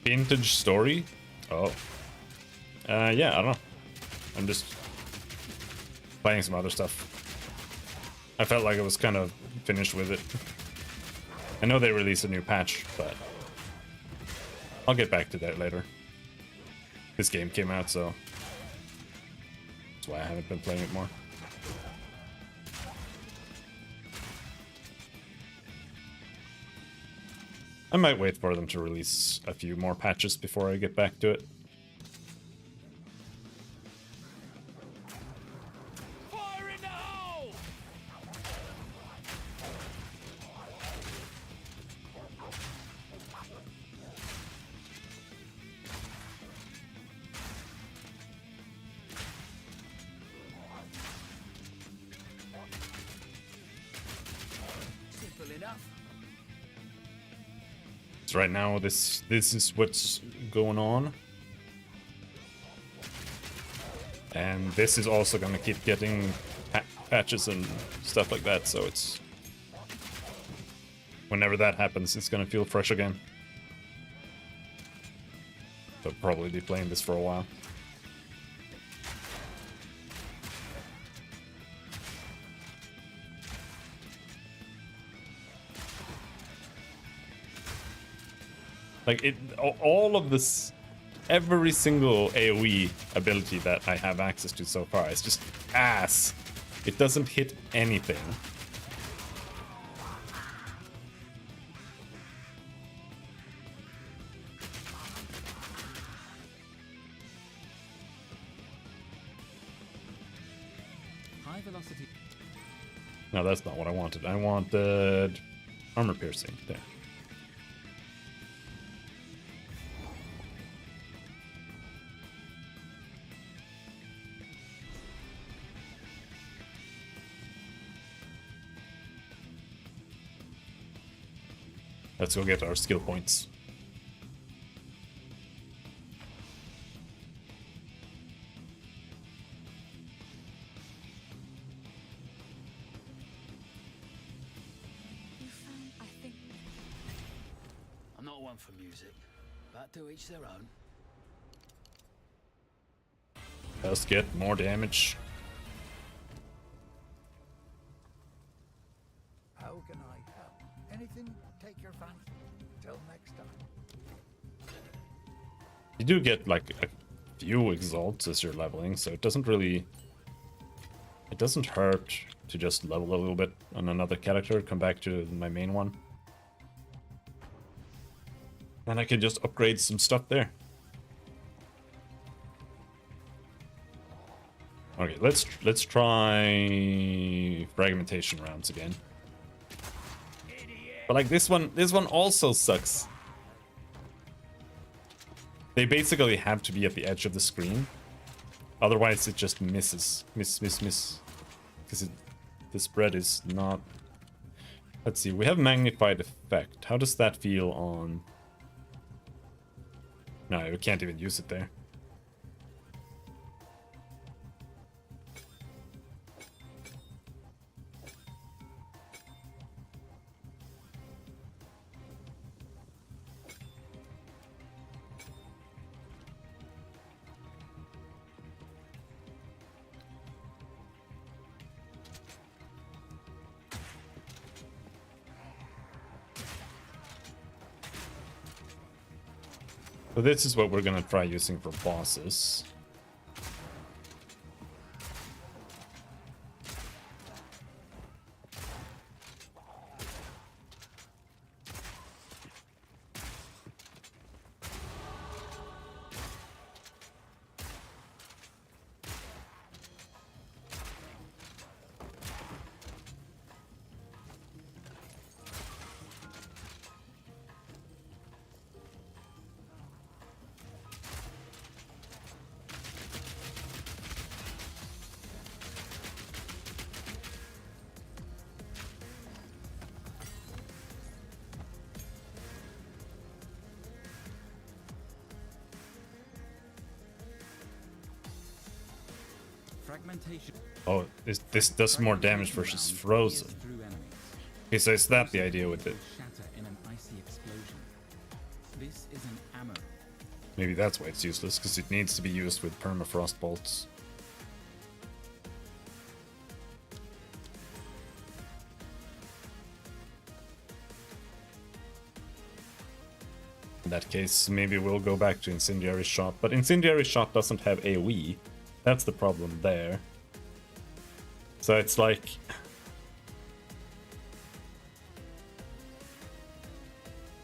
Vintage story? Oh. Yeah, I don't know. I'm just playing some other stuff. I felt like I was kind of finished with it. I know they released a new patch, but I'll get back to that later. This game came out, so that's why I haven't been playing it more. I might wait for them to release a few more patches before I get back to it.
Fire in the hole! Simple enough.
So right now, this is what's going on. And this is also gonna keep getting patches and stuff like that, so it's... Whenever that happens, it's gonna feel fresh again. So I'll probably be playing this for a while. Like, all of this, every single AoE ability that I have access to so far is just ass. It doesn't hit anything.
High velocity.
No, that's not what I wanted. I wanted armor piercing. There. Let's go get our skill points.
You found, I think.
I'm not one for music, but to each their own.
Let's get more damage.
How can I help? Anything take your fancy? Till next time.
You do get like a few exalts as you're leveling, so it doesn't really... It doesn't hurt to just level a little bit on another character, come back to my main one. And I can just upgrade some stuff there. Okay, let's try fragmentation rounds again. But like this one also sucks. They basically have to be at the edge of the screen. Otherwise it just misses. Miss. Because the spread is not... Let's see, we have magnified effect. How does that feel on... No, we can't even use it there. So this is what we're gonna try using for bosses.
Fragmentation.
Oh, this does more damage versus frozen.
Through enemies.
Okay, so is that the idea with it?
Shatter in an icy explosion. This is an ammo.
Maybe that's why it's useless, because it needs to be used with permafrost bolts. In that case, maybe we'll go back to Incendiary Shot, but Incendiary Shot doesn't have AoE. That's the problem there. So it's like...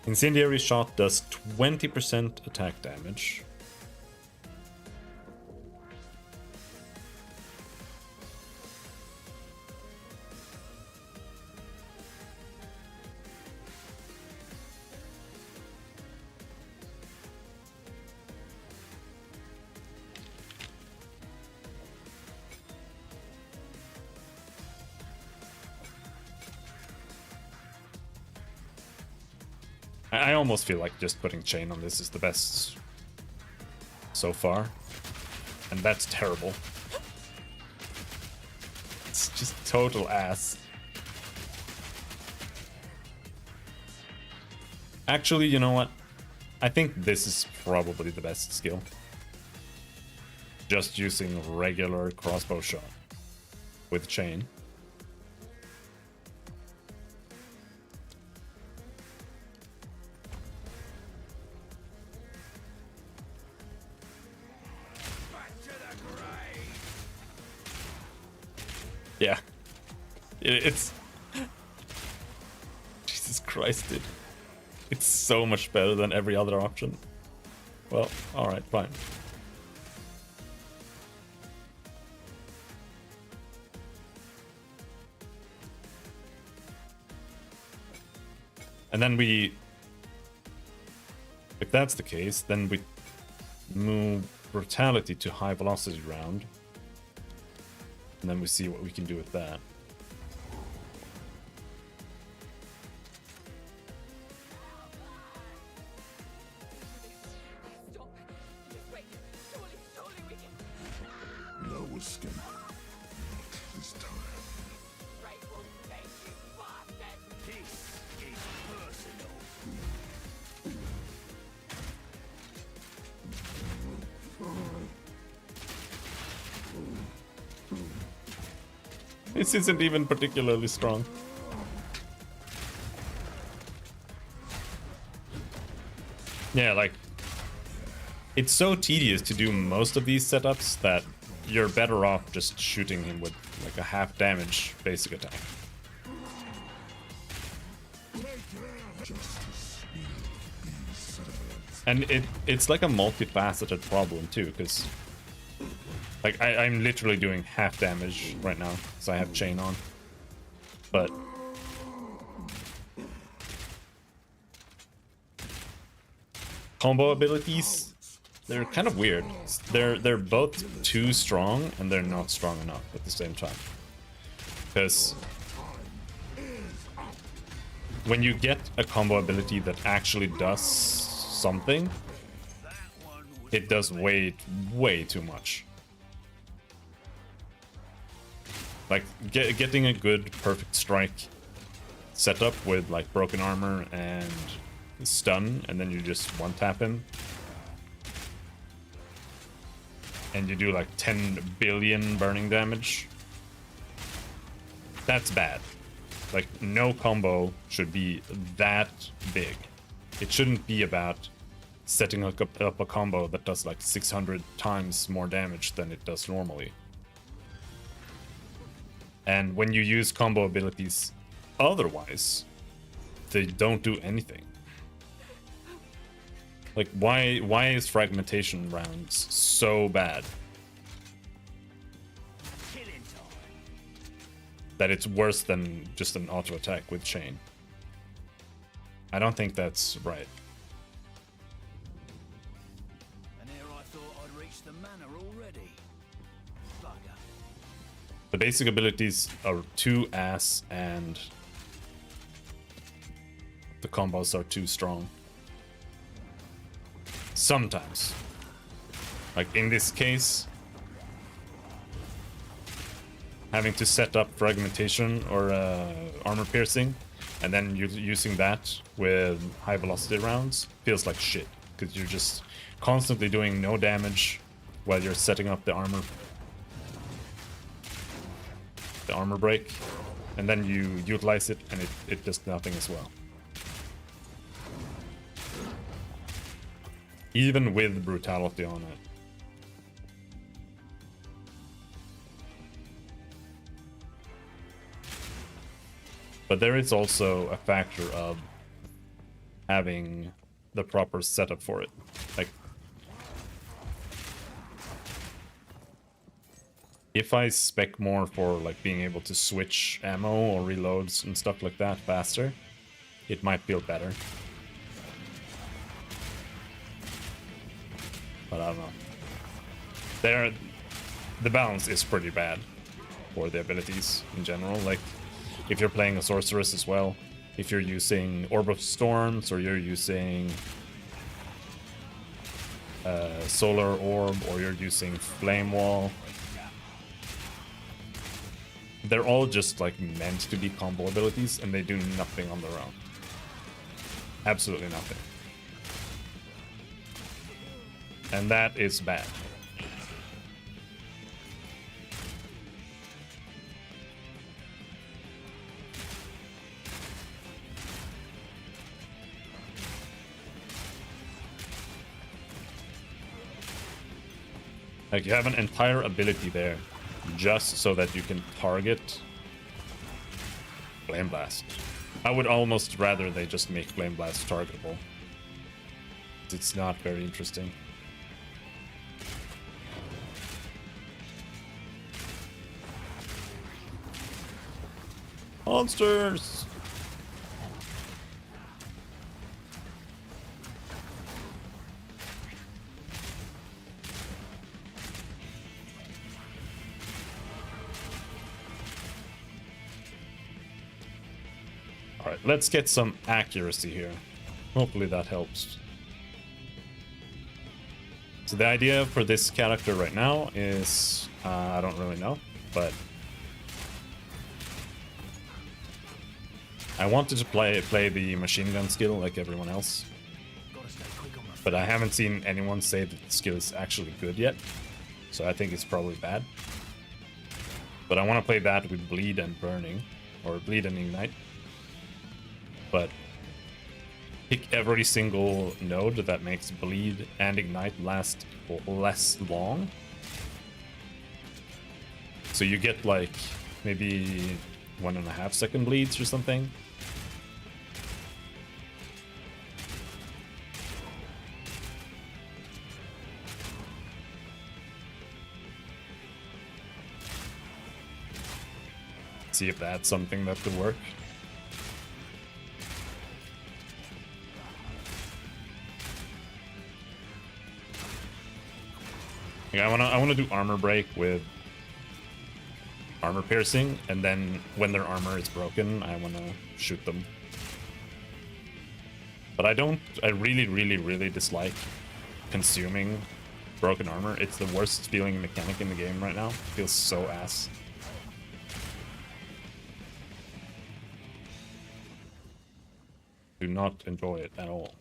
Incendiary Shot does 20% attack damage. I almost feel like just putting chain on this is the best so far. And that's terrible. It's just total ass. Actually, you know what? I think this is probably the best skill. Just using regular crossbow shot with chain. Yeah. It's... Jesus Christ, dude. It's so much better than every other option. Well, alright, fine. And then we... If that's the case, then we move Brutality to high velocity round. And then we see what we can do with that.
Stop. Just wait. Surely we can.
No escape. Not this time.
Ray will save you, bastard.
This is personal.
This isn't even particularly strong. Yeah, like... It's so tedious to do most of these setups that you're better off just shooting him with like a half damage basic attack. And it's like a multifaceted problem too, because like I'm literally doing half damage right now, so I have chain on. But combo abilities, they're kind of weird. They're both too strong and they're not strong enough at the same time. Because when you get a combo ability that actually does something, it does way too much. Like getting a good perfect strike setup with like broken armor and stun, and then you just one tap him, and you do like 10 billion burning damage. That's bad. Like no combo should be that big. It shouldn't be about setting up a combo that does like 600 times more damage than it does normally. And when you use combo abilities otherwise, they don't do anything. Like why is fragmentation rounds so bad? That it's worse than just an auto attack with chain. I don't think that's right.
And here I thought I'd reached the manor already. Bugger.
The basic abilities are too ass, and the combos are too strong. Sometimes. Like in this case, having to set up fragmentation or armor piercing, and then using that with high velocity rounds feels like shit, because you're just constantly doing no damage while you're setting up the armor break, and then you utilize it and it does nothing as well. Even with brutality on it. But there is also a factor of having the proper setup for it. Like, if I spec more for like being able to switch ammo or reloads and stuff like that faster, it might feel better. But I don't know. The balance is pretty bad for the abilities in general. Like, if you're playing a sorceress as well, if you're using Orb of Storms or you're using Solar Orb or you're using Flame Wall, they're all just like meant to be combo abilities and they do nothing on their own. Absolutely nothing. And that is bad. Like, you have an entire ability there just so that you can target Flame Blast. I would almost rather they just make Flame Blast targetable. It's not very interesting. Monsters! Alright, let's get some accuracy here. Hopefully that helps. So the idea for this character right now is... I don't really know, but... I wanted to play the machine gun skill like everyone else. But I haven't seen anyone say that the skill is actually good yet. So I think it's probably bad. But I want to play that with Bleed and Burning. Or Bleed and Ignite. But pick every single node that makes Bleed and Ignite last less long. So you get like maybe 1.5 second bleeds or something. See if that's something that could work. Yeah, I wanna do armor break with armor piercing, and then when their armor is broken, I wanna shoot them. But I really dislike consuming broken armor. It's the worst feeling mechanic in the game right now. It feels so ass. Do not enjoy it at all.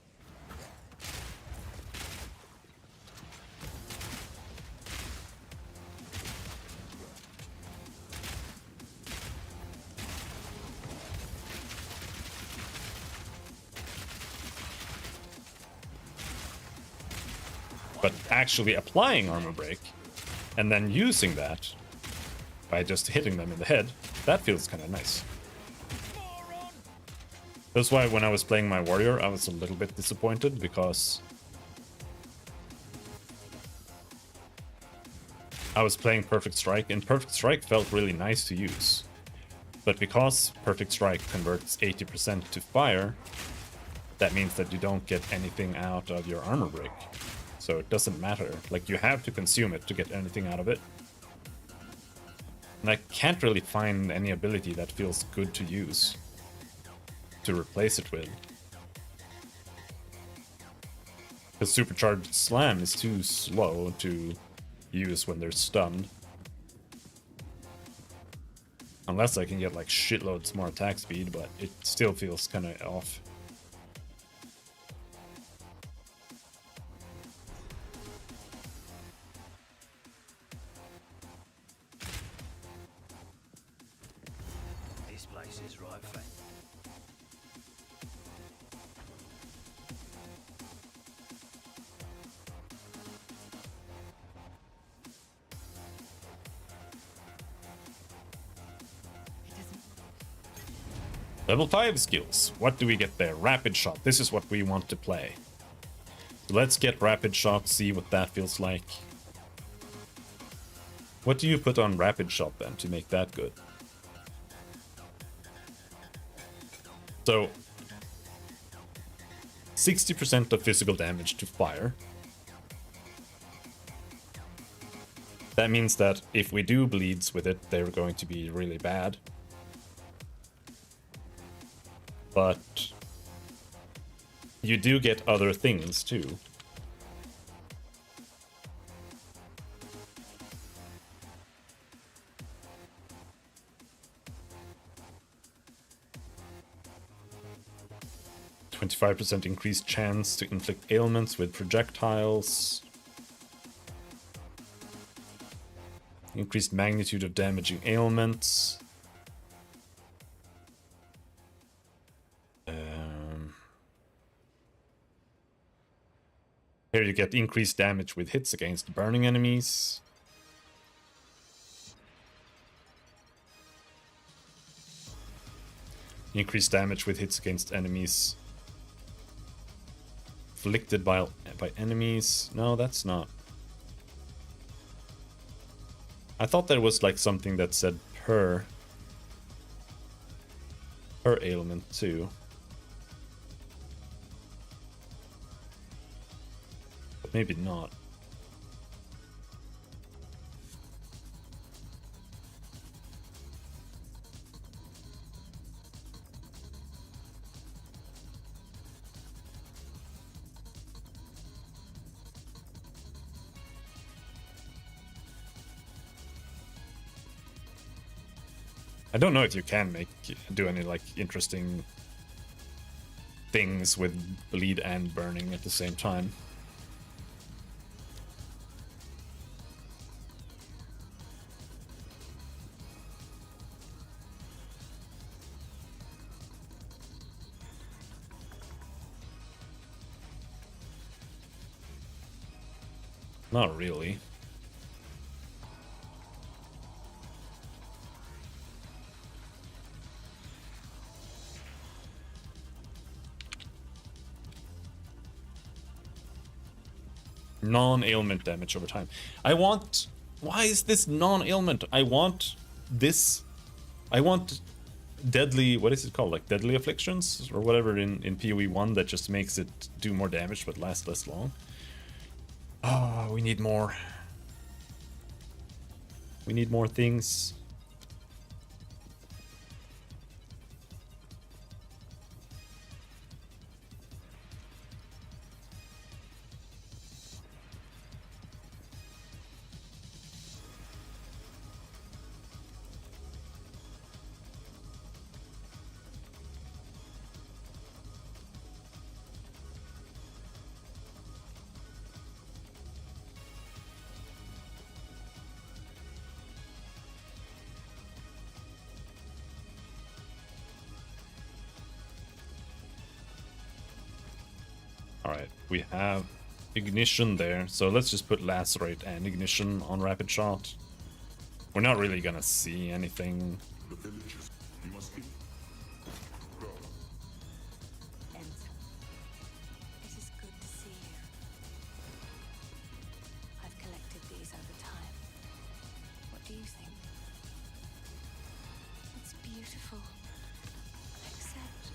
But actually applying armor break and then using that by just hitting them in the head, that feels kind of nice. That's why when I was playing my warrior, I was a little bit disappointed because I was playing Perfect Strike, and Perfect Strike felt really nice to use. But because Perfect Strike converts 80% to fire, that means that you don't get anything out of your armor break. So it doesn't matter. Like, you have to consume it to get anything out of it. And I can't really find any ability that feels good to use to replace it with. Because Supercharged Slam is too slow to use when they're stunned. Unless I can get like shitloads more attack speed, but it still feels kind of off.
This place is right for
Level 5 skills. What do we get there? Rapid shot. This is what we want to play. So let's get rapid shot, see what that feels like. What do you put on rapid shot then to make that good? So 60% of physical damage to fire. That means that if we do bleeds with it, they're going to be really bad. But you do get other things too. %25 increased chance to inflict ailments with projectiles. Increased magnitude of damaging ailments. Here you get increased damage with hits against burning enemies. Increased damage with hits against enemies inflicted by enemies. No, that's not. I thought there was like something that said per ailment too. But maybe not. I don't know if you can do any like interesting things with bleed and burning at the same time. Not really. Non-ailment damage over time. I want... Why is this non-ailment? I want this... I want deadly... What is it called? Like deadly afflictions? Or whatever in PoE 1 that just makes it do more damage but last less long. Oh, we need more. We need more things. Alright, we have ignition there, so let's just put lacerate and ignition on rapid shot. We're not really gonna see anything.
The villagers must be.
Enzo, it is good to see you. I've collected these over time. What do you think? It's beautiful. Except...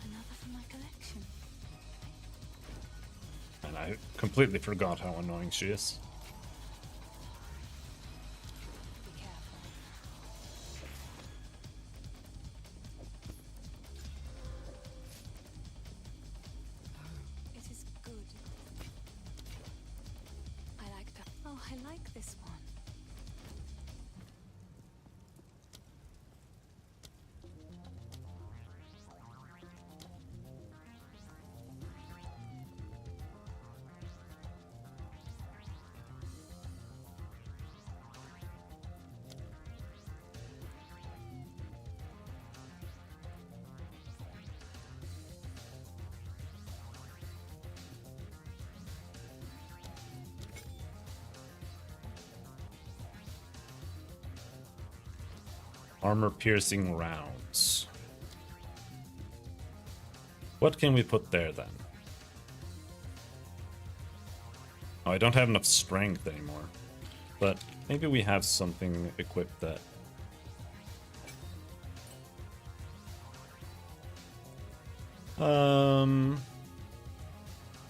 another for my collection.
And I completely forgot how annoying she is.
Be careful. I like this one.
Armor piercing rounds. What can we put there then? Oh, I don't have enough strength anymore. But maybe we have something equipped that...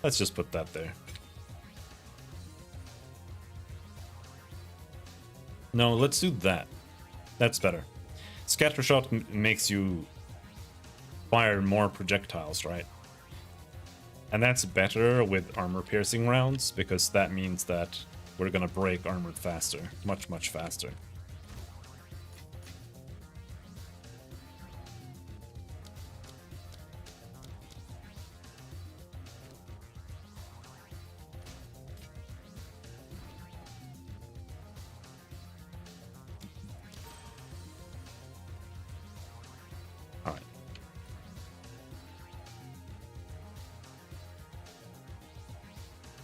Let's just put that there. No, let's do that. That's better. Scattershot makes you fire more projectiles, right? And that's better with armor-piercing rounds, because that means that we're gonna break armored faster. Much, much faster.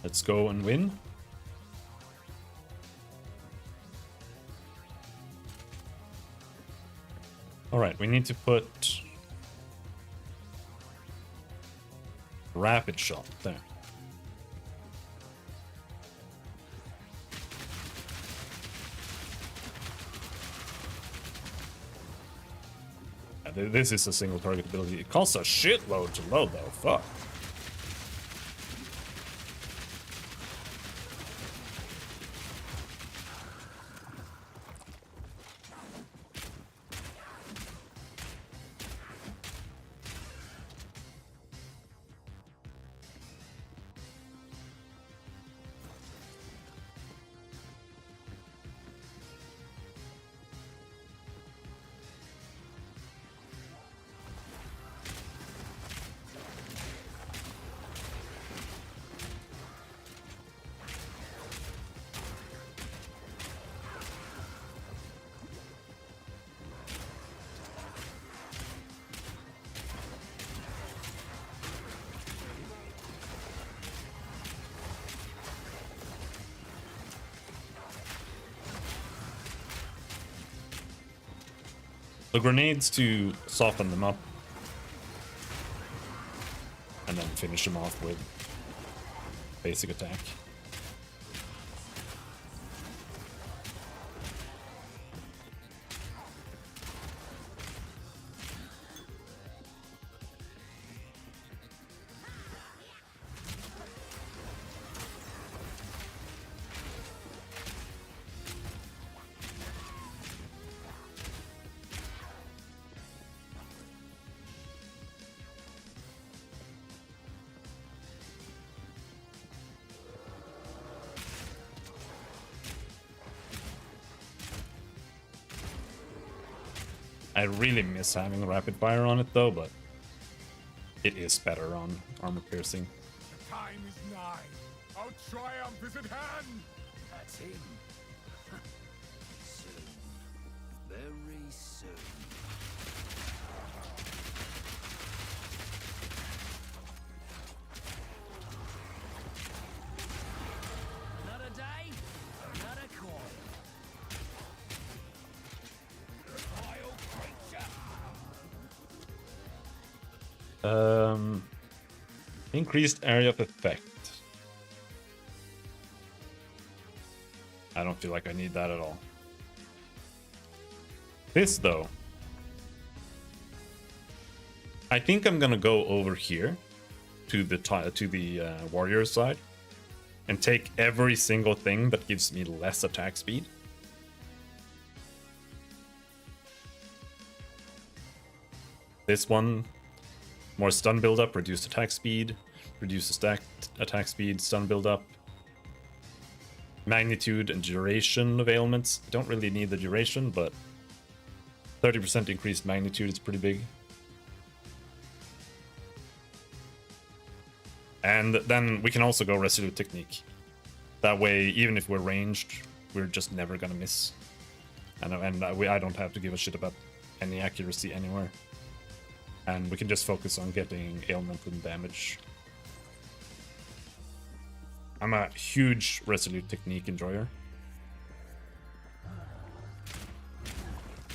Let's go and win. Alright, we need to put rapid shot there. This is a single target ability. It costs a shitload to load though, fuck. The grenades to soften them up. And then finish them off with basic attack. I really miss having rapid fire on it though, but it is better on armor piercing.
The time is nigh. Our triumph is at hand.
That's him. Soon. Very soon. Another day, another coin.
Increased area of effect. I don't feel like I need that at all. This though, I think I'm gonna go over here to the warrior side and take every single thing that gives me less attack speed. This one, more stun buildup, reduced attack speed, reduce attack speed, stun buildup. magnitude and duration of ailments. Don't really need the duration, but 30% increased magnitude is pretty big. And then we can also go Resolute Technique. That way, even if we're ranged, we're just never gonna miss. And I don't have to give a shit about any accuracy anywhere. And we can just focus on getting ailment and damage. I'm a huge Resolute Technique enjoyer.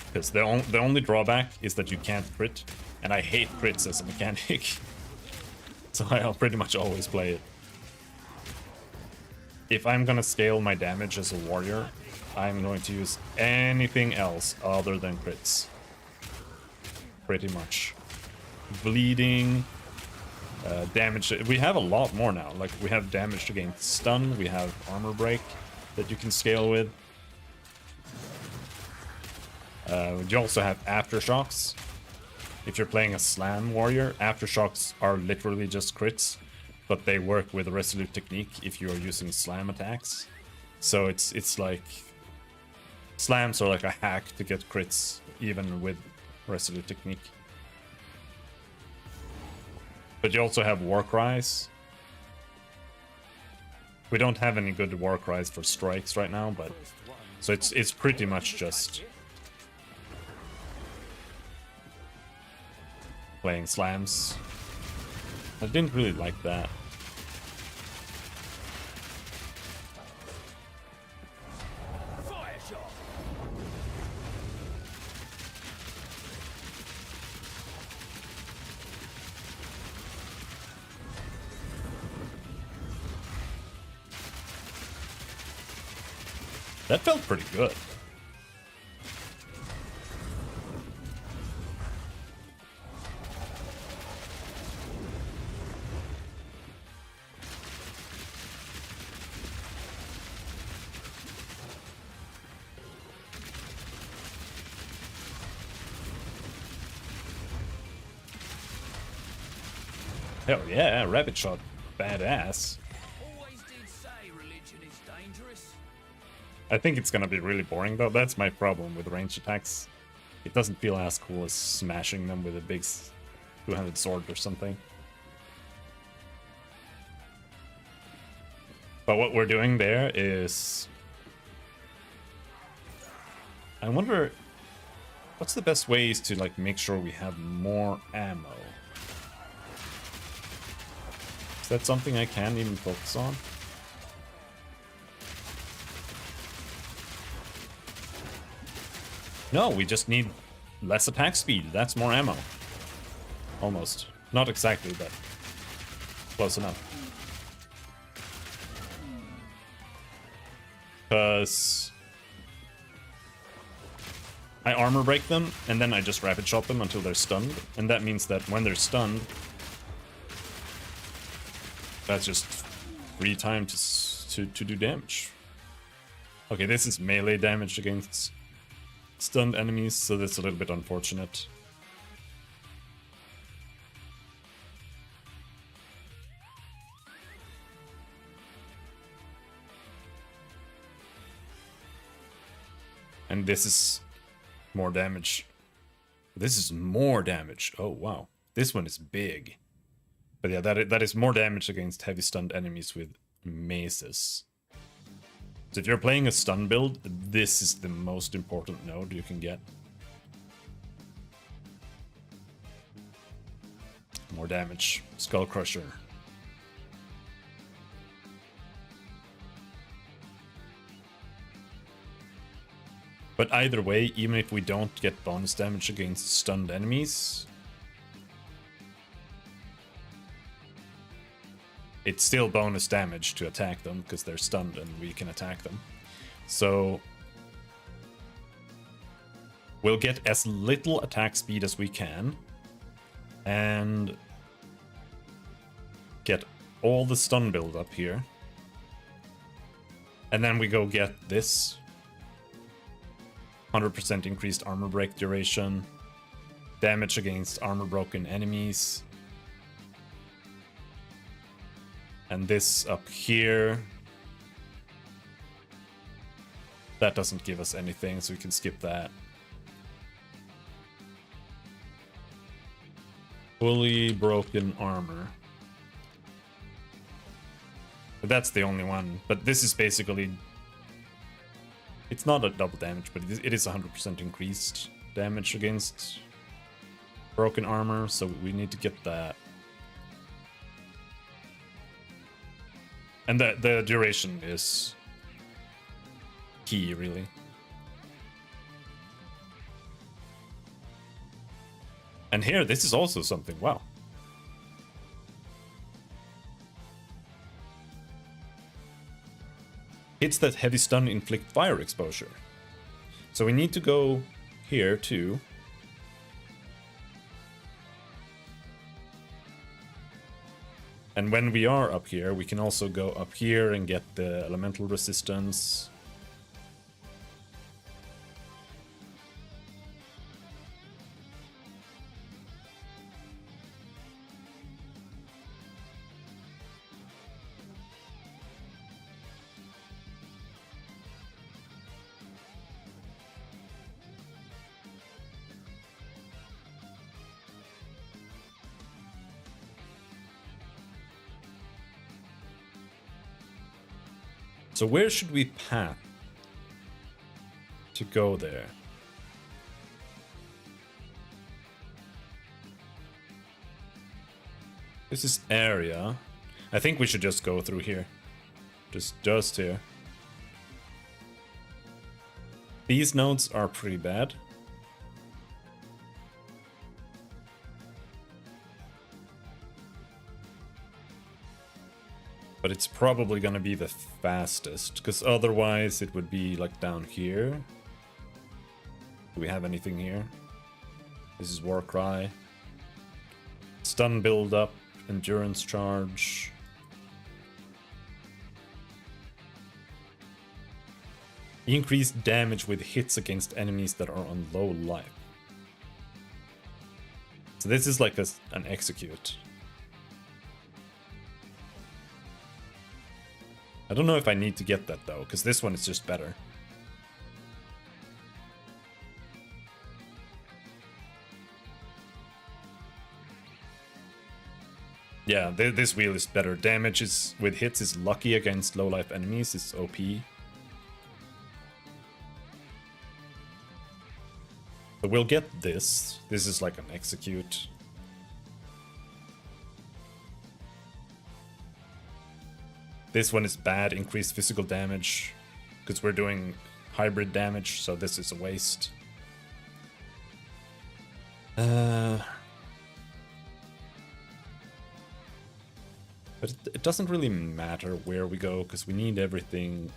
Because the only drawback is that you can't crit, and I hate crits as a mechanic. So I'll pretty much always play it. If I'm gonna scale my damage as a warrior, I'm going to use anything else other than crits. Pretty much. Bleeding, damage. We have a lot more now. Like, we have damage against stun, we have armor break that you can scale with. You also have aftershocks. If you're playing a slam warrior, aftershocks are literally just crits, but they work with a Resolute Technique if you are using slam attacks. So it's like slams are like a hack to get crits even with Resolute Technique. But you also have war cries. We don't have any good war cries for strikes right now, but so it's pretty much just playing slams. I didn't really like that. That felt pretty good. Hell yeah, Rapid Shot, badass.
Always did say religion is dangerous.
I think it's gonna be really boring though. That's my problem with ranged attacks. It doesn't feel as cool as smashing them with a big two-handed sword or something. But what we're doing there is... I wonder... what's the best ways to like make sure we have more ammo? Is that something I can even focus on? No, we just need less attack speed. That's more ammo. Almost. Not exactly, but close enough. Because I armor break them, and then I just rapid shot them until they're stunned. And that means that when they're stunned, that's just free time to do damage. Okay, this is melee damage against stunned enemies, so that's a little bit unfortunate. And this is more damage. This is more damage. Oh, wow. This one is big. But yeah, that is more damage against heavy stunned enemies with maces. So if you're playing a stun build, this is the most important node you can get. More damage. Skull Crusher. But either way, even if we don't get bonus damage against stunned enemies, it's still bonus damage to attack them because they're stunned and we can attack them. So we'll get as little attack speed as we can and get all the stun build up here. And then we go get this 100% increased armor break duration, damage against armor broken enemies. And this up here That doesn't give us anything, so we can skip that. Fully broken armor. But that's the only one. But this is basically... It's not a double damage, but it is 100% increased damage against broken armor, so we need to get that. And the duration is key, really. And here, this is also something. Wow. Hits that heavy stun inflict fire exposure. So we need to go here too. And when we are up here, we can also go up here and get the elemental resistance. So where should we path to go there? This is area. I think we should just go through here. Just here. These nodes are pretty bad. But it's probably gonna be the fastest, because otherwise it would be like down here. Do we have anything here? This is Warcry. Stun build up, endurance charge. Increased damage with hits against enemies that are on low life. So this is like an execute. I don't know if I need to get that though, because this one is just better. Yeah, this wheel is better. Damage is with hits is lucky against low life enemies. It's OP. So we'll get this. This is like an execute. This one is bad, increased physical damage, because we're doing hybrid damage, so this is a waste. But it doesn't really matter where we go, because we need everything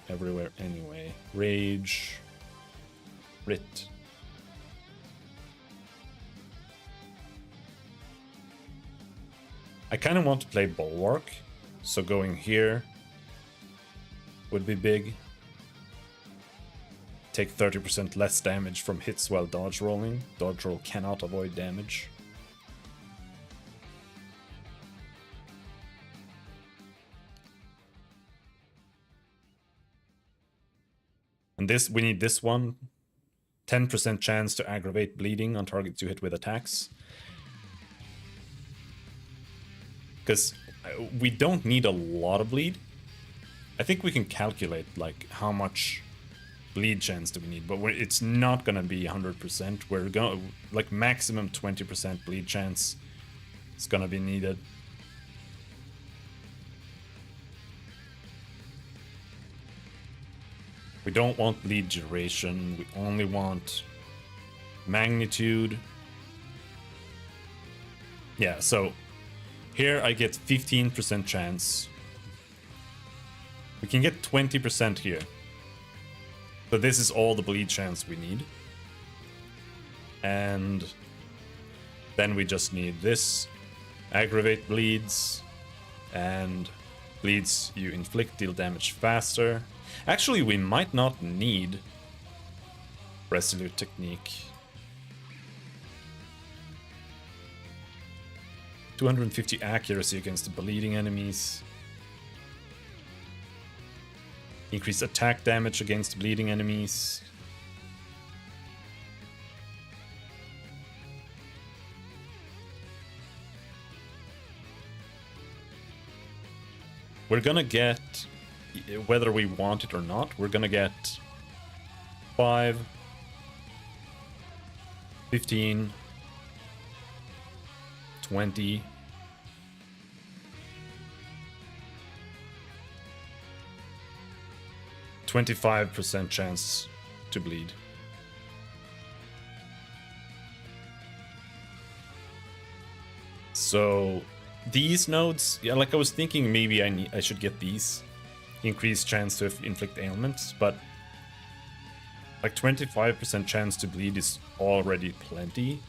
everywhere anyway. Rage, Rit. I kind of want to play Bulwark. So going here would be big. Take 30% less damage from hits while dodge rolling. Dodge roll cannot avoid damage. And this, we need this one. 10% chance to aggravate bleeding on targets you hit with attacks. Because we don't need a lot of bleed. I think we can calculate like how much bleed chance do we need, but it's not gonna be 100%. We're going like maximum 20% bleed chance is gonna be needed. We don't want bleed duration. We only want magnitude. Yeah, so here I get 15% chance. We can get 20% here. So this is all the bleed chance we need. And then we just need this. Aggravate bleeds. And bleeds you inflict deal damage faster. Actually, we might not need Resolute Technique. 250 accuracy against the bleeding enemies. Increase attack damage against bleeding enemies. We're gonna get, whether we want it or not, we're gonna get 5, 15, 20, 25% chance to bleed. So these nodes, yeah, like I was thinking maybe I should get these. Increased chance to inflict ailments, but like 25% chance to bleed is already plenty.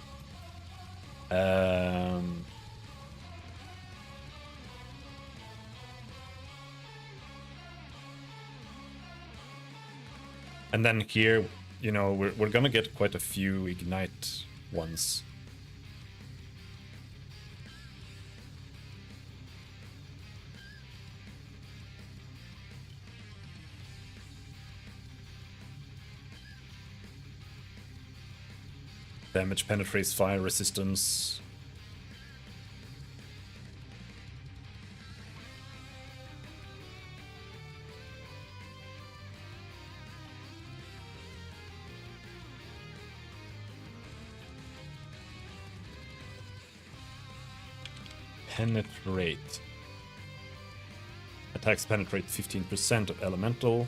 And then here, you know, we're gonna get quite a few ignite ones. Damage penetrates fire resistance. Penetrate. Attacks penetrate 15% of elemental.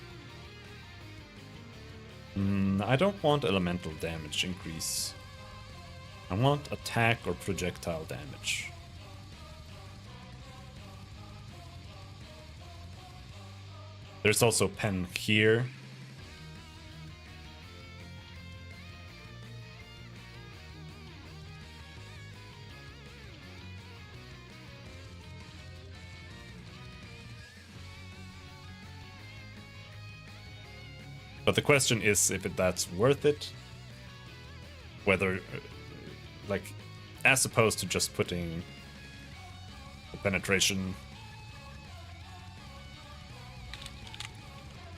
I don't want elemental damage increase. I want attack or projectile damage. There's also pen here. But the question is if that's worth it. Whether, like, as opposed to just putting the penetration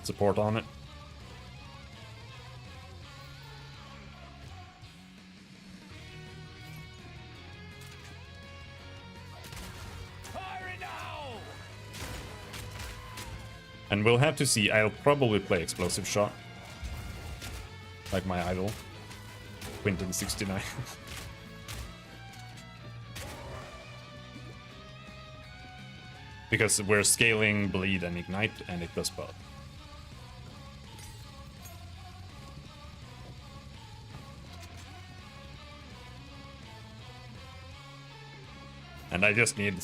support on it. And we'll have to see. I'll probably play Explosive Shot. Like my idol. Quinton 69. Because we're scaling Bleed and Ignite, and it does both. And I just need an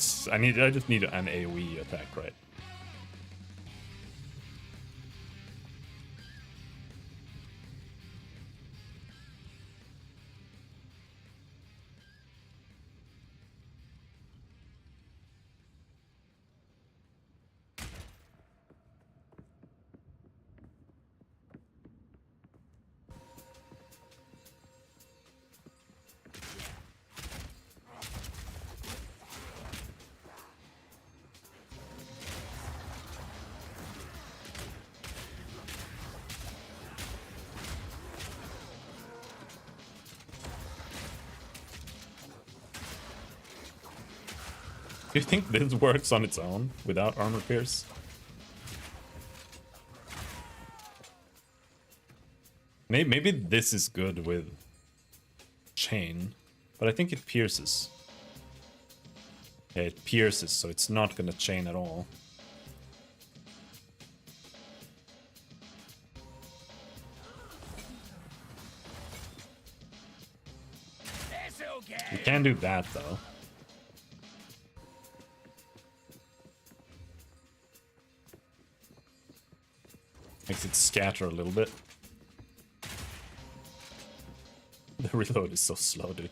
AoE attack, right? Do you think this works on its own without armor pierce? Maybe this is good with chain, but I think it pierces. Yeah, it pierces, so it's not gonna chain at all. We can do that though. Makes it scatter a little bit. The reload is so slow, dude.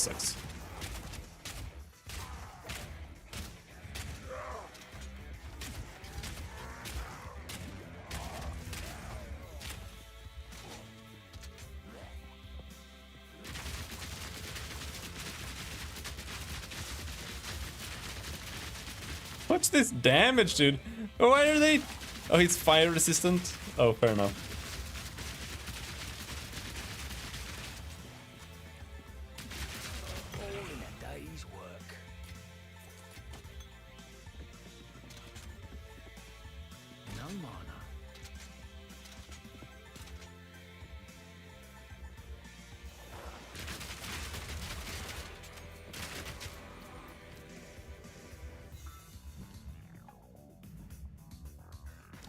sucks. What's this damage, dude? Why are they... Oh, he's fire resistant? Oh, fair enough.
All in a day's work. No mana.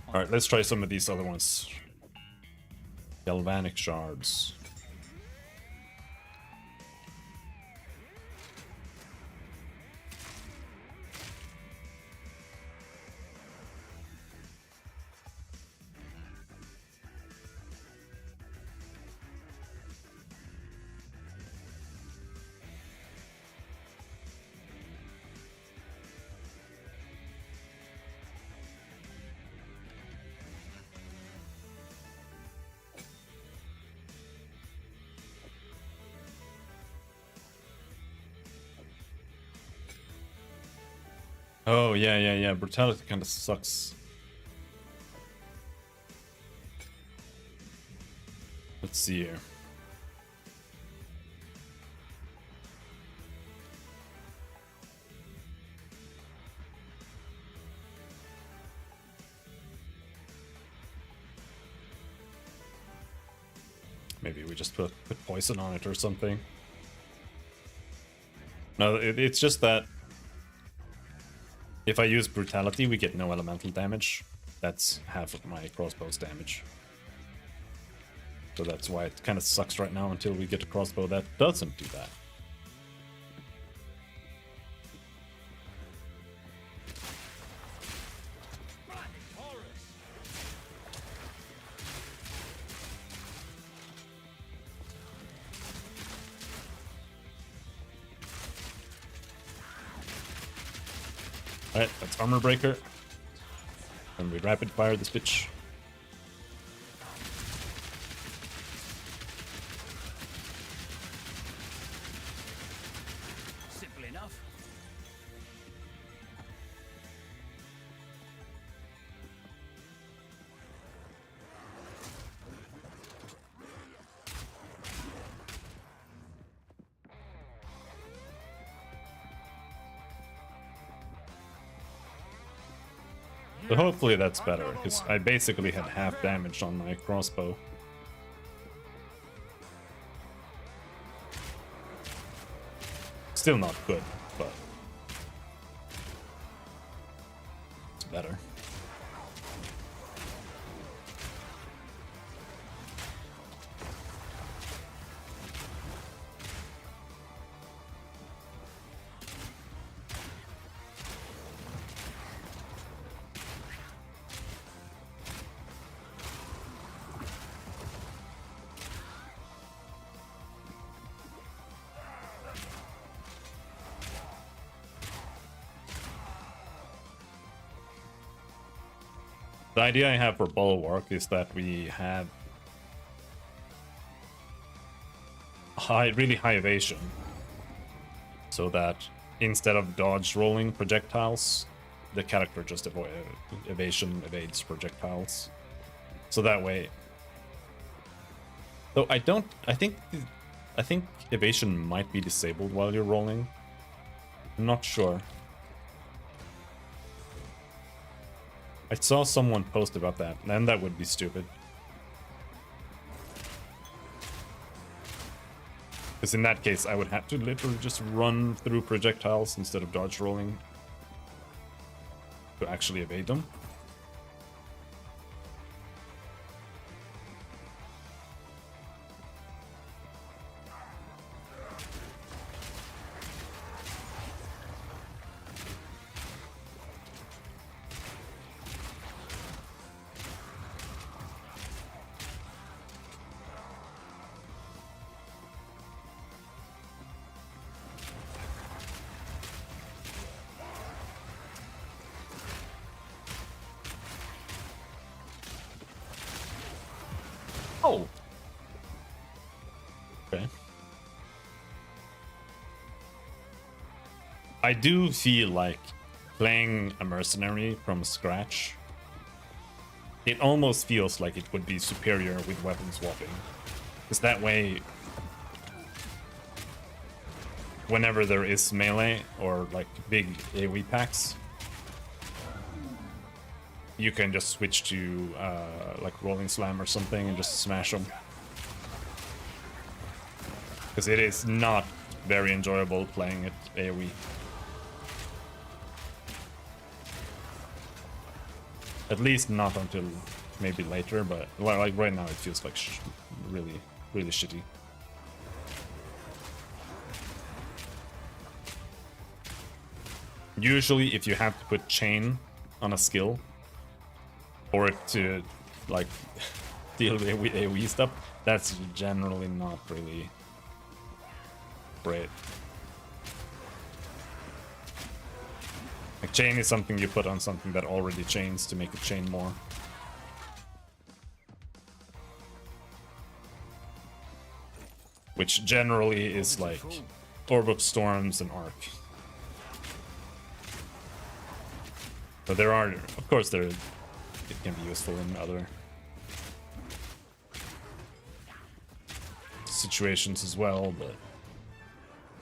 Alright, let's try some of these other ones. Galvanic shards. Oh, yeah. Brutality kind of sucks. Let's see here. Maybe we just put poison on it or something. No, it's just that if I use brutality, we get no elemental damage. That's half of my crossbow's damage. So that's why it kind of sucks right now until we get a crossbow that doesn't do that. Alright, that's armor breaker. And we rapid fire this bitch.
Simple enough.
So hopefully that's better, because I basically had half damage on my crossbow. Still not good, but it's better. The idea I have for bulwark is that we have really high evasion, so that instead of dodge rolling projectiles, the character just evades projectiles. So that way, though I think evasion might be disabled while you're rolling. I'm not sure. I saw someone post about that, and that would be stupid. Because in that case, I would have to literally just run through projectiles instead of dodge rolling to actually evade them. I do feel like playing a mercenary from scratch, it almost feels like it would be superior with weapon swapping. Because that way, whenever there is melee or like big AoE packs, you can just switch to like rolling slam or something and just smash them. Because it is not very enjoyable playing it AoE. At least not until maybe later, but like right now it feels like really, really shitty. Usually if you have to put chain on a skill for it to like deal with AoE stuff, that's generally not really great. Like chain is something you put on something that already chains to make it chain more. Which generally is like Orb of Storms and Arc. But there are, of course, it can be useful in other situations as well, but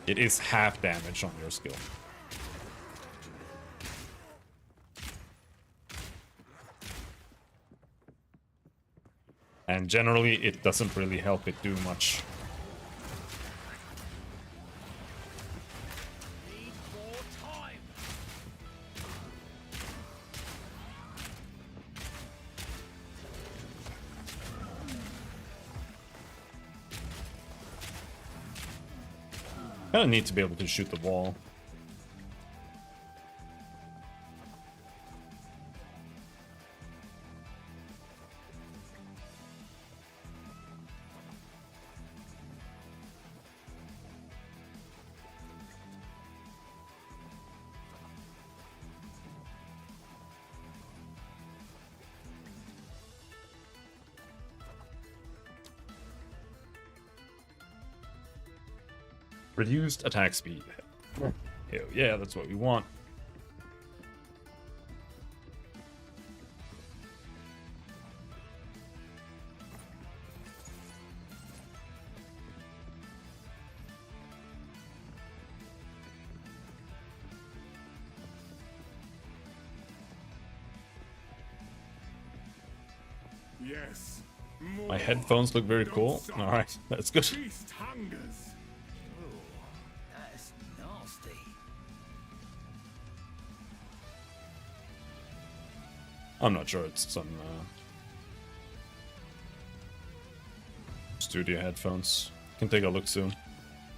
it is half damage on your skill. And generally, it doesn't really help it do much. Kind of need to be able to shoot the wall. Reduced attack speed. Hell yeah, that's what we want.
Yes.
My headphones look very cool. Alright, that's good.
Beast hungers.
That's nasty.
I'm not sure it's some studio headphones. Can take a look soon.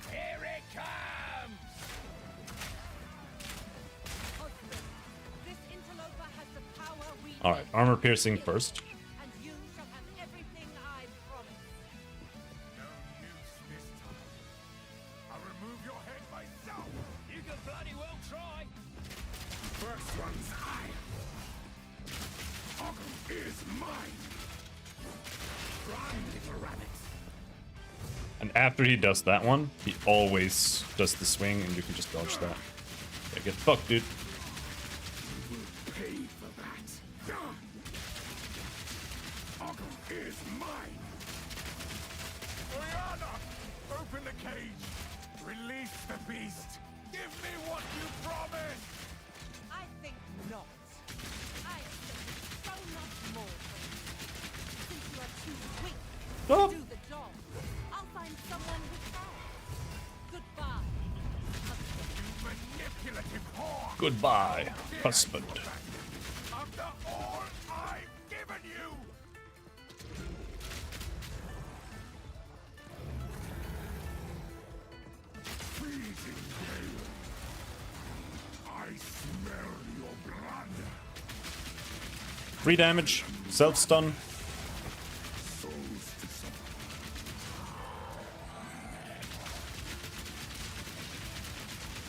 Here it comes!
This interloper has the power we
Alright, armor piercing first.
and you shall have everything I promise.
No use this time. I'll remove your head myself.
You can bloody well try.
First one's high. Ogre is mine. Run, little rabbit.
And after he does that one, he always does the swing and you can just dodge that. Yeah, get fucked, dude.
You will pay for that. Ogre is mine. Oriana, open the cage. Release the beast. Give me what you promised.
I think not. I expected so much more from you. Since you are too weak
Oh.
to do the job, I'll find someone who can. Goodbye.
Manipulative whore.
Goodbye, husband.
After all I've given you. Freezing gale. I smell your blood.
3 damage, self-stun.
Souls to suffer.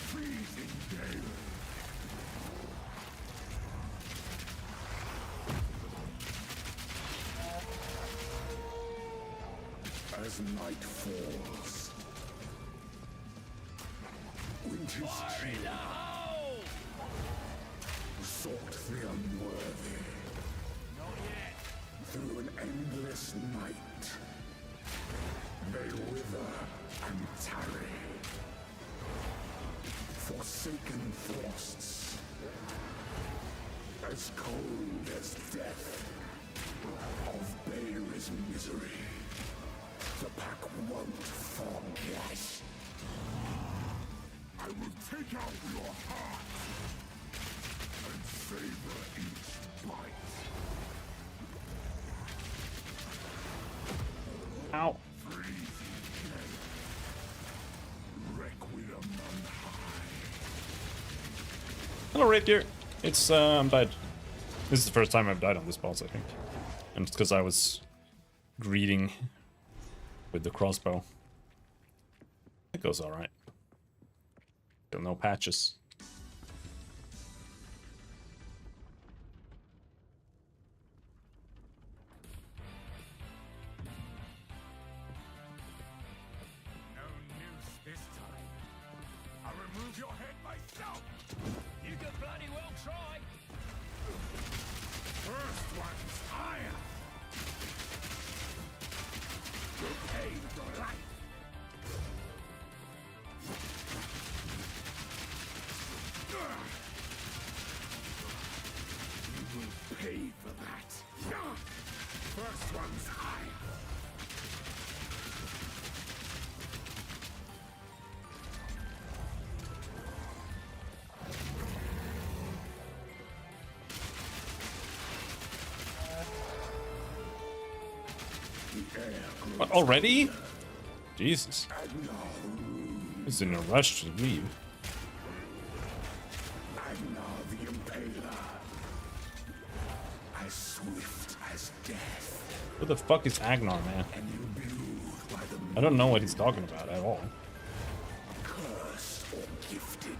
Freezing gale. As night falls, winter's chill. sought the unworthy.
Not yet.
Through an endless night, they wither and tarry. Forsaken frosts, as cold as death, of Bayer's misery. The pack won't forget. I will take out your heart and savor each bite.
Ow.
Requiem on high.
Hello, Rapier. It's, I'm died. This is the first time I've died on this boss, I think. And it's because I was greeting with the crossbow. It goes alright. Still no patches.
No noose this time. I'll remove your head myself.
You could bloody well try.
First one's higher. You'll pay with your life. You will pay for that. First one's higher.
What, already? Jesus. He's in a rush to leave.
Agnar the Impaler. As swift as death.
Who the fuck is Agnar, man?
And imbued by the
I don't know what he's talking about at all.
cursed or gifted.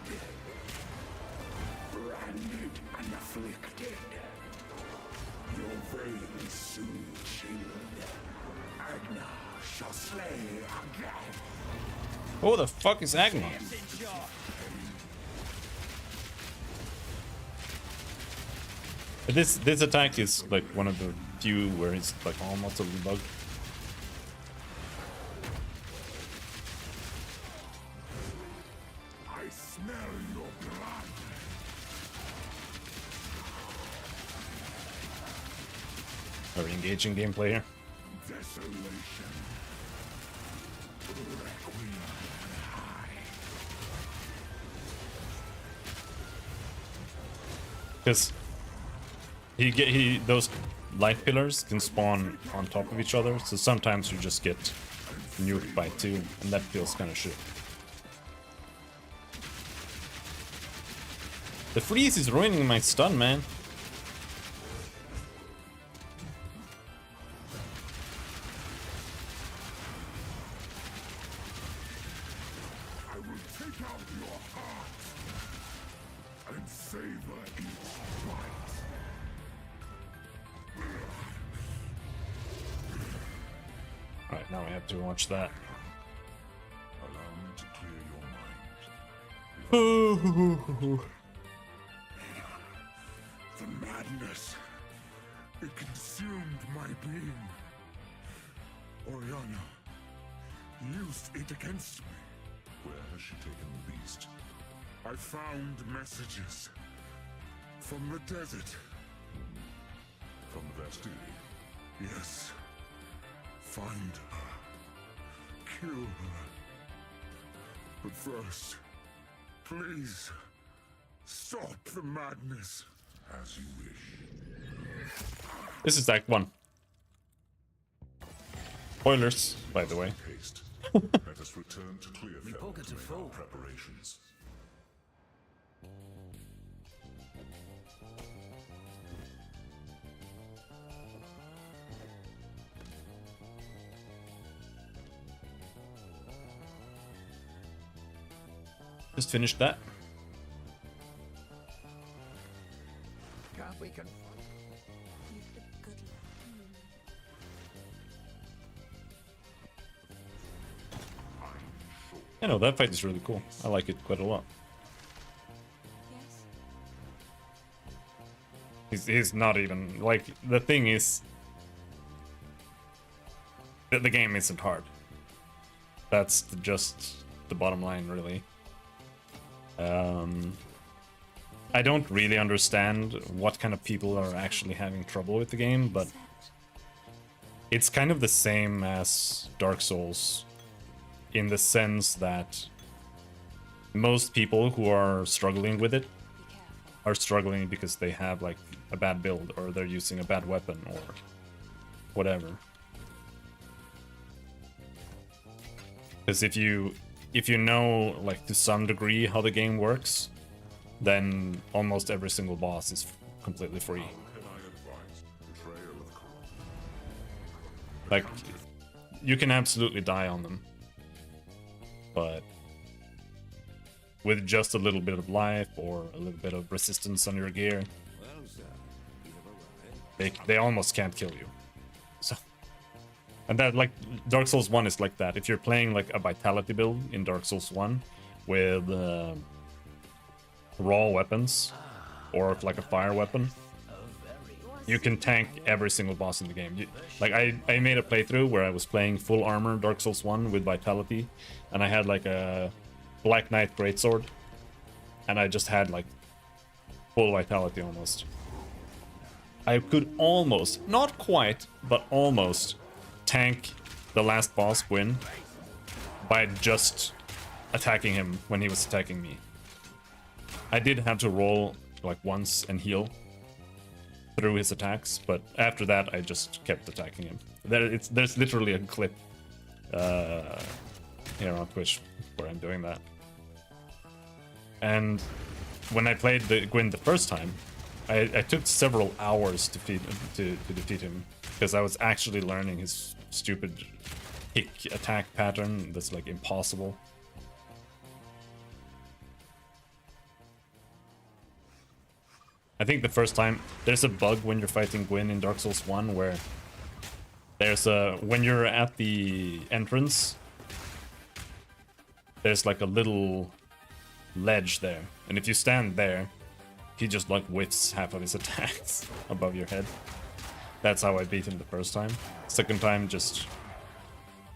Branded and afflicted. Your veins soon chilled. Agnar shall slay again.
Who the fuck is Agnar? This attack is like one of the few where it's like almost a bug.
I smell your blood.
Very engaging gameplay here.
Desolation. Requiem on high.
Because those light pillars can spawn on top of each other, so sometimes you just get nuked by two, and that feels kind of shit. The freeze is ruining my stun, man.
I will take out your heart and savor each bite.
Alright, now we have to watch that.
Allow me to clear your mind. The madness, it consumed my being. Oriana used it against me. Where has she taken the beast? I found messages from the desert. From the Bastille? Yes. Find her. Kill her. But first, please, stop the madness. As you wish.
This is Act 1. Spoilers, by the way.
Haste. Let us return to Clearfell
pockets
to
are
make
full.
our preparations.
Just finished that.
Can't we confront?
You've been good luck.
You know, that fight is really cool. I like it quite a lot.
Yes.
He's not even like, the thing is that the game isn't hard. That's just the bottom line, really. I don't really understand what kind of people are actually having trouble with the game, but it's kind of the same as Dark Souls in the sense that most people who are struggling with it are struggling because they have like a bad build, or they're using a bad weapon, or whatever. Because if you know like to some degree how the game works, then almost every single boss is completely free. Like, you can absolutely die on them, but with just a little bit of life or a little bit of resistance on your gear, they almost can't kill you. So, and that, like, Dark Souls 1 is like that. If you're playing like a vitality build in Dark Souls 1 with raw weapons or like a fire weapon, you can tank every single boss in the game. Like, I made a playthrough where I was playing full armor Dark Souls 1 with vitality, and I had like a Black Knight greatsword, and I just had like full vitality almost. I could almost, not quite, but almost tank the last boss win by just attacking him when he was attacking me. I did have to roll like once and heal through his attacks, but after that I just kept attacking him. There's literally a clip here on Twitch where I'm doing that. And when I played the Gwyn the first time, I took several hours to defeat him, because I was actually learning his stupid kick attack pattern that's like impossible. I think the first time, there's a bug when you're fighting Gwyn in Dark Souls 1 where there's when you're at the entrance, there's like a little ledge there, and if you stand there, he just like whiffs half of his attacks above your head. That's how I beat him the first time. Second time, just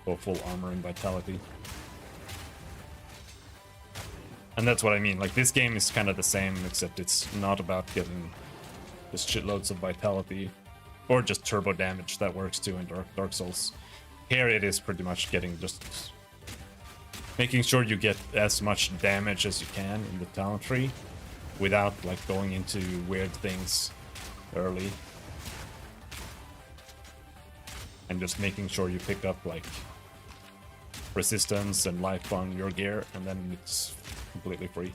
go full armor and vitality. And that's what I mean, like, this game is kind of the same, except it's not about getting just shitloads of vitality or just turbo damage. That works too in Dark Souls. Here it is pretty much getting just making sure you get as much damage as you can in the talent tree without like going into weird things early, and just making sure you pick up like resistance and life on your gear, and then it's completely free.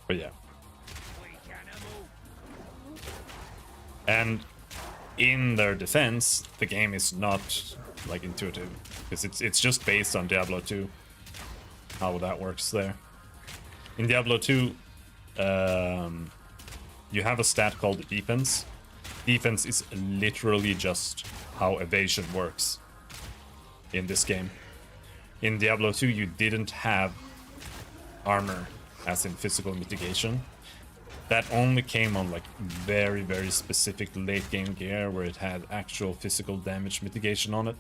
But yeah. And in their defense, the game is not like intuitive, because it's just based on Diablo 2, how that works there. In Diablo 2, you have a stat called defense. Defense is literally just how evasion works in this game. In Diablo 2, you didn't have armor, as in physical mitigation. That only came on like very, very specific late game gear where it had actual physical damage mitigation on it.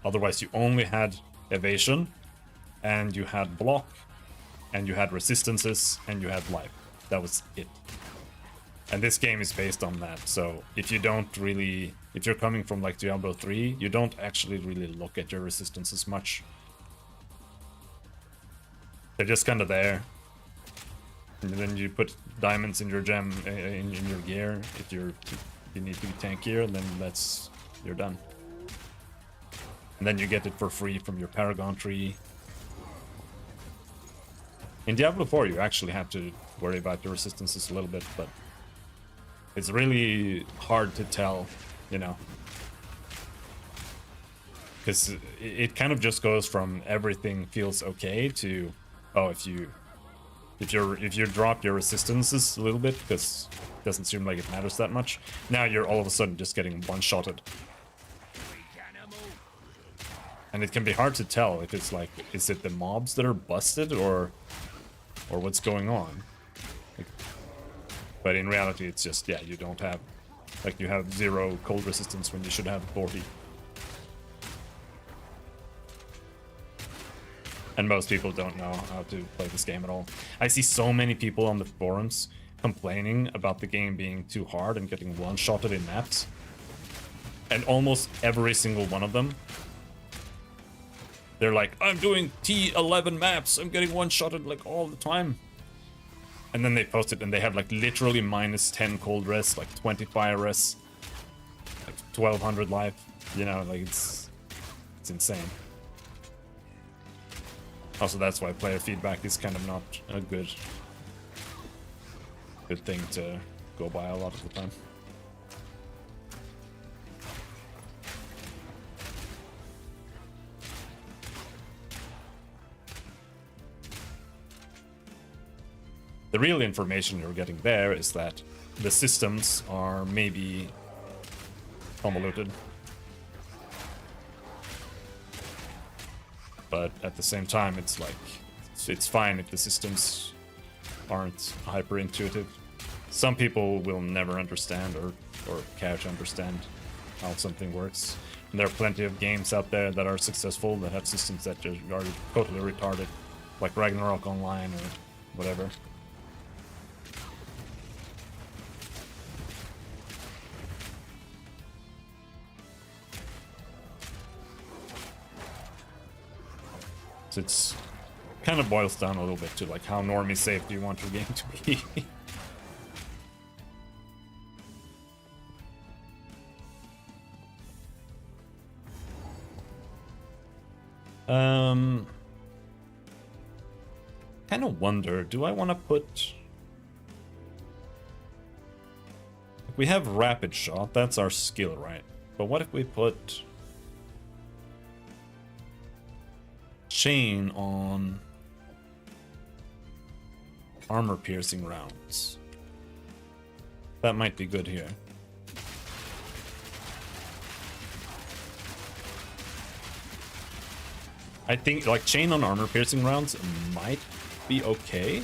Otherwise, you only had evasion, and you had block, and you had resistances, and you had life. That was it. And this game is based on that. So if you don't really, if you're coming from like Diablo 3, you don't actually really look at your resistances much. They're just kind of there. And then you put diamonds in your gem, in your gear, if you're you need to be tankier, then you're done. And then you get it for free from your Paragon tree. In Diablo 4, you actually have to worry about your resistances a little bit, but it's really hard to tell, you know. Because it kind of just goes from everything feels okay to, oh, if you drop your resistances a little bit, because it doesn't seem like it matters that much, now you're all of a sudden just getting one-shotted. And it can be hard to tell if it's like, is it the mobs that are busted or what's going on? Like, but in reality, it's just, yeah, you don't have, like, you have 0 cold resistance when you should have 40. And most people don't know how to play this game at all. I see so many people on the forums complaining about the game being too hard and getting one-shotted in maps. And almost every single one of them, they're like, I'm doing T11 maps, I'm getting one-shotted like all the time. And then they post it and they have like literally minus 10 cold res, like 20 fire res, like 1200 life. You know, like it's insane. Also, that's why player feedback is kind of not a good thing to go by a lot of the time. The real information you're getting there is that the systems are maybe convoluted. But at the same time, it's like, it's fine if the systems aren't hyper intuitive. Some people will never understand or care to understand how something works. And there are plenty of games out there that are successful that have systems that just are totally retarded, like Ragnarok Online or whatever. So it's kind of boils down a little bit to like how normie safe do you want your game to be. Kind of wonder, do I want to put... We have rapid shot, that's our skill, right? But what if we put chain on armor piercing rounds? That might be good here. I think like chain on armor piercing rounds might be okay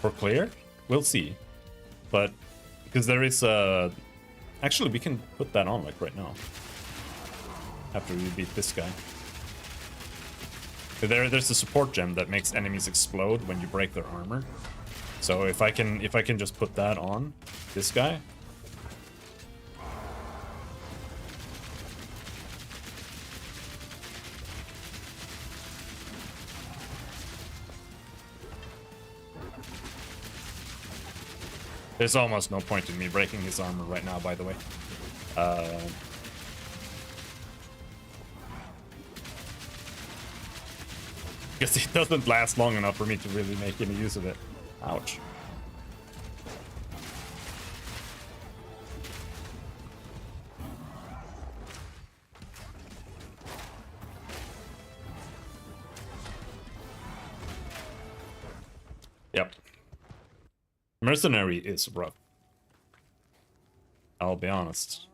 for clear. We'll see. But because there is a... Actually, we can put that on like right now. After we beat this guy. There's a support gem that makes enemies explode when you break their armor. So if I can just put that on this guy. There's almost no point in me breaking his armor right now, by the way. Because it doesn't last long enough for me to really make any use of it. Ouch. Yep. Mercenary is rough. I'll be honest.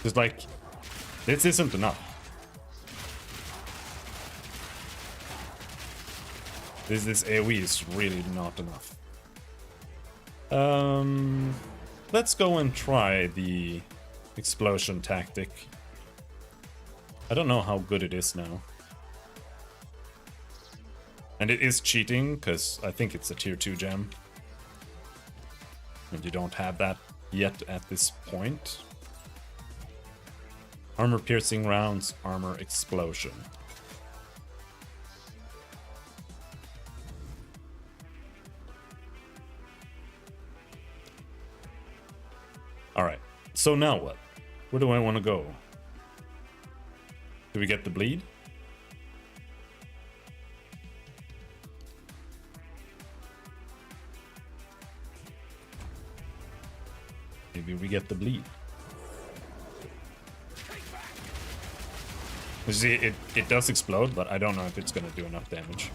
It's like, this isn't enough. This AoE is really not enough. Let's go and try the explosion tactic. I don't know how good it is now. And it is cheating, because I think it's a tier 2 gem. And you don't have that yet at this point. Armor piercing rounds, armor explosion. So now what? Where do I want to go? Do we get the bleed? Maybe we get the bleed. You see, it does explode, but I don't know if it's gonna do enough damage.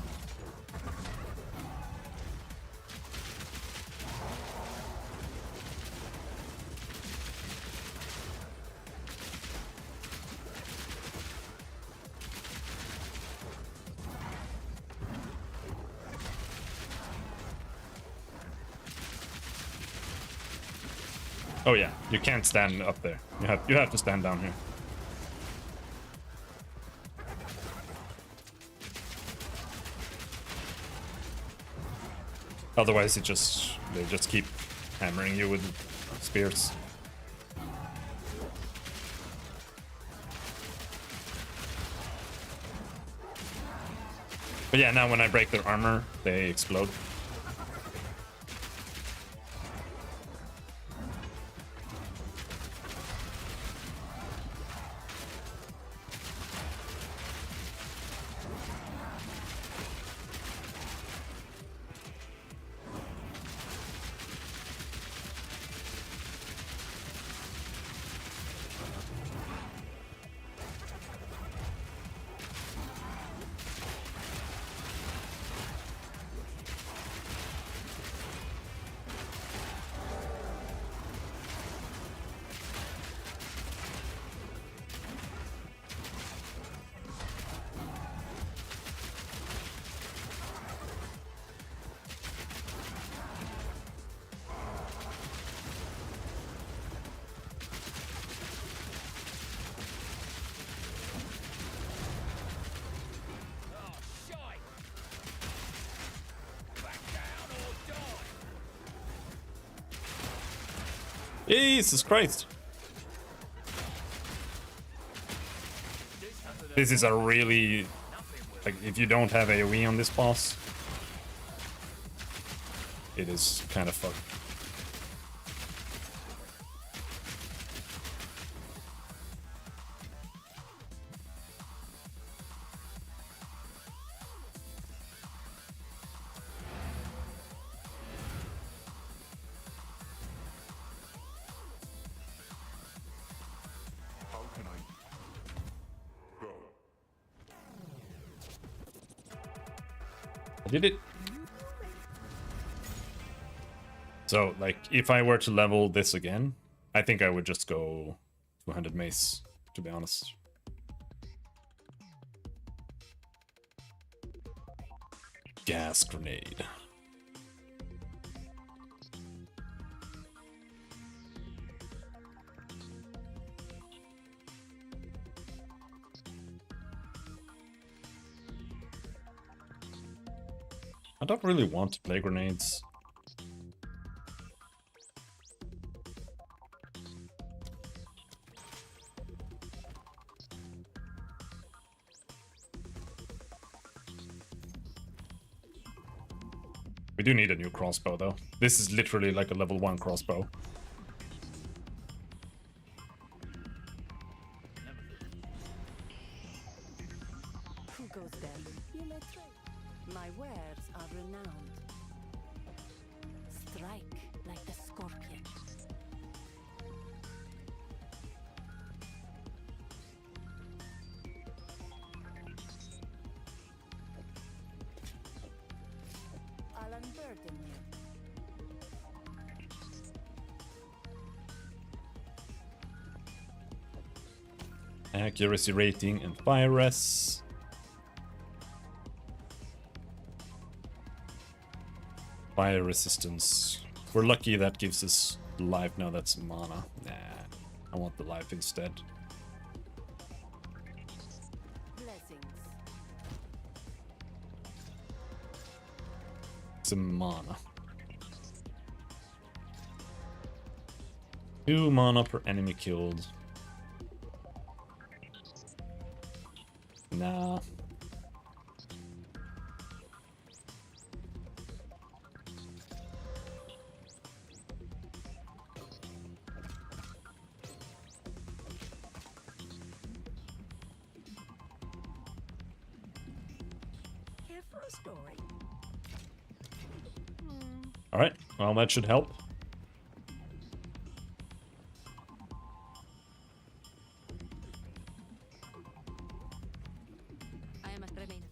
Oh yeah, you can't stand up there. You have to stand down here. Otherwise, they just keep hammering you with spears. But yeah, now when I break their armor, they explode. Jesus Christ. This is a really... Like, if you don't have AoE on this boss, it is kind of fucked.
How can I go?
I did it. So, like, if I were to level this again, I think I would just go 200 mace, to be honest. Gas grenade. I don't really want to play grenades. We do need a new crossbow though. This is literally like a level 1 crossbow.
Who goes there? You may trade. My wares are renowned. Strike like the scorpion. I'll unburden you.
Accuracy rating and fire res. Fire resistance. We're lucky that gives us life. No, that's mana. Nah, I want the life instead.
Blessings.
Some mana. 2 mana per enemy killed. Nah.
for a story.
Alright, well, that should help.
I am a remain.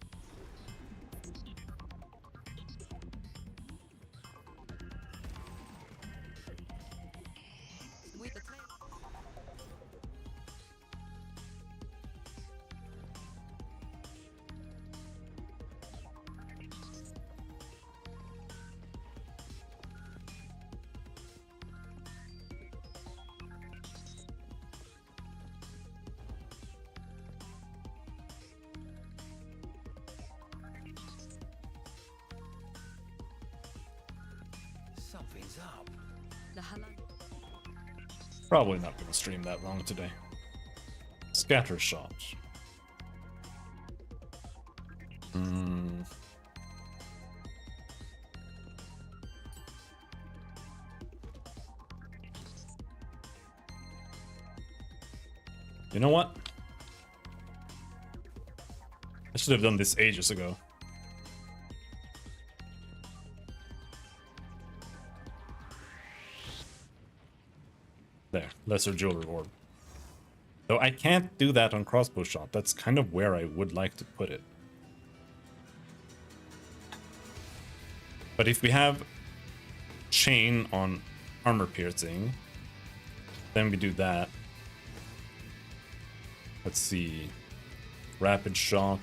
With the trail.
Something's up.
The halal.
Probably not gonna stream that long today. Scatter shot. You know what? I should have done this ages ago. There, lesser jewelry orb. Though I can't do that on crossbow shot. That's kind of where I would like to put it. But if we have chain on armor piercing, then we do that. Let's see. Rapid shot.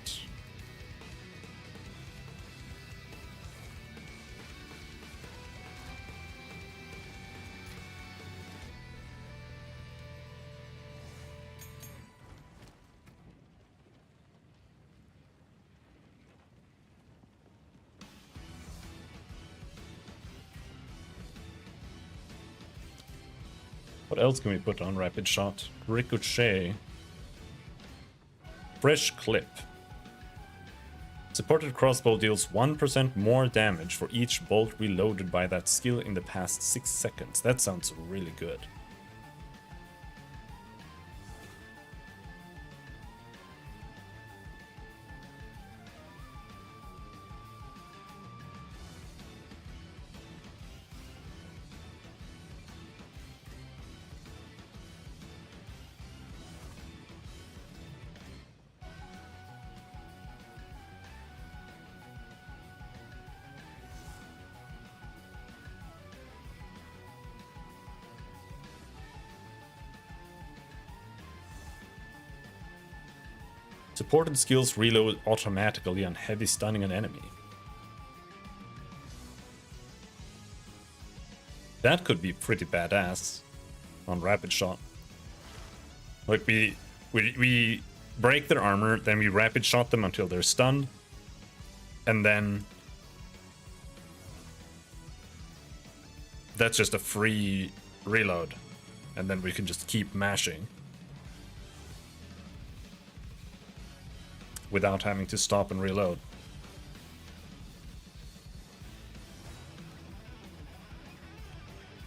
What else can we put on rapid shot? Ricochet. Fresh clip. Supported crossbow deals 1% more damage for each bolt reloaded by that skill in the past 6 seconds. That sounds really good. Supported skills reload automatically on heavy stunning an enemy. That could be pretty badass on rapid shot. Like we break their armor, then we rapid shot them until they're stunned, and then that's just a free reload, and then we can just keep mashing without having to stop and reload.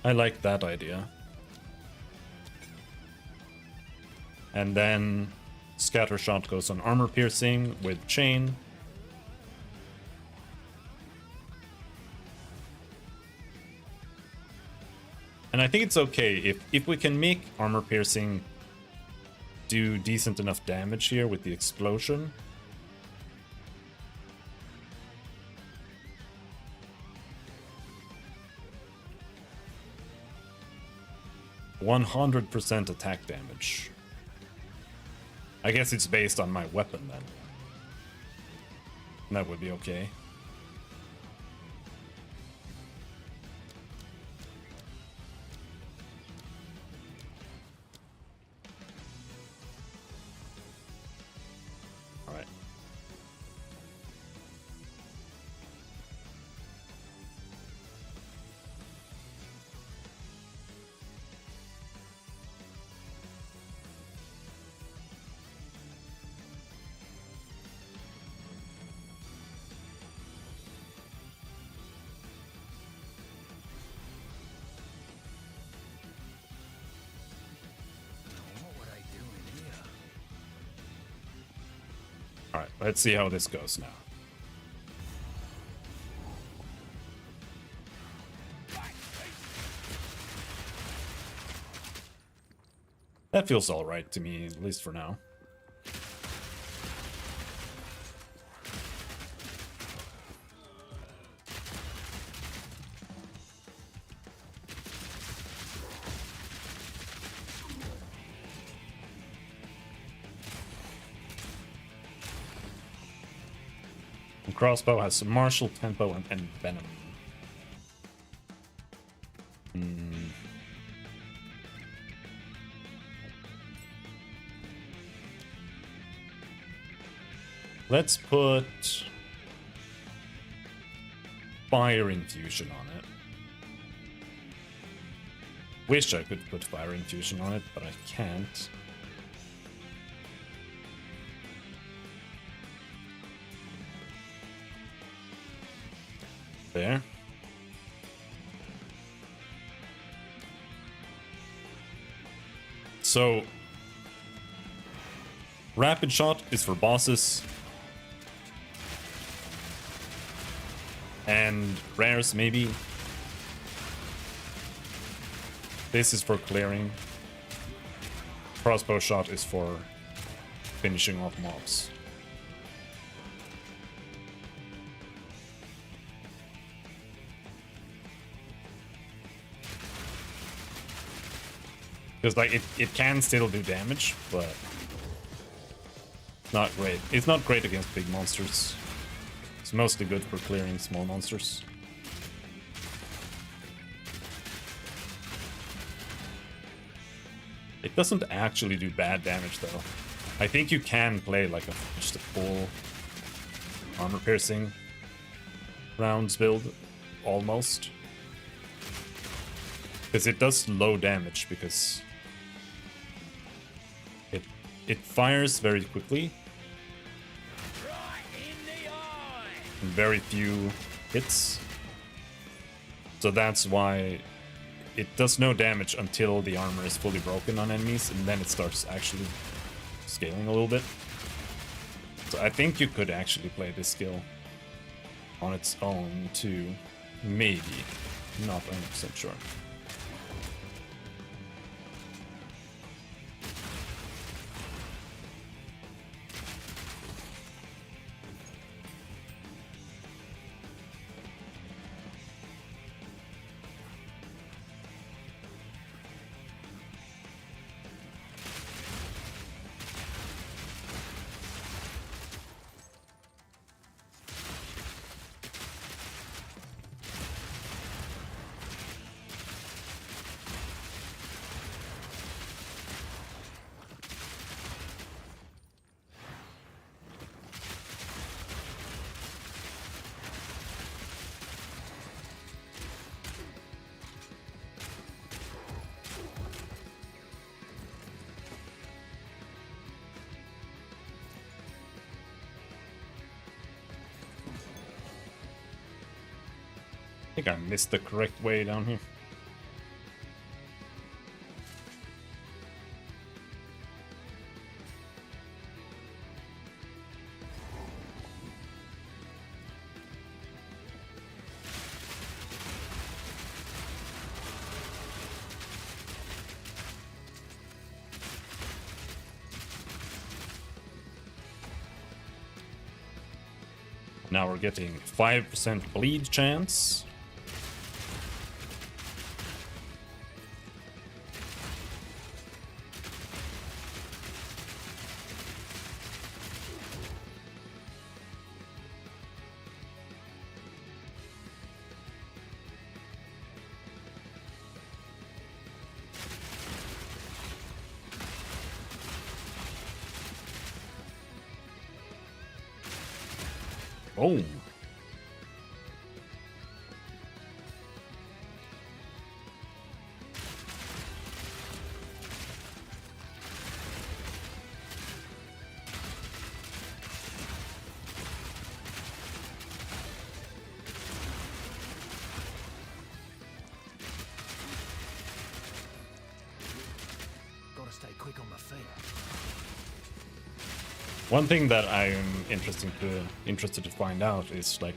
I like that idea. And then scatter shot goes on armor piercing with chain. And I think it's okay if we can make armor piercing do decent enough damage here with the explosion. 100% attack damage. I guess it's based on my weapon then. That would be okay. Alright.
What would I do in here?
Alright, let's see how this goes now. That feels alright to me, at least for now. And crossbow has some martial, tempo, and venom. Let's put fire infusion on it. Wish I could put fire infusion on it, but I can't. There. So, rapid shot is for bosses. And rares, maybe. This is for clearing. Crossbow shot is for finishing off mobs. Because like it can still do damage, but not great. It's not great against big monsters. It's mostly good for clearing small monsters. It doesn't actually do bad damage though. I think you can play like just a full armor piercing rounds build almost. Because it does low damage because it fires very quickly. And very few hits. So that's why it does no damage until the armor is fully broken on enemies, and then it starts actually scaling a little bit. So I think you could actually play this skill on its own too. Maybe. Not 100% sure. I think I missed the correct way down here. Now we're getting 5% bleed chance. Oh.
Gotta stay quick on my feet.
One thing that I'm interested to find out is like,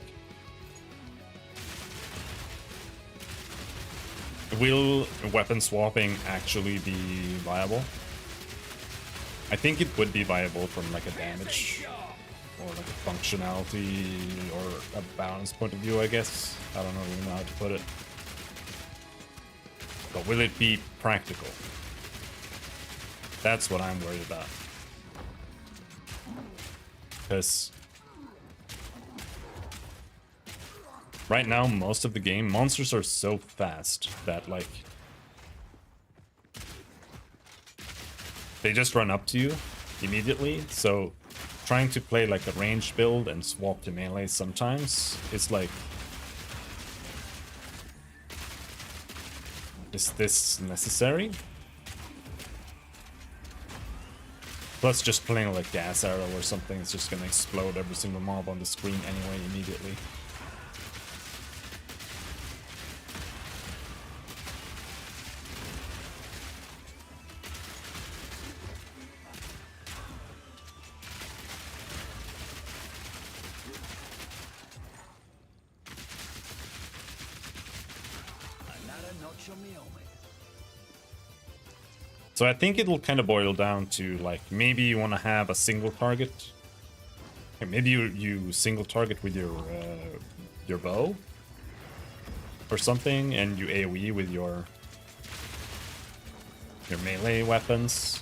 will weapon swapping actually be viable? I think it would be viable from like a damage or like a functionality or a balance point of view, I guess. I don't really know how to put it. But will it be practical? That's what I'm worried about. Because right now, most of the game, monsters are so fast that, like, they just run up to you immediately. So trying to play like a ranged build and swap to melee sometimes is like, is this necessary? Plus just playing like gas arrow or something is just gonna explode every single mob on the screen anyway immediately.
Another notch on me helmet.
So I think it will kind of boil down to like maybe you want to have a single target. Or maybe you single target with your bow or something, and you AoE with your melee weapons.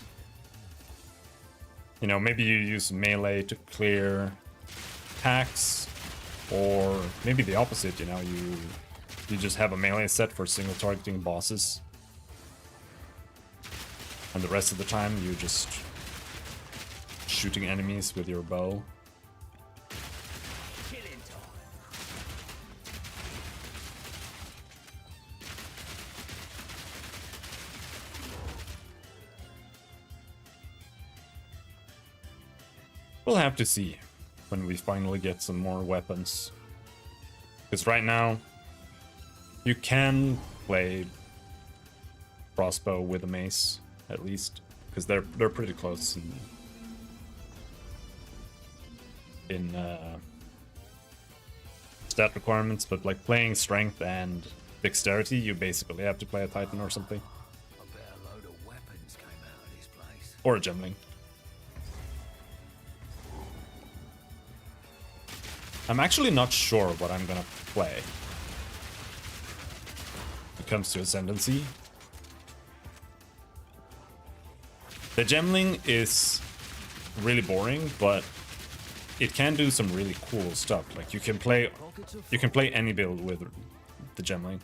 You know, maybe you use melee to clear attacks, or maybe the opposite. You know, you just have a melee set for single targeting bosses. And the rest of the time, you're just shooting enemies with your bow.
Killing time.
We'll have to see when we finally get some more weapons. Because right now, you can play crossbow with a mace, at least. Because they're pretty close in stat requirements, but like playing strength and dexterity, you basically have to play a Titan or something.
I bet a load of weapons came out of this place.
Or a Gemling. I'm actually not sure what I'm gonna play when it comes to Ascendancy. The Gemling is really boring, but it can do some really cool stuff. Like you can play any build with the Gemling.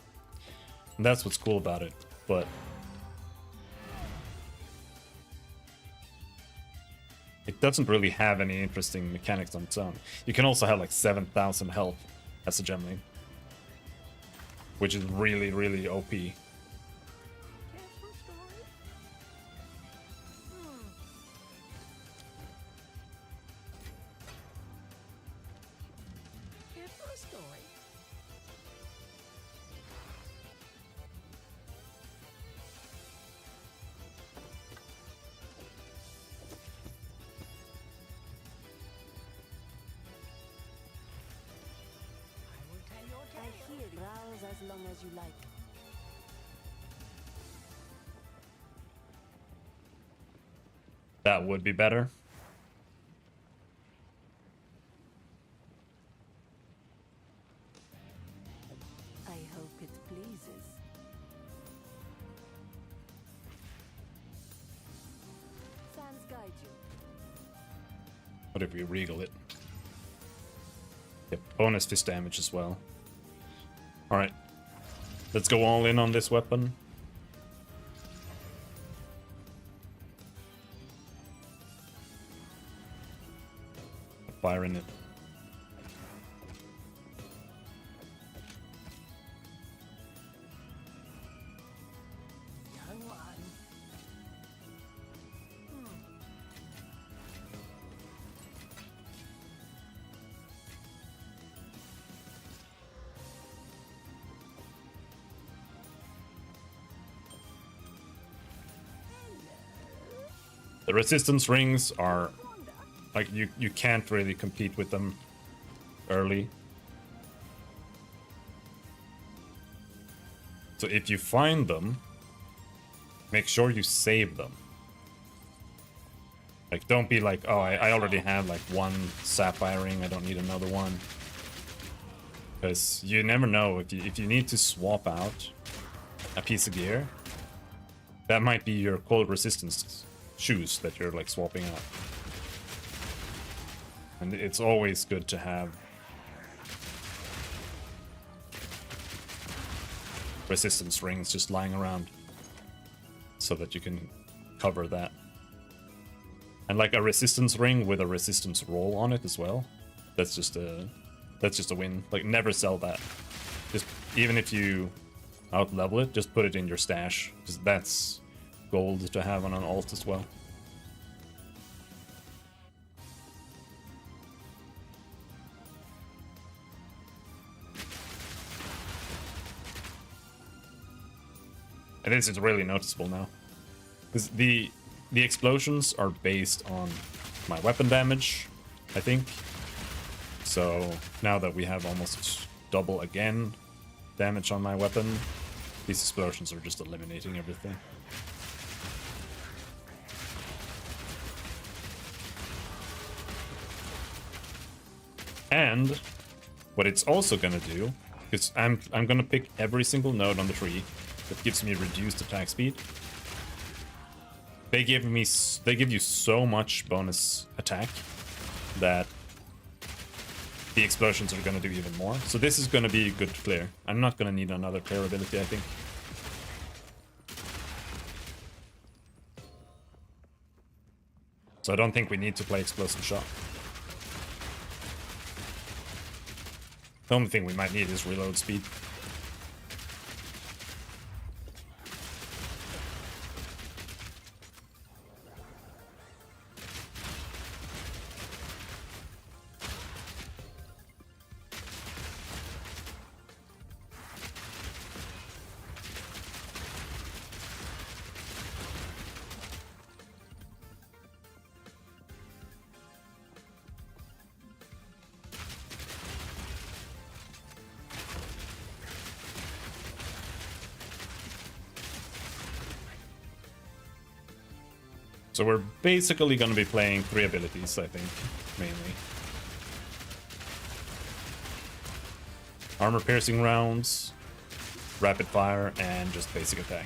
And that's what's cool about it. But it doesn't really have any interesting mechanics on its own. You can also have like 7,000 health as a Gemling, which is really, really OP.
Careful story. Careful story. I will tell your tale.
I hear browse as long as you like.
That would be better.
I hope it pleases. Sands guide you.
What if we regal it? Yep, bonus fist damage as well. Alright. Let's go all in on this weapon. Fire in it.
Young one.
The resistance rings are like you can't really compete with them early. So if you find them, make sure you save them. Like, don't be like, oh, I already have like one sapphire ring, I don't need another one. Because you never know, if you need to swap out a piece of gear, that might be your cold resistance shoes that you're like swapping out. And it's always good to have resistance rings just lying around so that you can cover that. And like a resistance ring with a resistance roll on it as well. That's just a win. Like, never sell that. Just, even if you out level it, just put it in your stash, because that's gold to have on an alt as well. And this is really noticeable now, because the explosions are based on my weapon damage, I think. So now that we have almost double again damage on my weapon, these explosions are just eliminating everything. And what it's also gonna do is I'm gonna pick every single node on the tree that gives me reduced attack speed. They give you so much bonus attack that the explosions are going to do even more. So this is going to be good to clear. I'm not going to need another clear ability, I think. So I don't think we need to play Explosive Shot. The only thing we might need is reload speed. So we're basically going to be playing 3 abilities, I think, mainly. Armor-piercing rounds, rapid fire, and just basic attack.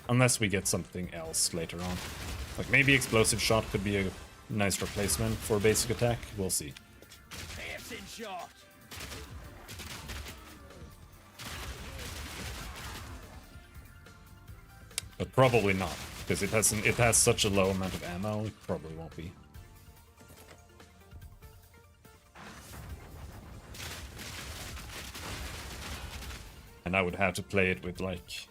Unless we get something else later on. Like, maybe explosive shot could be a nice replacement for basic attack. We'll see.
Piercing shot.
But probably not. Because it has such a low amount of ammo, it probably won't be. And I would have to play it with like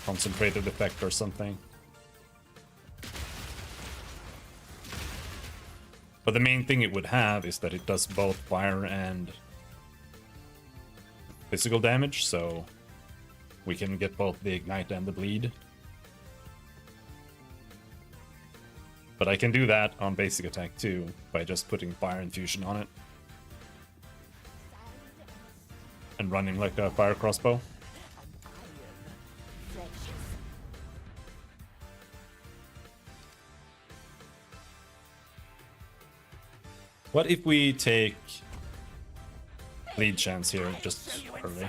concentrated effect or something. But the main thing it would have is that it does both fire and physical damage, so we can get both the ignite and the bleed. But I can do that on basic attack too, by just putting fire infusion on it. And running like a fire crossbow. What if we take bleed chance here just early?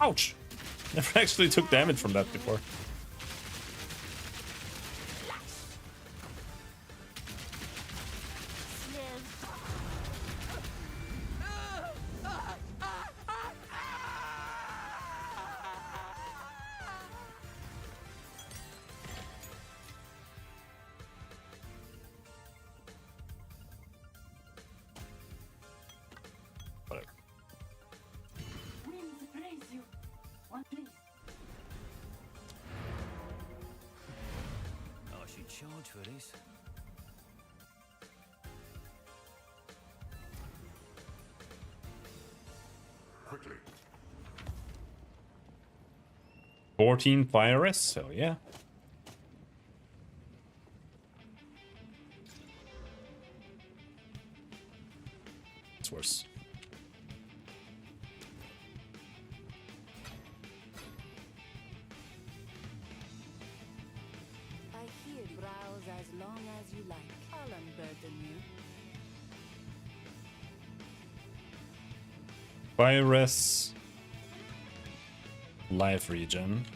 Ouch! Never actually took damage from that before. Whatever.
charge for this.
Quickly.
14 fire S, so yeah. It's worse.
I hear browse as long as you like. I'll unburden you.
Fire S. Life regen.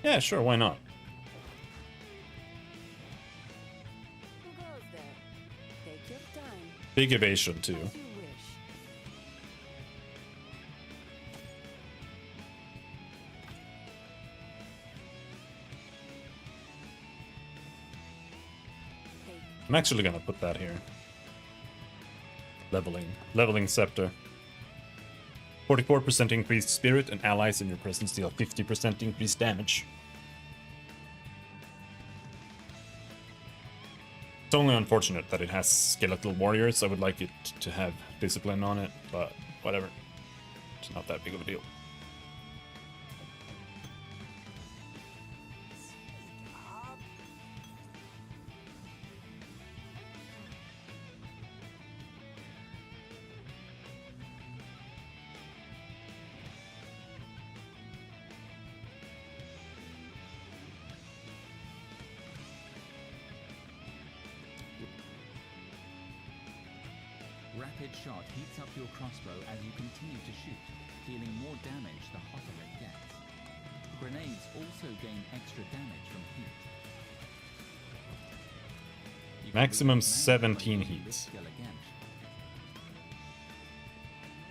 Yeah, sure, why not?
Who goes there? Take your time.
Big evasion too.
As you wish. Take
I'm actually gonna put that here. Leveling scepter. 44% increased spirit, and allies in your presence deal 50% increased damage. It's only unfortunate that it has skeletal warriors. I would like it to have discipline on it, but whatever. It's not that big of a deal.
Rapid shot heats up your crossbow as you continue to shoot, dealing more damage the hotter it gets. Grenades also gain extra damage from heat. You can
Maximum
reload manually
17
by using this
heats.
skill again.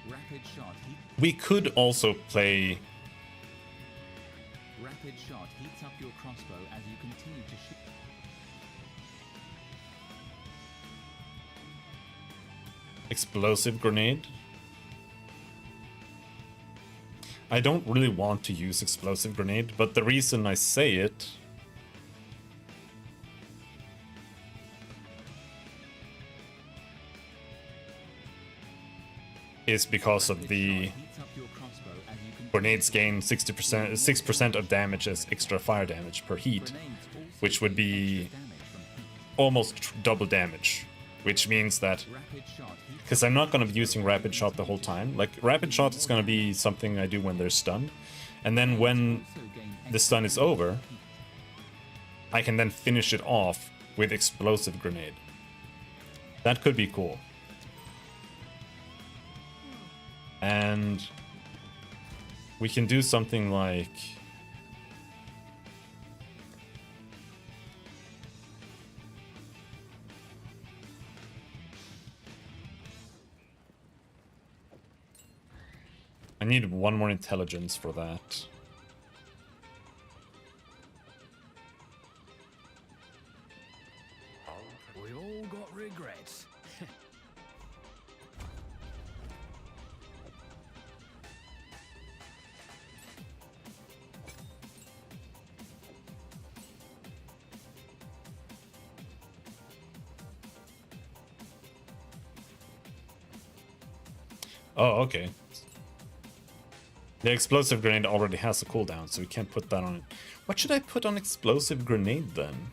Rapid shot heat.
We could also play...
Rapid shot heats up your crossbow as you continue to shoot.
Explosive grenade. I don't really want to use explosive grenade, but the reason I say it is because of the
Heats up your crossbow as you continue
grenades gain 60%, 6% of damage as extra fire damage per heat,
Grenades also
which would
gain
be
extra damage from heat.
almost double damage, which means that
Rapid shot heats
because I'm not going to be using rapid shot the whole time. Like rapid shot is going to be something I do when they're stunned, and then when
also gain
the stun is over,
heat.
I can then finish it off with explosive grenade. That could be cool. And we can do something like I need one more intelligence for that.
We've all got regrets.
Oh, okay. The explosive grenade already has a cooldown, so we can't put that on it. What should I put on explosive grenade then?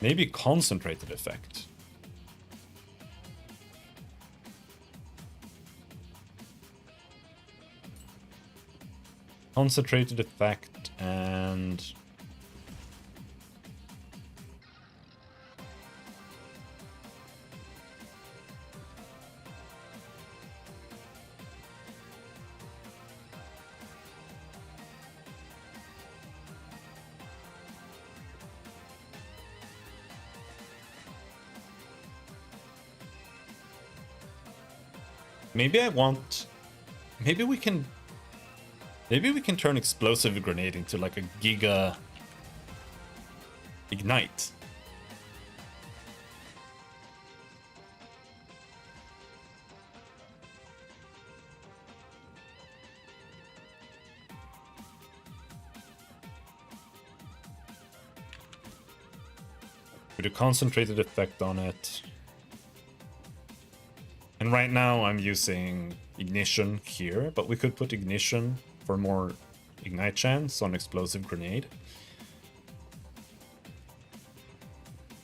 Maybe concentrated effect. Concentrated effect and... Maybe I want... Maybe we can turn explosive grenade into like a giga ignite. with a concentrated effect on it. And right now I'm using ignition here, but we could put ignition for more ignite chance on explosive grenade.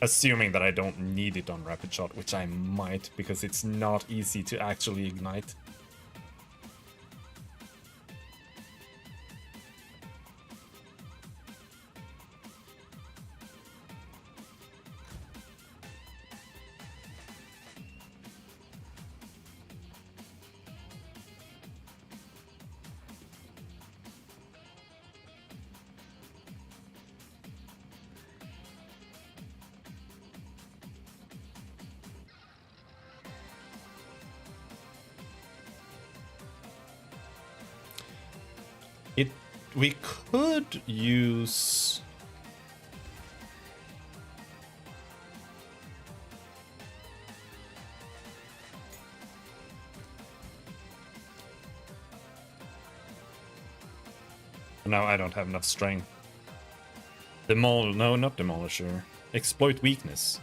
Assuming that I don't need it on rapid shot, which I might, because it's not easy to actually ignite. We could use... No, I don't have enough strength. No, not Demolisher. Exploit weakness.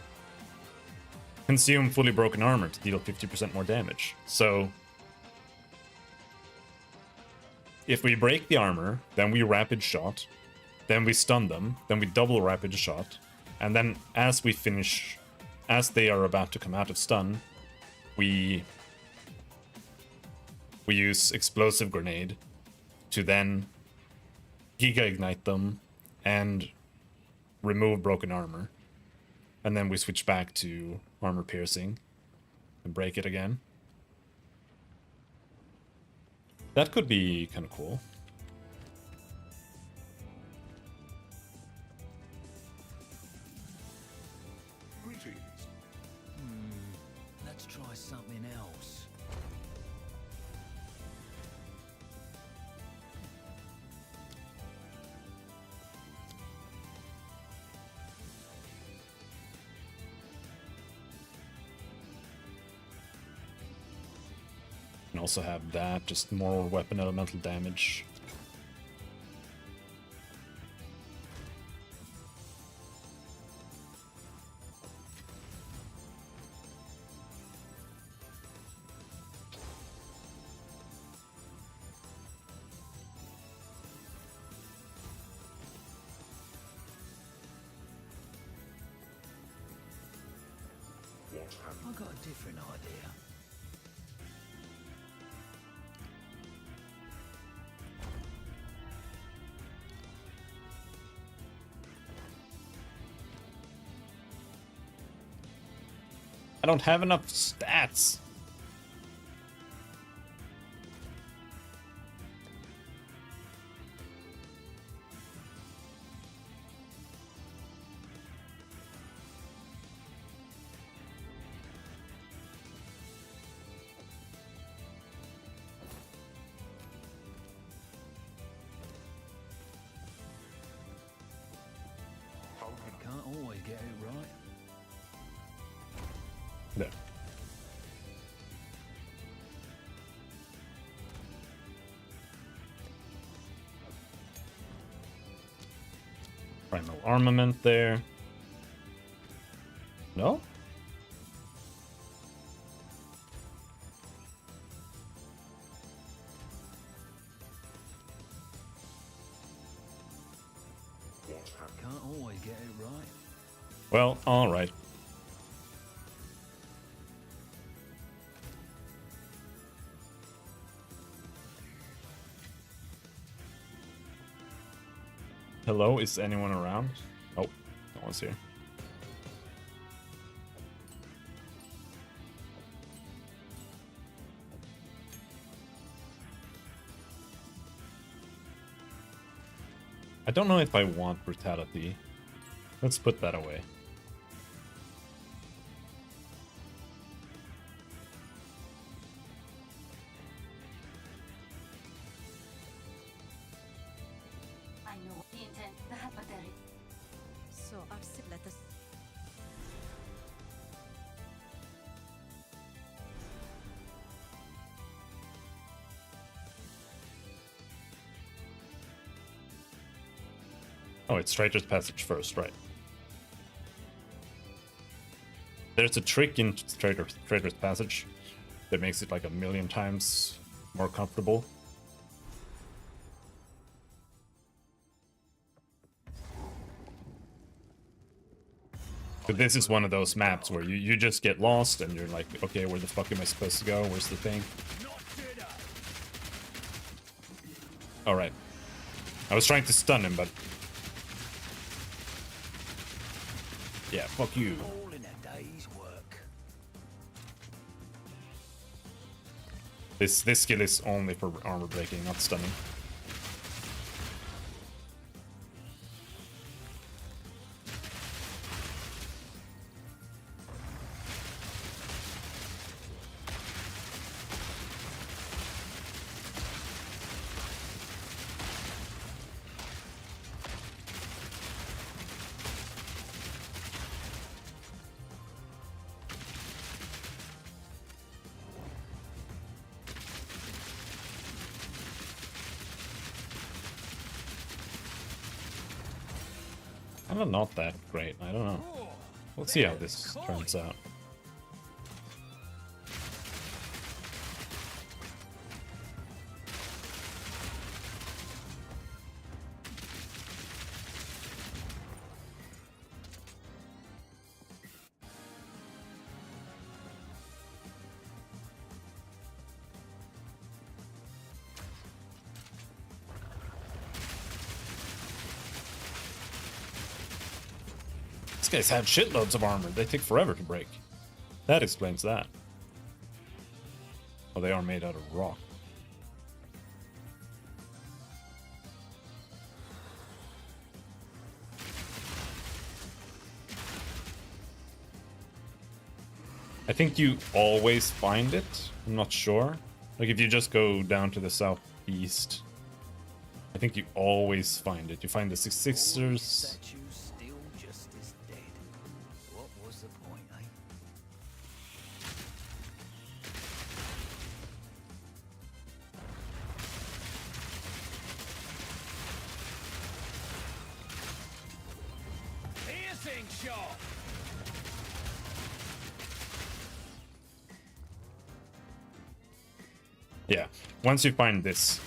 Consume fully broken armor to deal 50% more damage. So... if we break the armor, then we rapid shot, then we stun them, then we double rapid shot, and then as we finish, as they are about to come out of stun, we use explosive grenade to then giga ignite them and remove broken armor, and then we switch back to armor piercing and break it again. That could be kind of cool.
Greetings.
Let's try something else.
And also have that, just more weapon elemental damage.
I got a different idea.
I don't have enough stats.
You can't always get it right.
There. Primal armament there. No?
Can't always get it right.
Well, alright. Hello, is anyone around? Oh, no one's here. I don't know if I want brutality. Let's put that away.
I know the intent, but there is.
So our let us.
Oh, it's Traitor's Passage first, right. There's a trick in Trader's Passage that makes it like 1,000,000 times more comfortable. But this is one of those maps where you just get lost and you're like, okay, where the fuck am I supposed to go? Where's the thing? Alright. I was trying to stun him, but... yeah, fuck you.
All in a day's work.
This skill is only for armor breaking, not stunning. Kind of not that great. I don't know. We'll see how this turns out. These guys have shitloads of armor. They take forever to break. That explains that. Oh, they are made out of rock. I think you always find it. I'm not sure. Like if you just go down to the southeast, I think you always find it. You find the 6-6ers. Yeah, once you find this,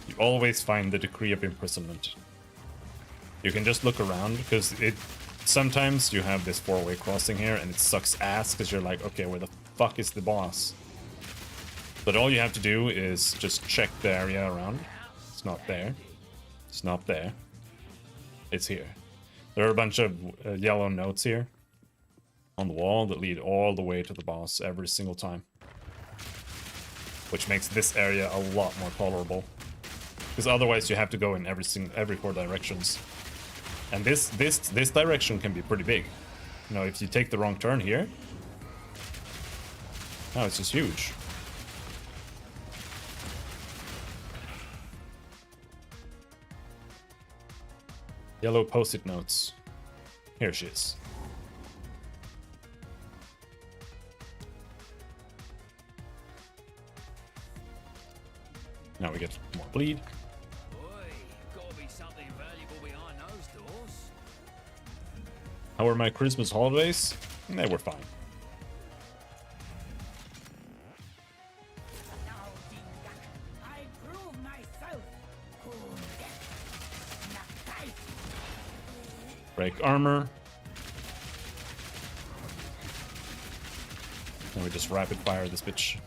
you always find the Decree of Imprisonment. You can just look around, because sometimes you have this 4-way crossing here, and it sucks ass, because you're like, okay, where the fuck is the boss? But all you have to do is just check the area around. It's not there. It's not there. It's here. There are a bunch of yellow notes here on the wall that lead all the way to the boss every single time. Which makes this area a lot more tolerable. Because otherwise you have to go in every 4 directions. And this direction can be pretty big. You know, if you take the wrong turn here, now it's just huge. Yellow post-it notes. Here she is. Now we get more bleed.
Boy, gotta be something valuable behind those doors.
How were my Christmas holidays? They were fine.
I prove myself.
Break armor. And we just rapid fire this bitch.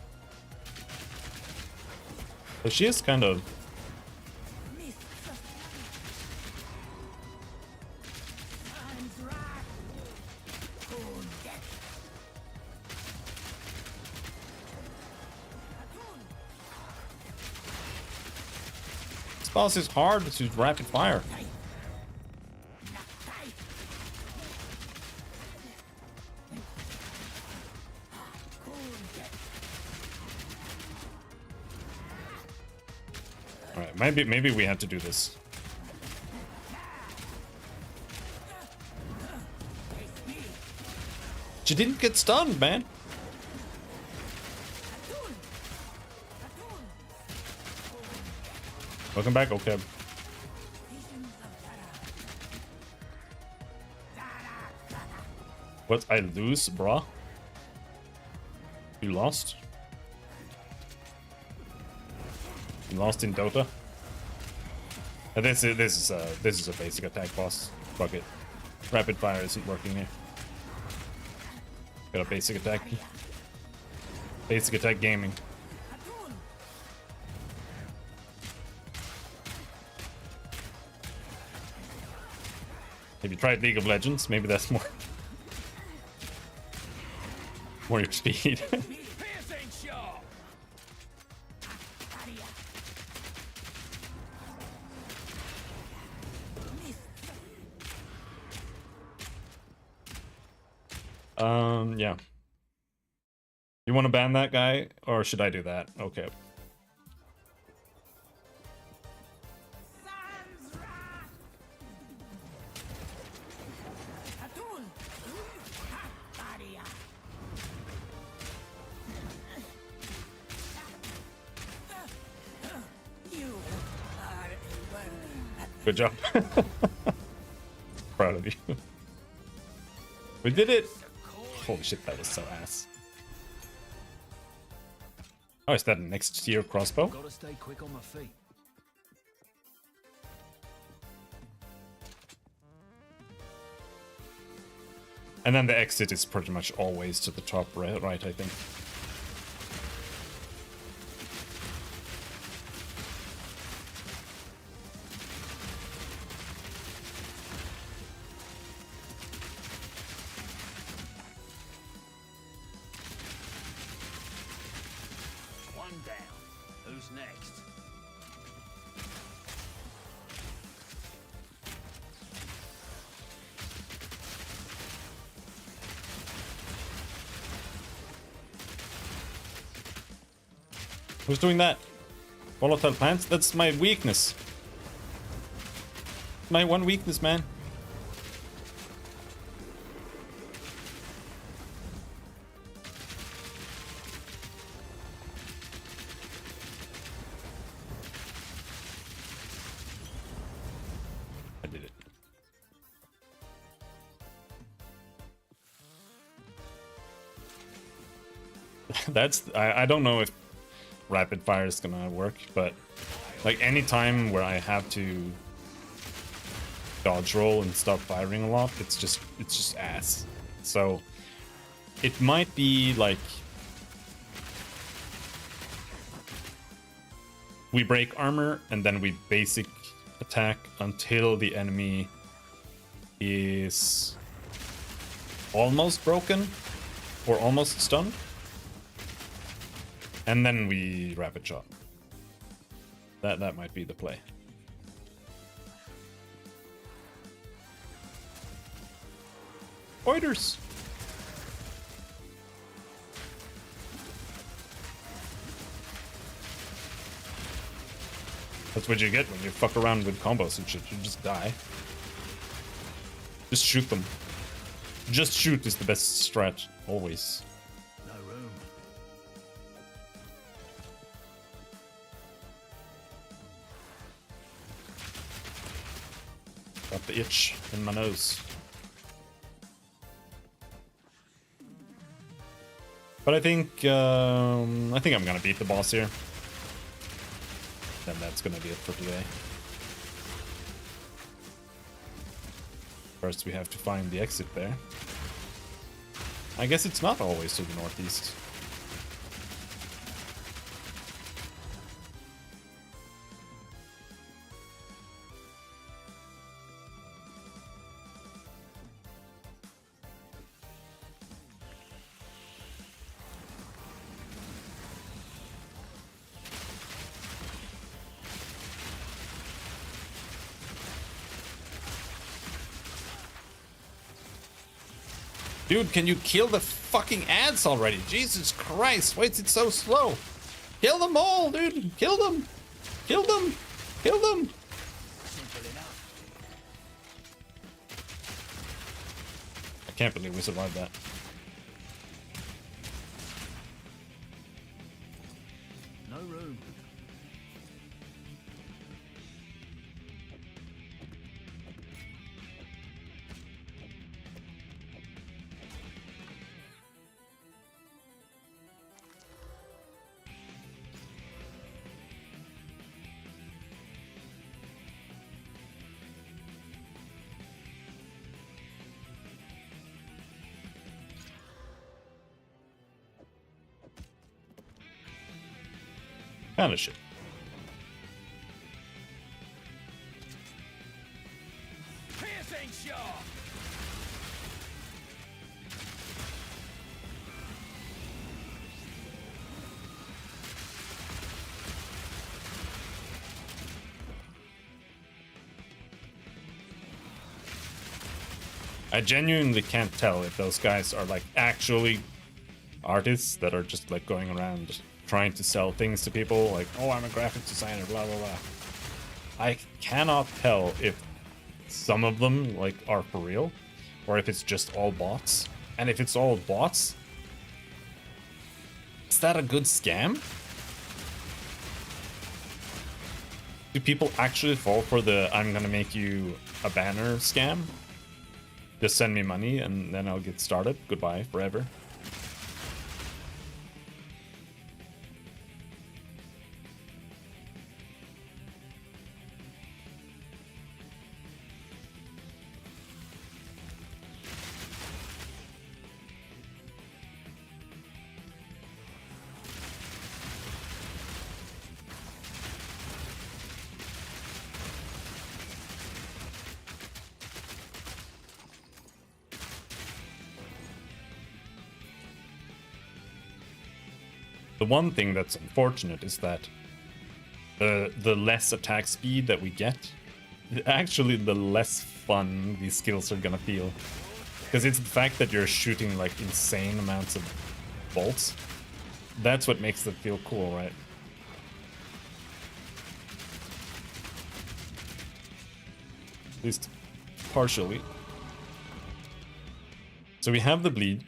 But she is kind of... This boss is hard to rapid fire. Alright, maybe we have to do this. She didn't get stunned, man. Welcome back, okay. What? I lose, brah? You lost? You lost in Dota? This is a basic attack boss. Fuck it. Rapid fire isn't working here. Got a basic attack. Basic attack gaming. Have you tried League of Legends? Maybe that's more more your speed.
Piercing shot.
Yeah. You want to ban that guy, or should I do that? Okay. Good job. Proud of you. We did it! Holy shit, that was so ass. Oh, is that a next tier crossbow?
Gotta stay quick on my feet.
And then the exit is pretty much always to the top right, I think.
One down. Who's next?
Who's doing that? Volatile plants? That's my weakness. My one weakness, man. I did it. That's I don't know if rapid fire is gonna work, but like any time where I have to dodge roll and stop firing a lot, it's just ass. So it might be like we break armor and then we basic attack until the enemy is almost broken or almost stunned. And then we rapid shot. That might be the play. Oiters! That's what you get when you fuck around with combos and shit. You just die. Just shoot them. Just shoot is the best strat, always.
No room.
Got the itch in my nose. But I think I'm gonna beat the boss here. Then that's gonna be it for today. First we have to find the exit there. I guess it's not always to the northeast. Dude, can you kill the fucking ads already? Jesus Christ, why is it so slow? Kill them all, dude! Kill them! Kill them! Kill them!
Simple enough.
I can't believe we survived that.
No room.
Kind of shit.
Piercing shot!
I genuinely can't tell if those guys are like actually artists that are just like going around trying to sell things to people, like, oh, I'm a graphic designer, blah blah blah. I cannot tell if some of them like are for real or if it's just all bots. And if it's all bots, is that a good scam? Do people actually fall for the I'm gonna make you a banner scam? Just send me money and then I'll get started. Goodbye forever. The one thing that's unfortunate is that the less attack speed that we get, actually the less fun these skills are gonna feel. Because it's the fact that you're shooting like insane amounts of bolts. That's what makes it feel cool, right? At least partially. So we have the bleed.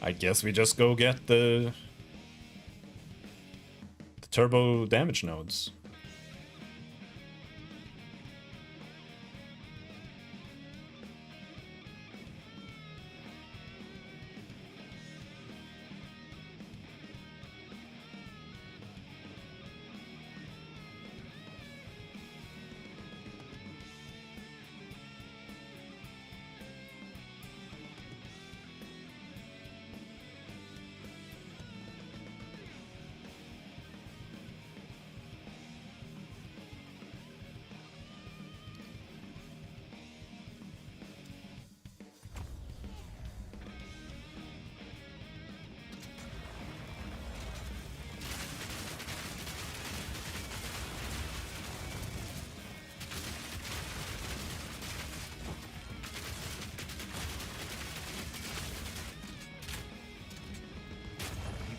I guess we just go get the turbo damage nodes.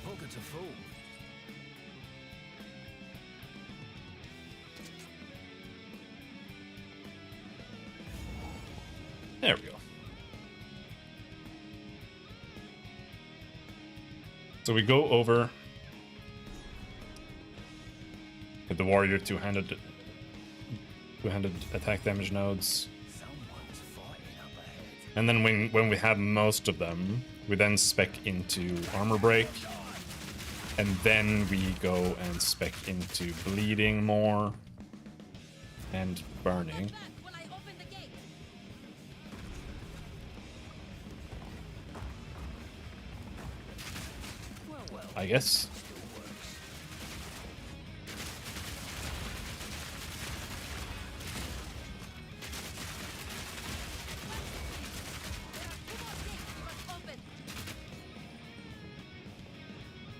Pocket's a fool.
There we go. So we go over with the warrior two-handed attack damage nodes.
Someone's fighting up ahead.
And then when we have most of them, we then spec into armor break. And then we go and spec into bleeding more and burning. I guess.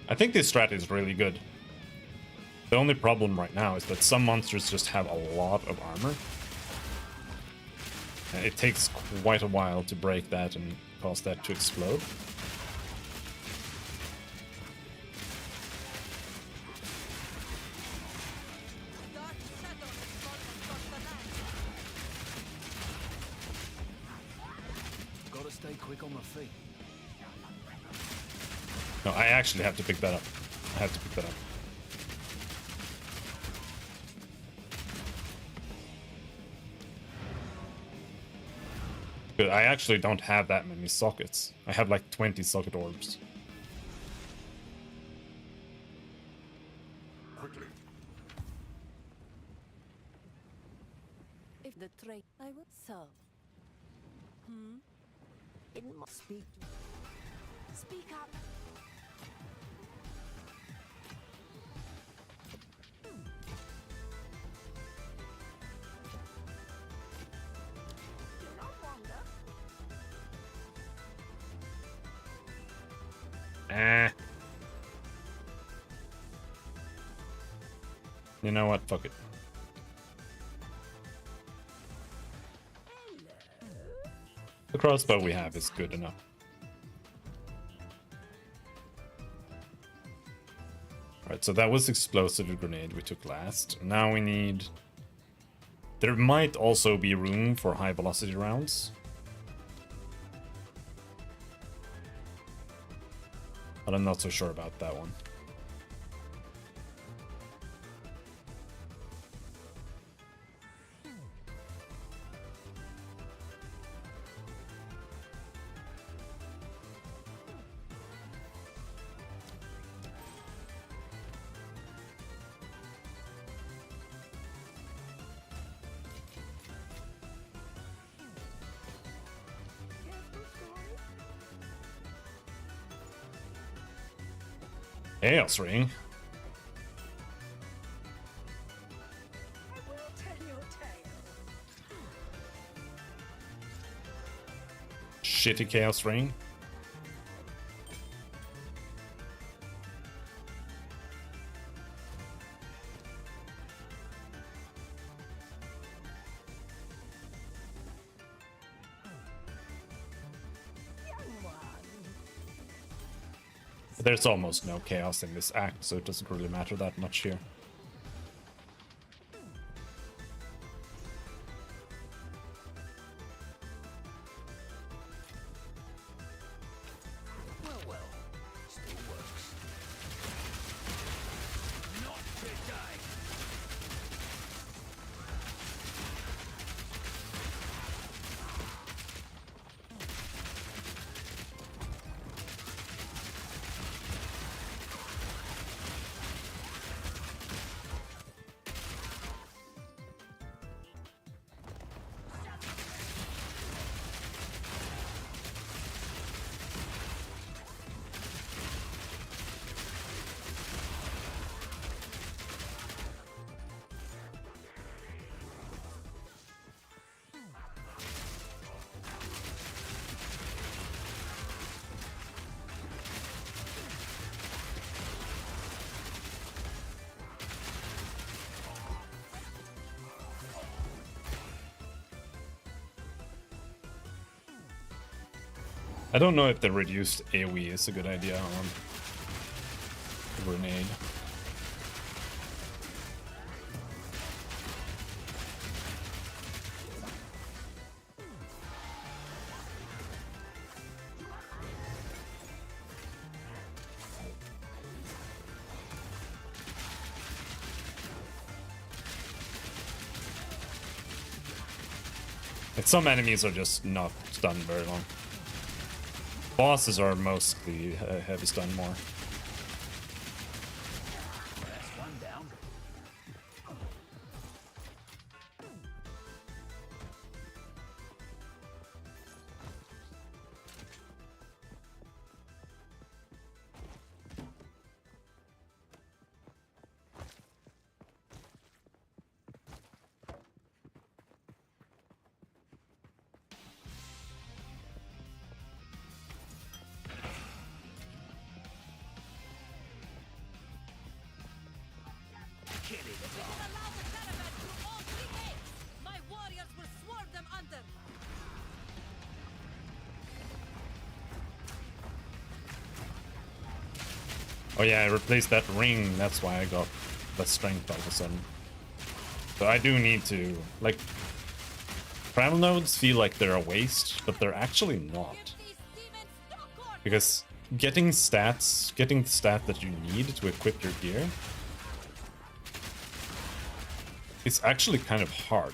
I think this strat is really good. The only problem right now is that some monsters just have a lot of armor. And it takes quite a while to break that and cause that to explode.
Gotta stay quick on my feet.
No, I actually have to pick that up. I have to pick that up. But I actually don't have that many sockets. I have like 20 socket orbs.
Quickly.
If the trade I will so. It must speak. Speak up. Do not wander.
You know what? Fuck it. The crossbow we have is good enough. Alright, so that was explosive grenade we took last. Now we need... There might also be room for high velocity rounds. But I'm not so sure about that one. Chaos Ring?
I will tell your tale.
Shitty Chaos Ring? There's almost no chaos in this act, so it doesn't really matter that much here.
Well, still works. Not today.
I don't know if the reduced AoE is a good idea on the grenade. Like, some enemies are just not stunned very long. Bosses are mostly heavy stun more.
That's one down. Kill it.
Allow the caravan through all three gates. My warriors will swarm them under.
Oh yeah, I replaced that ring, that's why I got that strength all of a sudden. So I do need to, like, travel nodes feel like they're a waste, but they're actually not.
These demons Stockholm.
Because getting stats, getting the stat that you need to equip your gear, it's actually kind of hard.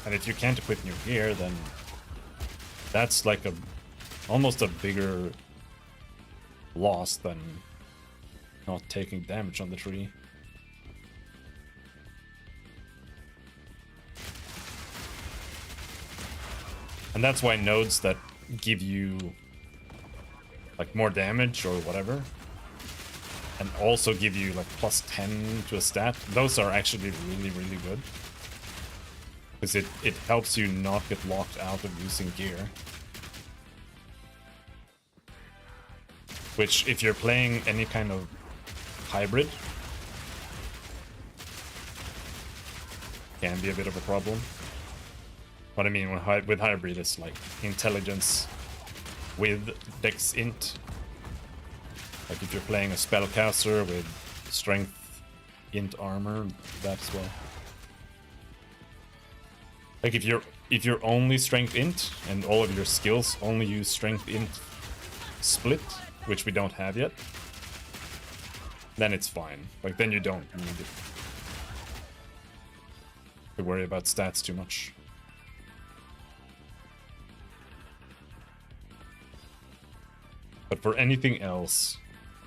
And if you can't equip new gear, then That's like a almost a bigger loss than not taking damage on the tree. And that's why nodes that give you like more damage or whatever, and also give you like plus 10 to a stat, those are actually really, really good. Because it helps you not get locked out of using gear. Which, if you're playing any kind of hybrid, can be a bit of a problem. What I mean with hybrid is like intelligence with dex int. Like if you're playing a spellcaster with strength int armor, that as well. Like if you're only strength int and all of your skills only use strength int split, which we don't have yet, then it's fine. Like then you don't need it to worry about stats too much. But for anything else,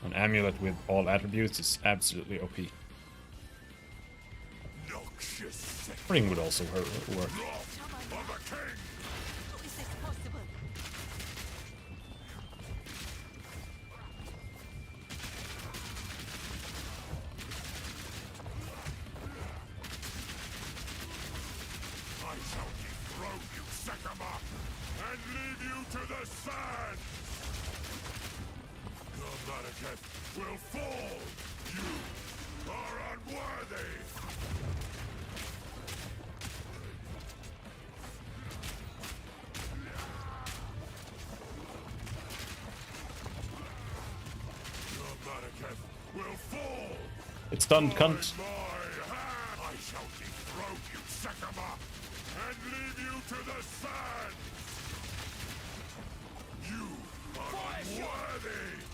an amulet with all attributes is absolutely OP. Ring would also work.
How is this possible?
I shall dethrone you, Sekama, and leave you to the sand! The Malakoth will fall! You are unworthy! The Malakoth will fall!
It's done, cunt.
By my hand, I shall dethrone you, Sekama, and leave you to the sand! You are unworthy!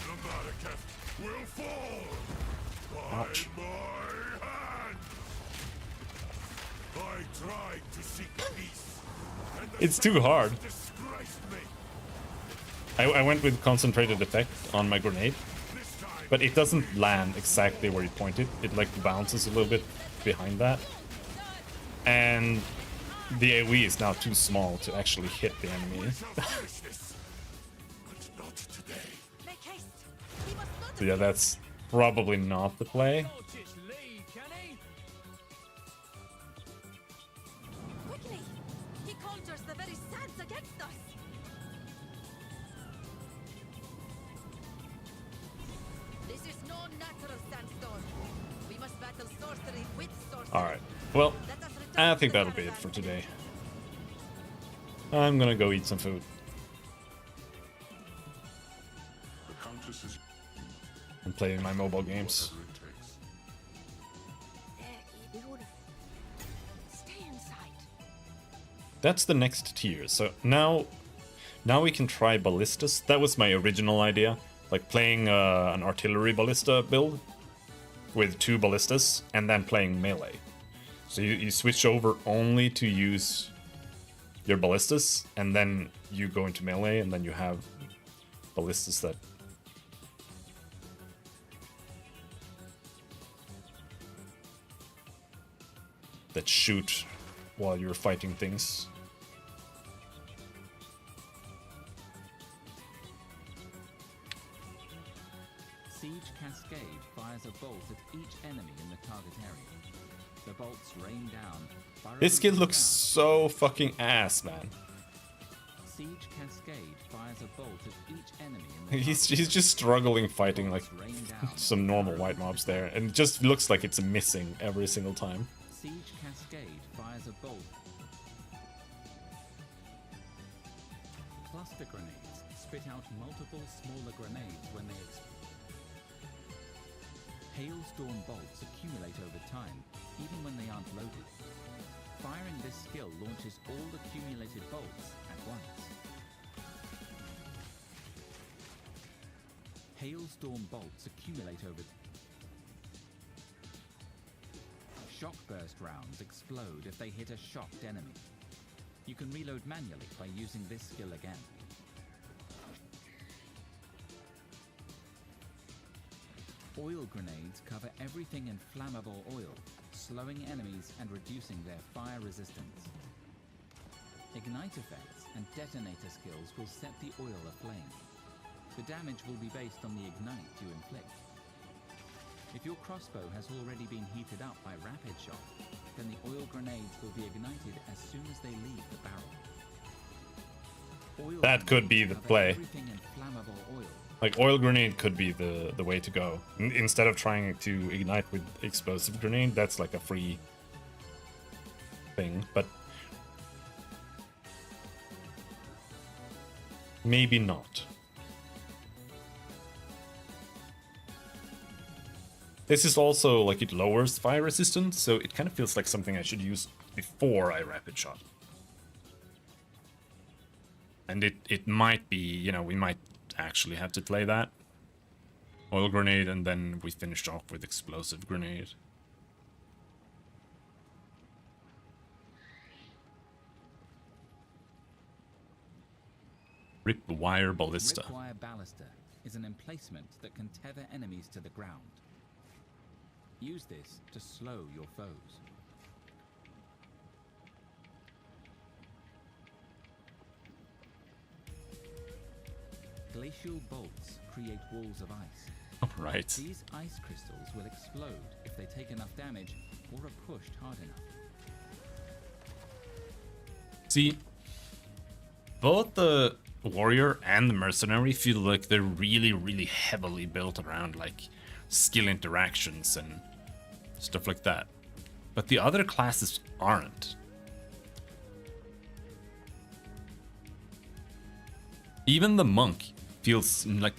The Malakoth will fall by
Ouch.
my hand! I tried to seek peace, and the
It's too hard.
disgraced me.
I went with concentrated effect on my grenade,
This time,
but it doesn't land exactly where you point it. It like bounces a little bit behind that. And the AoE is now too small to actually hit the enemy.
shall finish this, but not today.
Make haste. He must not
So yeah, that's probably not the play.
quickly. He conjures the very sands against us. This is no natural sandstorm. We must battle sorcery with sorcery.
Alright, well,
Let us return
I
to
think
the
that'll be it
caravan.
for today. I'm gonna go eat some food
The Countess is
and play my mobile games.
whatever it takes.
There, beautiful. Stay inside.
That's the next tier. So now we can try ballistas. That was my original idea, like playing an artillery ballista build with 2 ballistas and then playing melee. So you switch over only to use your ballistas, and then you go into melee, and then you have ballistas that shoot while you're fighting things.
Siege Cascade fires a bolt at each enemy in the target area. The bolts rain down.
This kid
burrowing
looks
down.
so fucking ass, man.
Siege Cascade fires a bolt at each enemy in the
He's
target
just struggling fighting like
area. Rain down.
some normal white mobs there, and it just looks like it's missing every single time.
Siege Cascade fires a bolt. Cluster grenades spit out multiple smaller grenades when they explode. Hailstorm bolts accumulate over time, even when they aren't loaded. Firing this skill launches all accumulated bolts at once. Hailstorm bolts accumulate over shock burst rounds explode if they hit a shocked enemy. You can reload manually by using this skill again. Oil grenades cover everything in flammable oil, slowing enemies and reducing their fire resistance. Ignite effects and detonator skills will set the oil aflame. The damage will be based on the ignite you inflict. If your crossbow has already been heated up by rapid shot, then the oil grenades will be ignited as soon as they leave the barrel. Oil
That could be the
cover
play.
everything in flammable oil.
Like, oil grenade could be the way to go. Instead of trying to ignite with explosive grenade, that's like a free thing, but maybe not. This is also, like, it lowers fire resistance, so it kind of feels like something I should use before I rapid shot. And it might be, you know, we might actually have to play that. Oil grenade, and then we finished off with explosive grenade. Rip wire ballista.
Ripwire ballista is an emplacement that can tether enemies to the ground. Use this to slow your foes. Glacial bolts create walls of ice.
Right.
These ice crystals will explode if they take enough damage or are pushed hard enough.
See, both the warrior and the mercenary feel like they're really, really heavily built around, like, skill interactions and stuff like that. But the other classes aren't. Even the monk feels like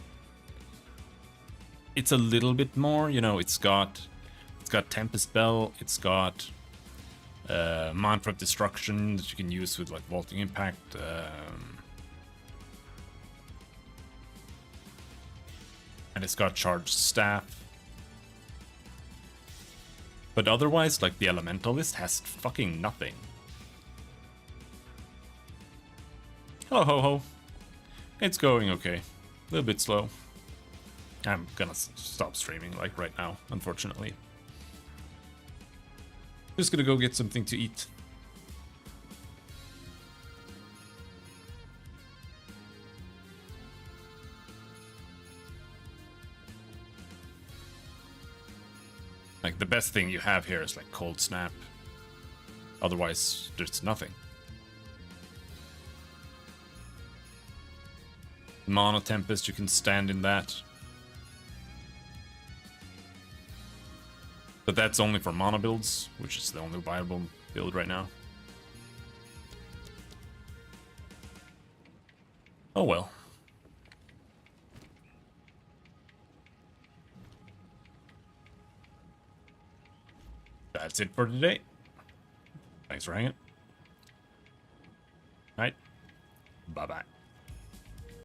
it's a little bit more, you know, it's got Tempest Bell, it's got Mantra of Destruction that you can use with, like, Vaulting Impact, and it's got Charged Staff. But otherwise, like, the Elementalist has fucking nothing. Hello, ho-ho. It's going okay. A little bit slow. I'm gonna stop streaming, like, right now, unfortunately. Just gonna go get something to eat. Like, the best thing you have here is, like, Cold Snap. Otherwise, there's nothing. Mono Tempest, you can stand in that. But that's only for mono builds, which is the only viable build right now. Oh well. That's it for today. Thanks for hanging. All right. Bye-bye.